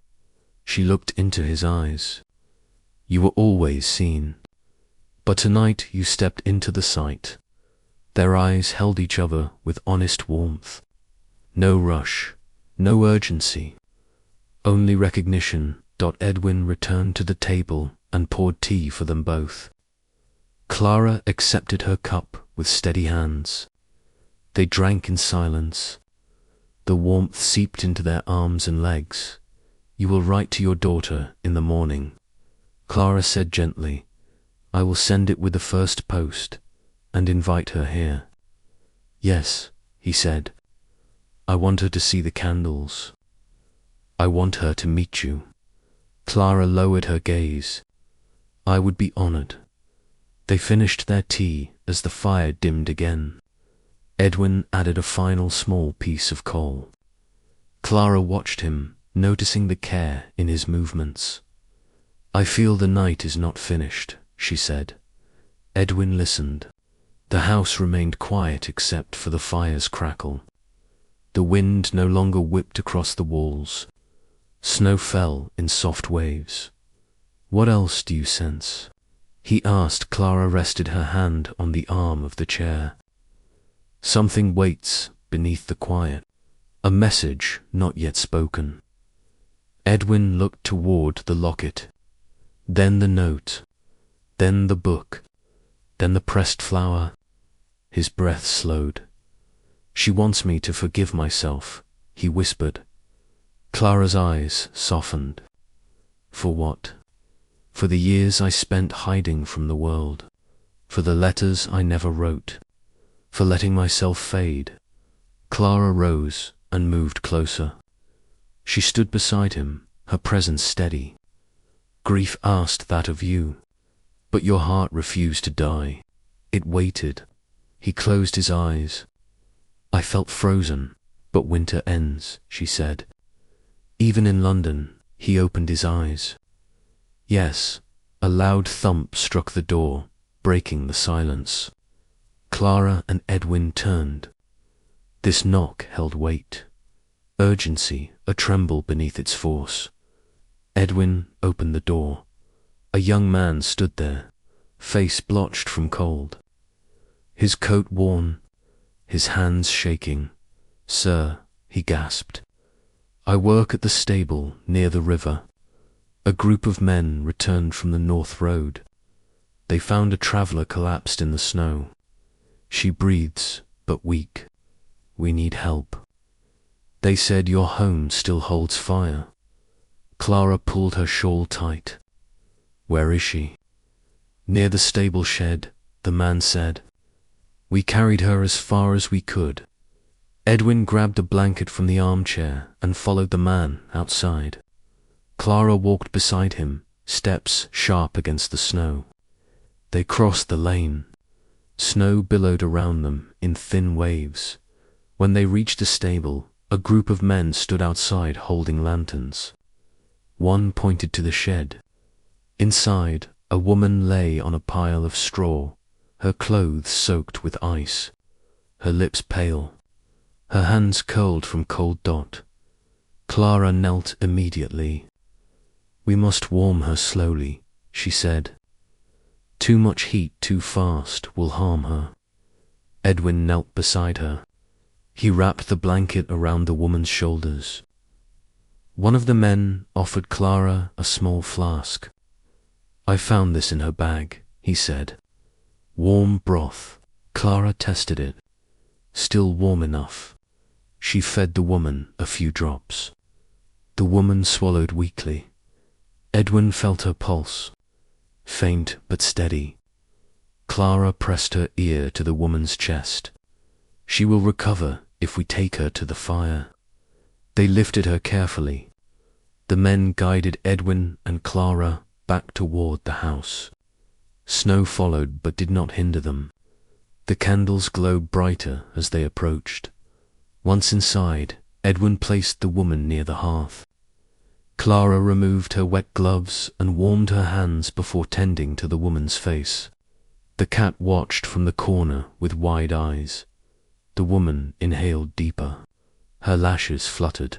She looked into his eyes. "You were always seen, but tonight you stepped into the sight." Their eyes held each other with honest warmth. No rush, no urgency, only recognition. Edwin returned to the table and poured tea for them both. Clara accepted her cup with steady hands. They drank in silence. The warmth seeped into their arms and legs. "You will write to your daughter in the morning," Clara said gently. "I will send it with the first post and invite her here." "Yes," he said. "I want her to see the candles. I want her to meet you." Clara lowered her gaze. "I would be honored." They finished their tea as the fire dimmed again. Edwin added a final small piece of coal. Clara watched him, noticing the care in his movements. "I feel the night is not finished," she said. Edwin listened. The house remained quiet except for the fire's crackle. The wind no longer whipped across the walls. Snow fell in soft waves. "What else do you sense?" he asked. Clara rested her hand on the arm of the chair. "Something waits beneath the quiet, a message not yet spoken." Edwin looked toward the locket, then the note, then the book, then the pressed flower. His breath slowed. "She wants me to forgive myself," he whispered. Clara's eyes softened. "For what?" "For the years I spent hiding from the world, for the letters I never wrote, for letting myself fade." Clara rose and moved closer. She stood beside him, her presence steady. "Grief asked that of you, but your heart refused to die. It waited." He closed his eyes. "I felt frozen, but winter ends," she said. "Even in London," he opened his eyes. "Yes." A loud thump struck the door, breaking the silence. Clara and Edwin turned. This knock held weight, urgency, a tremble beneath its force. Edwin opened the door. A young man stood there, face blotched from cold, his coat worn, his hands shaking. "Sir," he gasped, "I work at the stable near the river." A group of men returned from the North Road. They found a traveler collapsed in the snow. "She breathes, but weak. We need help." They said, "Your home still holds fire." Clara pulled her shawl tight. "Where is she?" "Near the stable shed," the man said. "We carried her as far as we could." Edwin grabbed a blanket from the armchair and followed the man outside. Clara walked beside him, steps sharp against the snow. They crossed the lane. Snow billowed around them in thin waves. When they reached the stable, a group of men stood outside holding lanterns. One pointed to the shed. Inside, a woman lay on a pile of straw, her clothes soaked with ice, her lips pale, her hands curled from cold. Clara knelt immediately. "We must warm her slowly," she said. "Too much heat too fast will harm her." Edwin knelt beside her. He wrapped the blanket around the woman's shoulders. One of the men offered Clara a small flask. "I found this in her bag," he said. "Warm broth." Clara tested it. Still warm enough. She fed the woman a few drops. The woman swallowed weakly. Edwin felt her pulse. faint but steady. Clara pressed her ear to the woman's chest. She will recover if we take her to the fire. They lifted her carefully. The men guided Edwin and Clara back toward the house. Snow followed but did not hinder them. The candles glowed brighter as they approached. Once inside, Edwin placed the woman near the hearth. Clara removed her wet gloves and warmed her hands before tending to the woman's face. The cat watched from the corner with wide eyes. The woman inhaled deeper. Her lashes fluttered.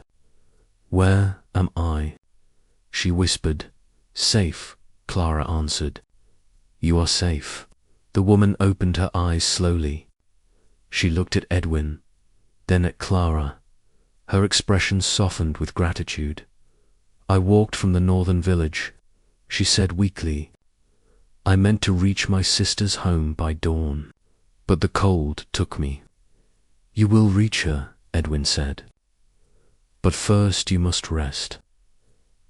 "Where am I?" she whispered. "Safe," Clara answered. "You are safe." The woman opened her eyes slowly. She looked at Edwin, then at Clara. Her expression softened with gratitude. "I walked from the northern village," she said weakly. "I meant to reach my sister's home by dawn, but the cold took me." "You will reach her," Edwin said. "But first you must rest."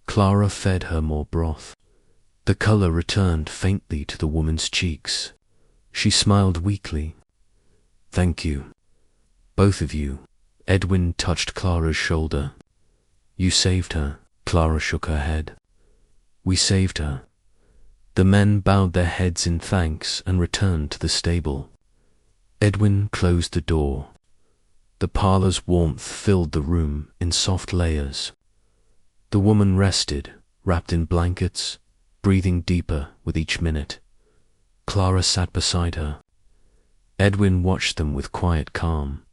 Clara fed her more broth. The color returned faintly to the woman's cheeks. She smiled weakly. "Thank you, both of you." Edwin touched Clara's shoulder. "You saved her." Clara shook her head. "We saved her." The men bowed their heads in thanks and returned to the stable. Edwin closed the door. The parlor's warmth filled the room in soft layers. The woman rested, wrapped in blankets, breathing deeper with each minute. Clara sat beside her. Edwin watched them with quiet calm.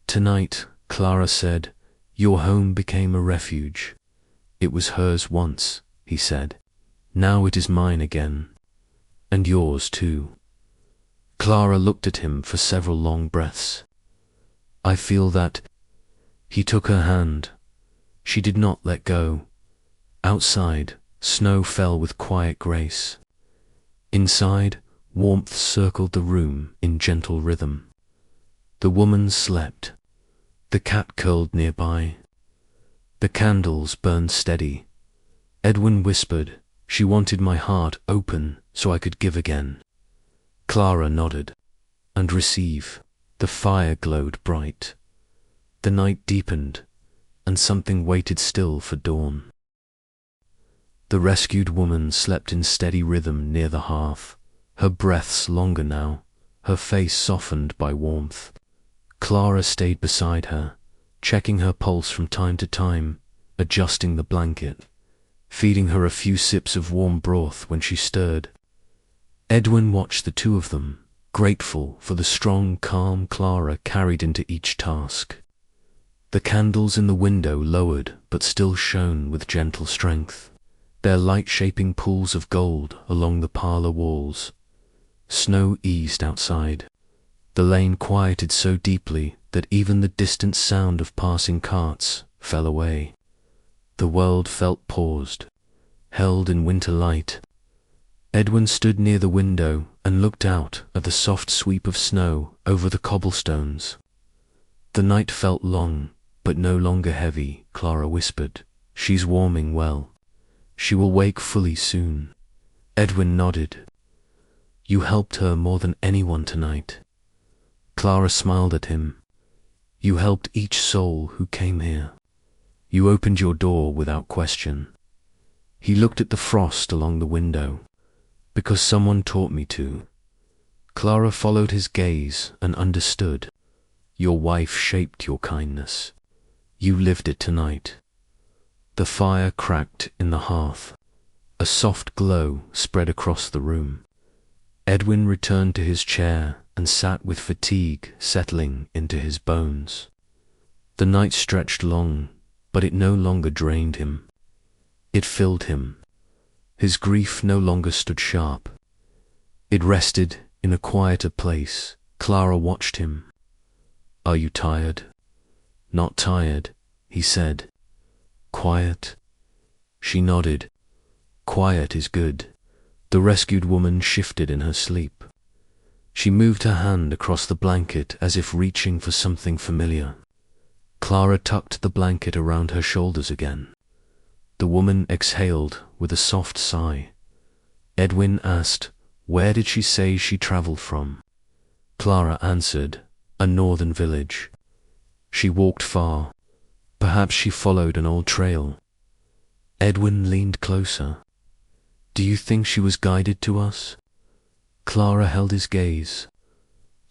"Tonight," Clara said, "your home became a refuge." "It was hers once," he said. "Now it is mine again. And yours too." Clara looked at him for several long breaths. "I feel that." He took her hand. She did not let go. Outside, snow fell with quiet grace. Inside, warmth circled the room in gentle rhythm. The woman slept. The cat curled nearby. The candles burned steady. Edwin whispered, "She wanted my heart open so I could give again." Clara nodded. "And receive." The fire glowed bright. The night deepened, and something waited still for dawn. The rescued woman slept in steady rhythm near the hearth, her breaths longer now, her face softened by warmth. Clara stayed beside her, checking her pulse from time to time, adjusting the blanket, feeding her a few sips of warm broth when she stirred. Edwin watched the two of them, grateful for the strong, calm Clara carried into each task. The candles in the window lowered but still shone with gentle strength, their light shaping pools of gold along the parlor walls. Snow eased outside. The lane quieted so deeply that even the distant sound of passing carts fell away. The world felt paused, held in winter light. Edwin stood near the window and looked out at the soft sweep of snow over the cobblestones. The night felt long, but no longer heavy, Clara whispered. "She's warming well. She will wake fully soon." Edwin nodded. "You helped her more than anyone tonight." Clara smiled at him. "You helped each soul who came here. You opened your door without question." He looked at the frost along the window. "Because someone taught me to." Clara followed his gaze and understood. "Your wife shaped your kindness. You lived it tonight." The fire cracked in the hearth. A soft glow spread across the room. Edwin returned to his chair and sat with fatigue settling into his bones. The night stretched long, but it no longer drained him. It filled him. His grief no longer stood sharp. It rested in a quieter place. Clara watched him. "Are you tired?" "Not tired," he said. "Quiet?" She nodded. "Quiet is good." The rescued woman shifted in her sleep. She moved her hand across the blanket as if reaching for something familiar. Clara tucked the blanket around her shoulders again. The woman exhaled with a soft sigh. Edwin asked, "Where did she say she traveled from?" Clara answered, "A northern village." She walked far. Perhaps she followed an old trail. Edwin leaned closer. "Do you think she was guided to us?" Clara held his gaze.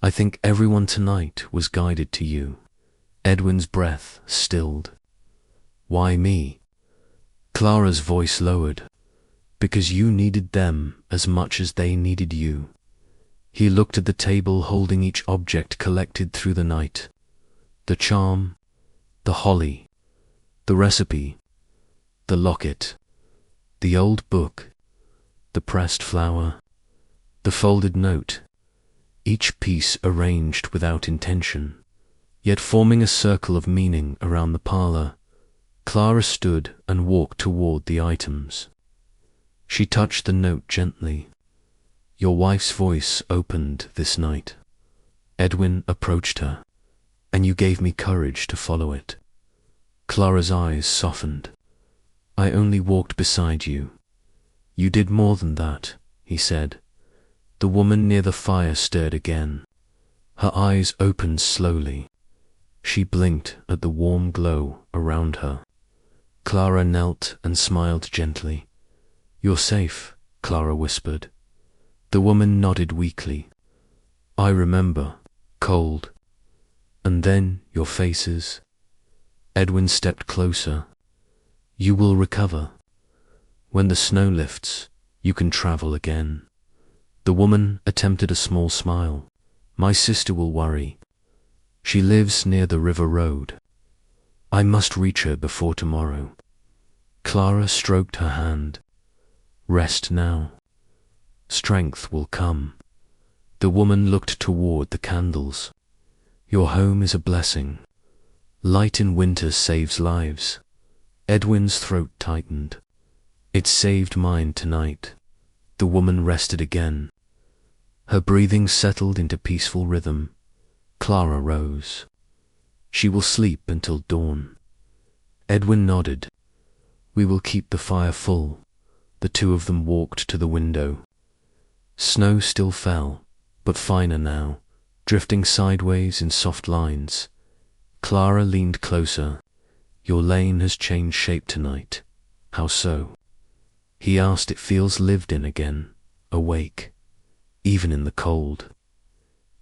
"I think everyone tonight was guided to you." Edwin's breath stilled. "Why me?" Clara's voice lowered. "Because you needed them as much as they needed you." He looked at the table holding each object collected through the night. The charm, the holly, the recipe, the locket, the old book, the pressed flower, the folded note, each piece arranged without intention, yet forming a circle of meaning around the parlor. Clara stood and walked toward the items. She touched the note gently. "Your wife's voice opened this night." Edwin approached her. "And you gave me courage to follow it." Clara's eyes softened. "I only walked beside you." "You did more than that," he said. The woman near the fire stirred again. Her eyes opened slowly. She blinked at the warm glow around her. Clara knelt and smiled gently. "You're safe," Clara whispered. The woman nodded weakly. "I remember. Cold. And then your faces." Edwin stepped closer. "You will recover. When the snow lifts, you can travel again." The woman attempted a small smile. "My sister will worry. She lives near the river road. I must reach her before tomorrow." Clara stroked her hand. "Rest now. Strength will come." The woman looked toward the candles. "Your home is a blessing. Light in winter saves lives." Edwin's throat tightened. "It saved mine tonight." The woman rested again. Her breathing settled into peaceful rhythm. Clara rose. "She will sleep until dawn." Edwin nodded. "We will keep the fire full." The two of them walked to the window. Snow still fell, but finer now, drifting sideways in soft lines. Clara leaned closer. "Your lane has changed shape tonight." "How so?" He asked. "It feels lived in again, awake, even in the cold."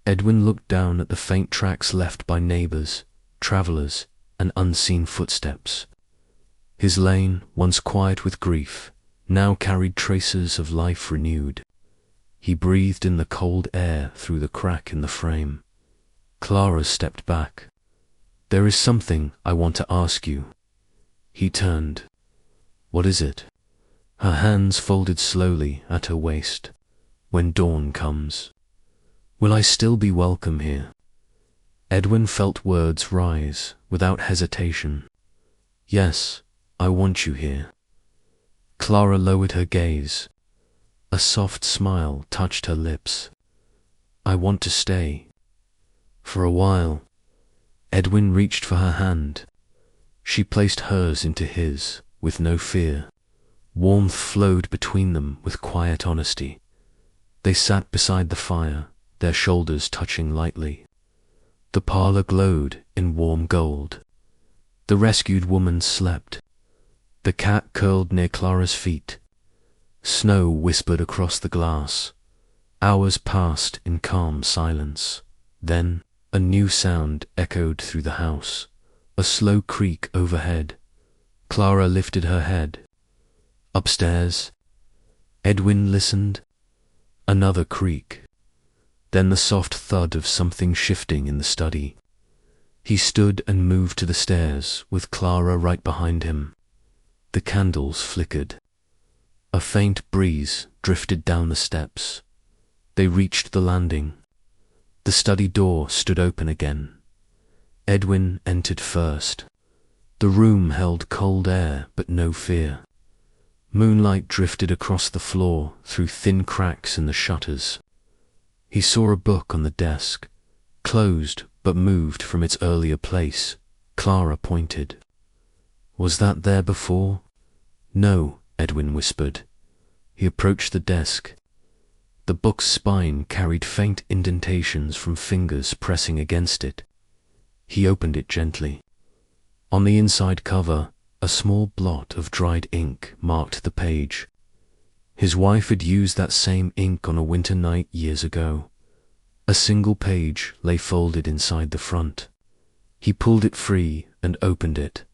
Edwin looked down at the faint tracks left by neighbors, travelers, and unseen footsteps. His lane, once quiet with grief, now carried traces of life renewed. He breathed in the cold air through the crack in the frame. Clara stepped back. "There is something I want to ask you." He turned. "What is it?" Her hands folded slowly at her waist. "When dawn comes, will I still be welcome here?" Edwin felt words rise without hesitation. "Yes, I want you here." Clara lowered her gaze. A soft smile touched her lips. "I want to stay. For a while." Edwin reached for her hand. She placed hers into his with no fear. Warmth flowed between them with quiet honesty. They sat beside the fire, their shoulders touching lightly. The parlor glowed in warm gold. The rescued woman slept. The cat curled near Clara's feet. Snow whispered across the glass. Hours passed in calm silence. Then a new sound echoed through the house, a slow creak overhead. Clara lifted her head. Upstairs. Edwin listened. Another creak. Then the soft thud of something shifting in the study. He stood and moved to the stairs, with Clara right behind him. The candles flickered. A faint breeze drifted down the steps. They reached the landing. The study door stood open again. Edwin entered first. The room held cold air but no fear. Moonlight drifted across the floor through thin cracks in the shutters. He saw a book on the desk, closed but moved from its earlier place. Clara pointed. "Was that there before?" "No," Edwin whispered. He approached the desk. The book's spine carried faint indentations from fingers pressing against it. He opened it gently. On the inside cover, a small blot of dried ink marked the page. His wife had used that same ink on a winter night years ago. A single page lay folded inside the front. He pulled it free and opened it.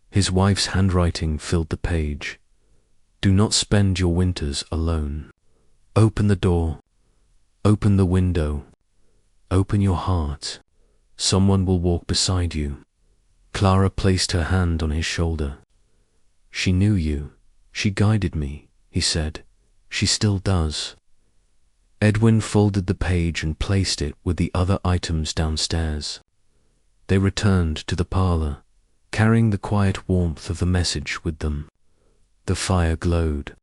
His wife's handwriting filled the page. Do not spend your winters alone. Open the door. Open the window. Open your heart. Someone will walk beside you. Clara placed her hand on his shoulder. She knew you. She guided me, he said. She still does. Edwin folded the page and placed it with the other items downstairs. They returned to the parlor, carrying the quiet warmth of the message with them. The fire glowed.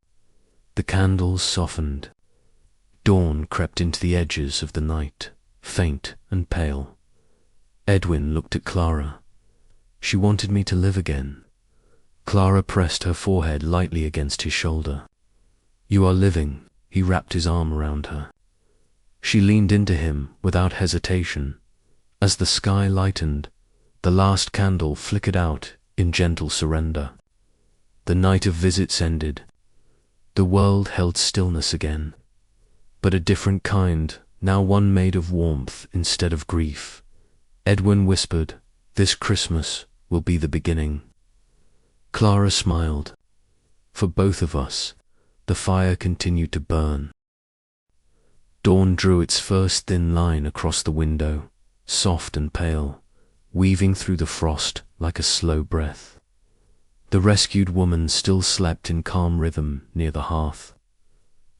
The candles softened. Dawn crept into the edges of the night, faint and pale. Edwin looked at Clara. She wanted me to live again. Clara pressed her forehead lightly against his shoulder. You are living. He wrapped his arm around her. She leaned into him without hesitation. As the sky lightened, the last candle flickered out in gentle surrender. The night of visits ended. The world held stillness again, but a different kind, now one made of warmth instead of grief. Edwin whispered, "This Christmas will be the beginning." Clara smiled. For both of us, the fire continued to burn. Dawn drew its first thin line across the window, soft and pale, weaving through the frost like a slow breath. The rescued woman still slept in calm rhythm near the hearth.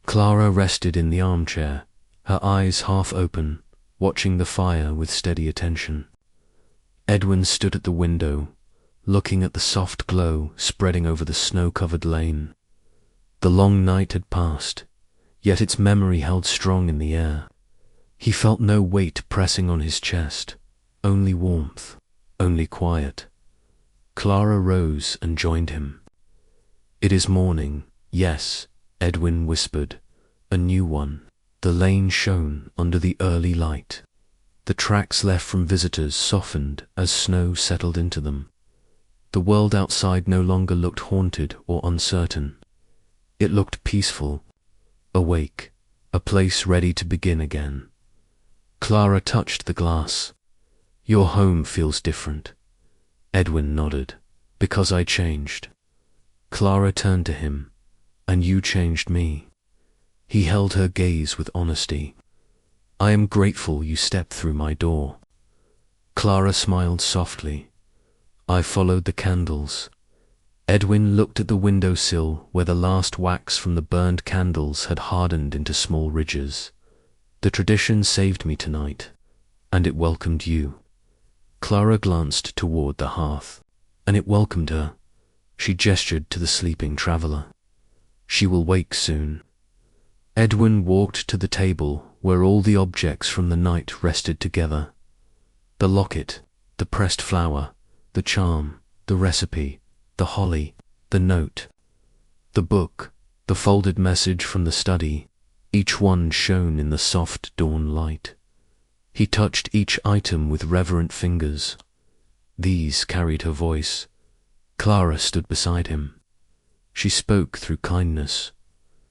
Clara rested in the armchair, her eyes half open, watching the fire with steady attention. Edwin stood at the window, looking at the soft glow spreading over the snow-covered lane. The long night had passed, yet its memory held strong in the air. He felt no weight pressing on his chest, only warmth, only quiet. Clara rose and joined him. It is morning, yes, Edwin whispered, a new one. The lane shone under the early light. The tracks left from visitors softened as snow settled into them. The world outside no longer looked haunted or uncertain. It looked peaceful, awake, a place ready to begin again. Clara touched the glass. Your home feels different. Edwin nodded. Because I changed. Clara turned to him. And you changed me. He held her gaze with honesty. I am grateful you stepped through my door. Clara smiled softly. I followed the candles. Edwin looked at the windowsill where the last wax from the burned candles had hardened into small ridges. The tradition saved me tonight, and it welcomed you. Clara glanced toward the hearth, and it welcomed her. She gestured to the sleeping traveller. She will wake soon. Edwin walked to the table where all the objects from the night rested together. The locket, the pressed flower, the charm, the recipe, the holly, the note, the book, the folded message from the study, each one shone in the soft dawn light. He touched each item with reverent fingers. These carried her voice. Clara stood beside him. She spoke through kindness,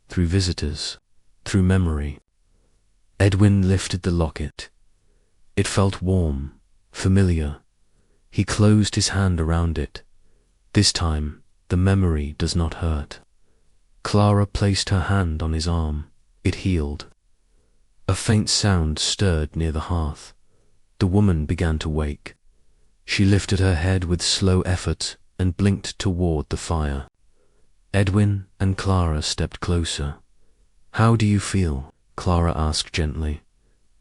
through visitors, through memory. Edwin lifted the locket. It felt warm, familiar. He closed his hand around it. This time, the memory does not hurt. Clara placed her hand on his arm. It healed. A faint sound stirred near the hearth. The woman began to wake. She lifted her head with slow effort and blinked toward the fire. Edwin and Clara stepped closer. How do you feel? Clara asked gently.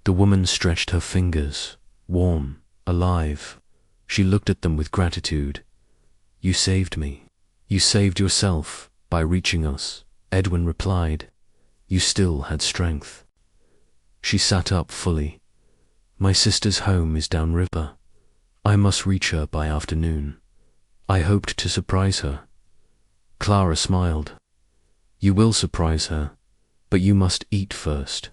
The woman stretched her fingers, warm, alive. She looked at them with gratitude. You saved me. You saved yourself by reaching us, Edwin replied. You still had strength. She sat up fully. My sister's home is downriver. I must reach her by afternoon. I hoped to surprise her. Clara smiled. You will surprise her, but you must eat first.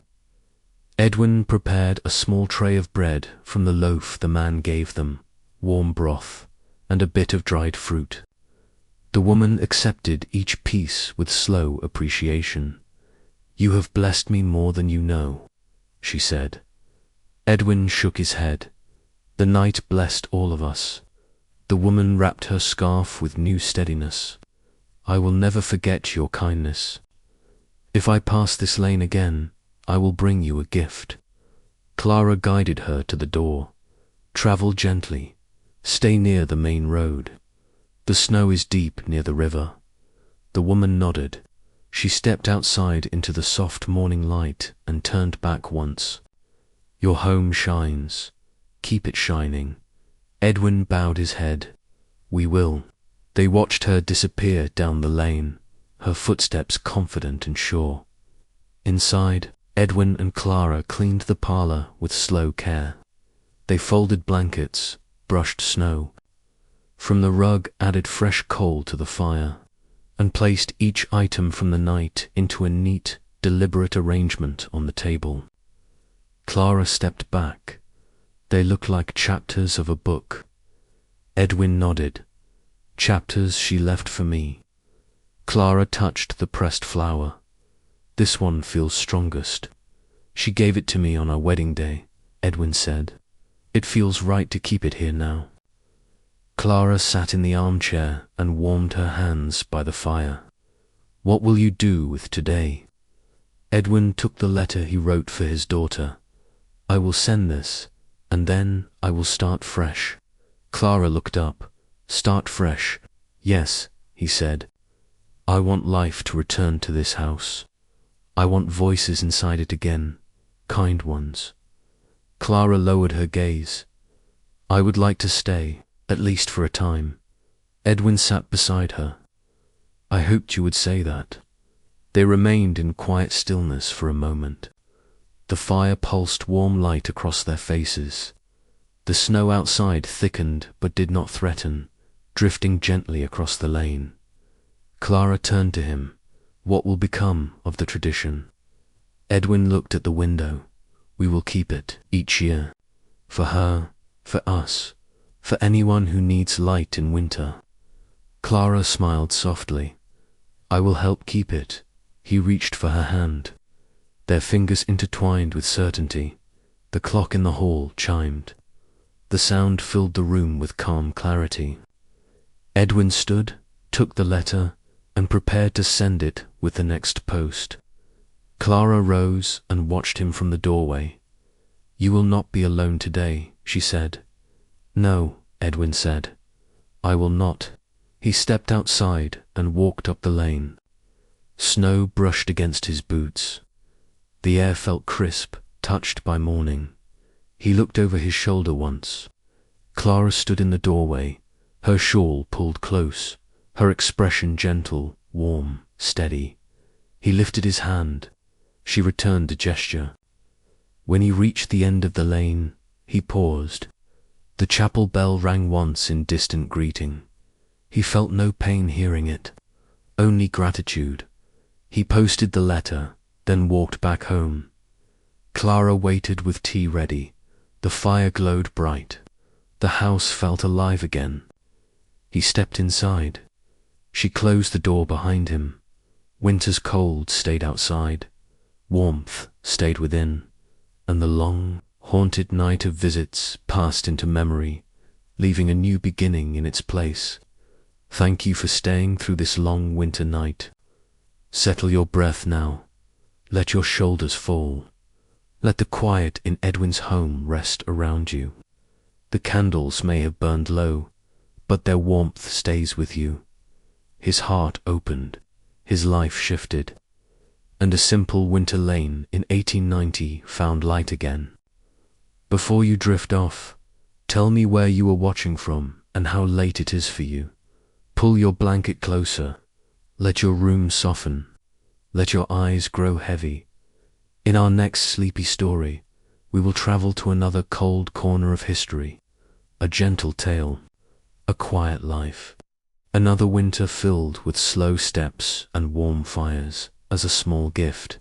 Edwin prepared a small tray of bread from the loaf the man gave them, warm broth, and a bit of dried fruit. The woman accepted each piece with slow appreciation. "You have blessed me more than you know," she said. Edwin shook his head. "The night blessed all of us." The woman wrapped her scarf with new steadiness. "I will never forget your kindness. If I pass this lane again, I will bring you a gift." Clara guided her to the door. "Travel gently. Stay near the main road. The snow is deep near the river." The woman nodded. She stepped outside into the soft morning light and turned back once. "Your home shines. Keep it shining." Edwin bowed his head. "We will." They watched her disappear down the lane, her footsteps confident and sure. Inside, Edwin and Clara cleaned the parlor with slow care. They folded blankets, brushed snow. From the rug added fresh coal to the fire, and placed each item from the night into a neat, deliberate arrangement on the table. Clara stepped back. They looked like chapters of a book. Edwin nodded. "Chapters she left for me." Clara touched the pressed flower. "This one feels strongest. She gave it to me on our wedding day," Edwin said. "It feels right to keep it here now." Clara sat in the armchair and warmed her hands by the fire. "What will you do with today?" Edwin took the letter he wrote for his daughter. "I will send this, and then I will start fresh." Clara looked up. "Start fresh?" "Yes," he said. "I want life to return to this house. I want voices inside it again, kind ones." Clara lowered her gaze. "I would like to stay, at least for a time." Edwin sat beside her. "I hoped you would say that." They remained in quiet stillness for a moment. The fire pulsed warm light across their faces. The snow outside thickened but did not threaten, drifting gently across the lane. Clara turned to him. "What will become of the tradition?" Edwin looked at the window. "We will keep it each year. For her, for us, for anyone who needs light in winter." Clara smiled softly. "I will help keep it." He reached for her hand. Their fingers intertwined with certainty. The clock in the hall chimed. The sound filled the room with calm clarity. Edwin stood, took the letter, and prepared to send it with the next post. Clara rose and watched him from the doorway. "You will not be alone today," she said. "No," Edwin said. "I will not." He stepped outside and walked up the lane. Snow brushed against his boots. The air felt crisp, touched by morning. He looked over his shoulder once. Clara stood in the doorway, her shawl pulled close, her expression gentle, warm, steady. He lifted his hand. She returned the gesture. When he reached the end of the lane, he paused. The chapel bell rang once in distant greeting. He felt no pain hearing it, only gratitude. He posted the letter, then walked back home. Clara waited with tea ready. The fire glowed bright. The house felt alive again. He stepped inside. She closed the door behind him. Winter's cold stayed outside. Warmth stayed within. And the long, haunted night of visits passed into memory, leaving a new beginning in its place. Thank you for staying through this long winter night. Settle your breath now. Let your shoulders fall. Let the quiet in Edwin's home rest around you. The candles may have burned low, but their warmth stays with you. His heart opened, his life shifted, and a simple winter lane in 1890 found light again. Before you drift off, tell me where you are watching from and how late it is for you. Pull your blanket closer. Let your room soften. Let your eyes grow heavy. In our next sleepy story, we will travel to another cold corner of history, a gentle tale, a quiet life. Another winter filled with slow steps and warm fires. As a small gift,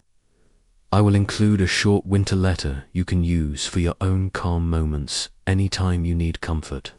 I will include a short winter letter you can use for your own calm moments anytime you need comfort.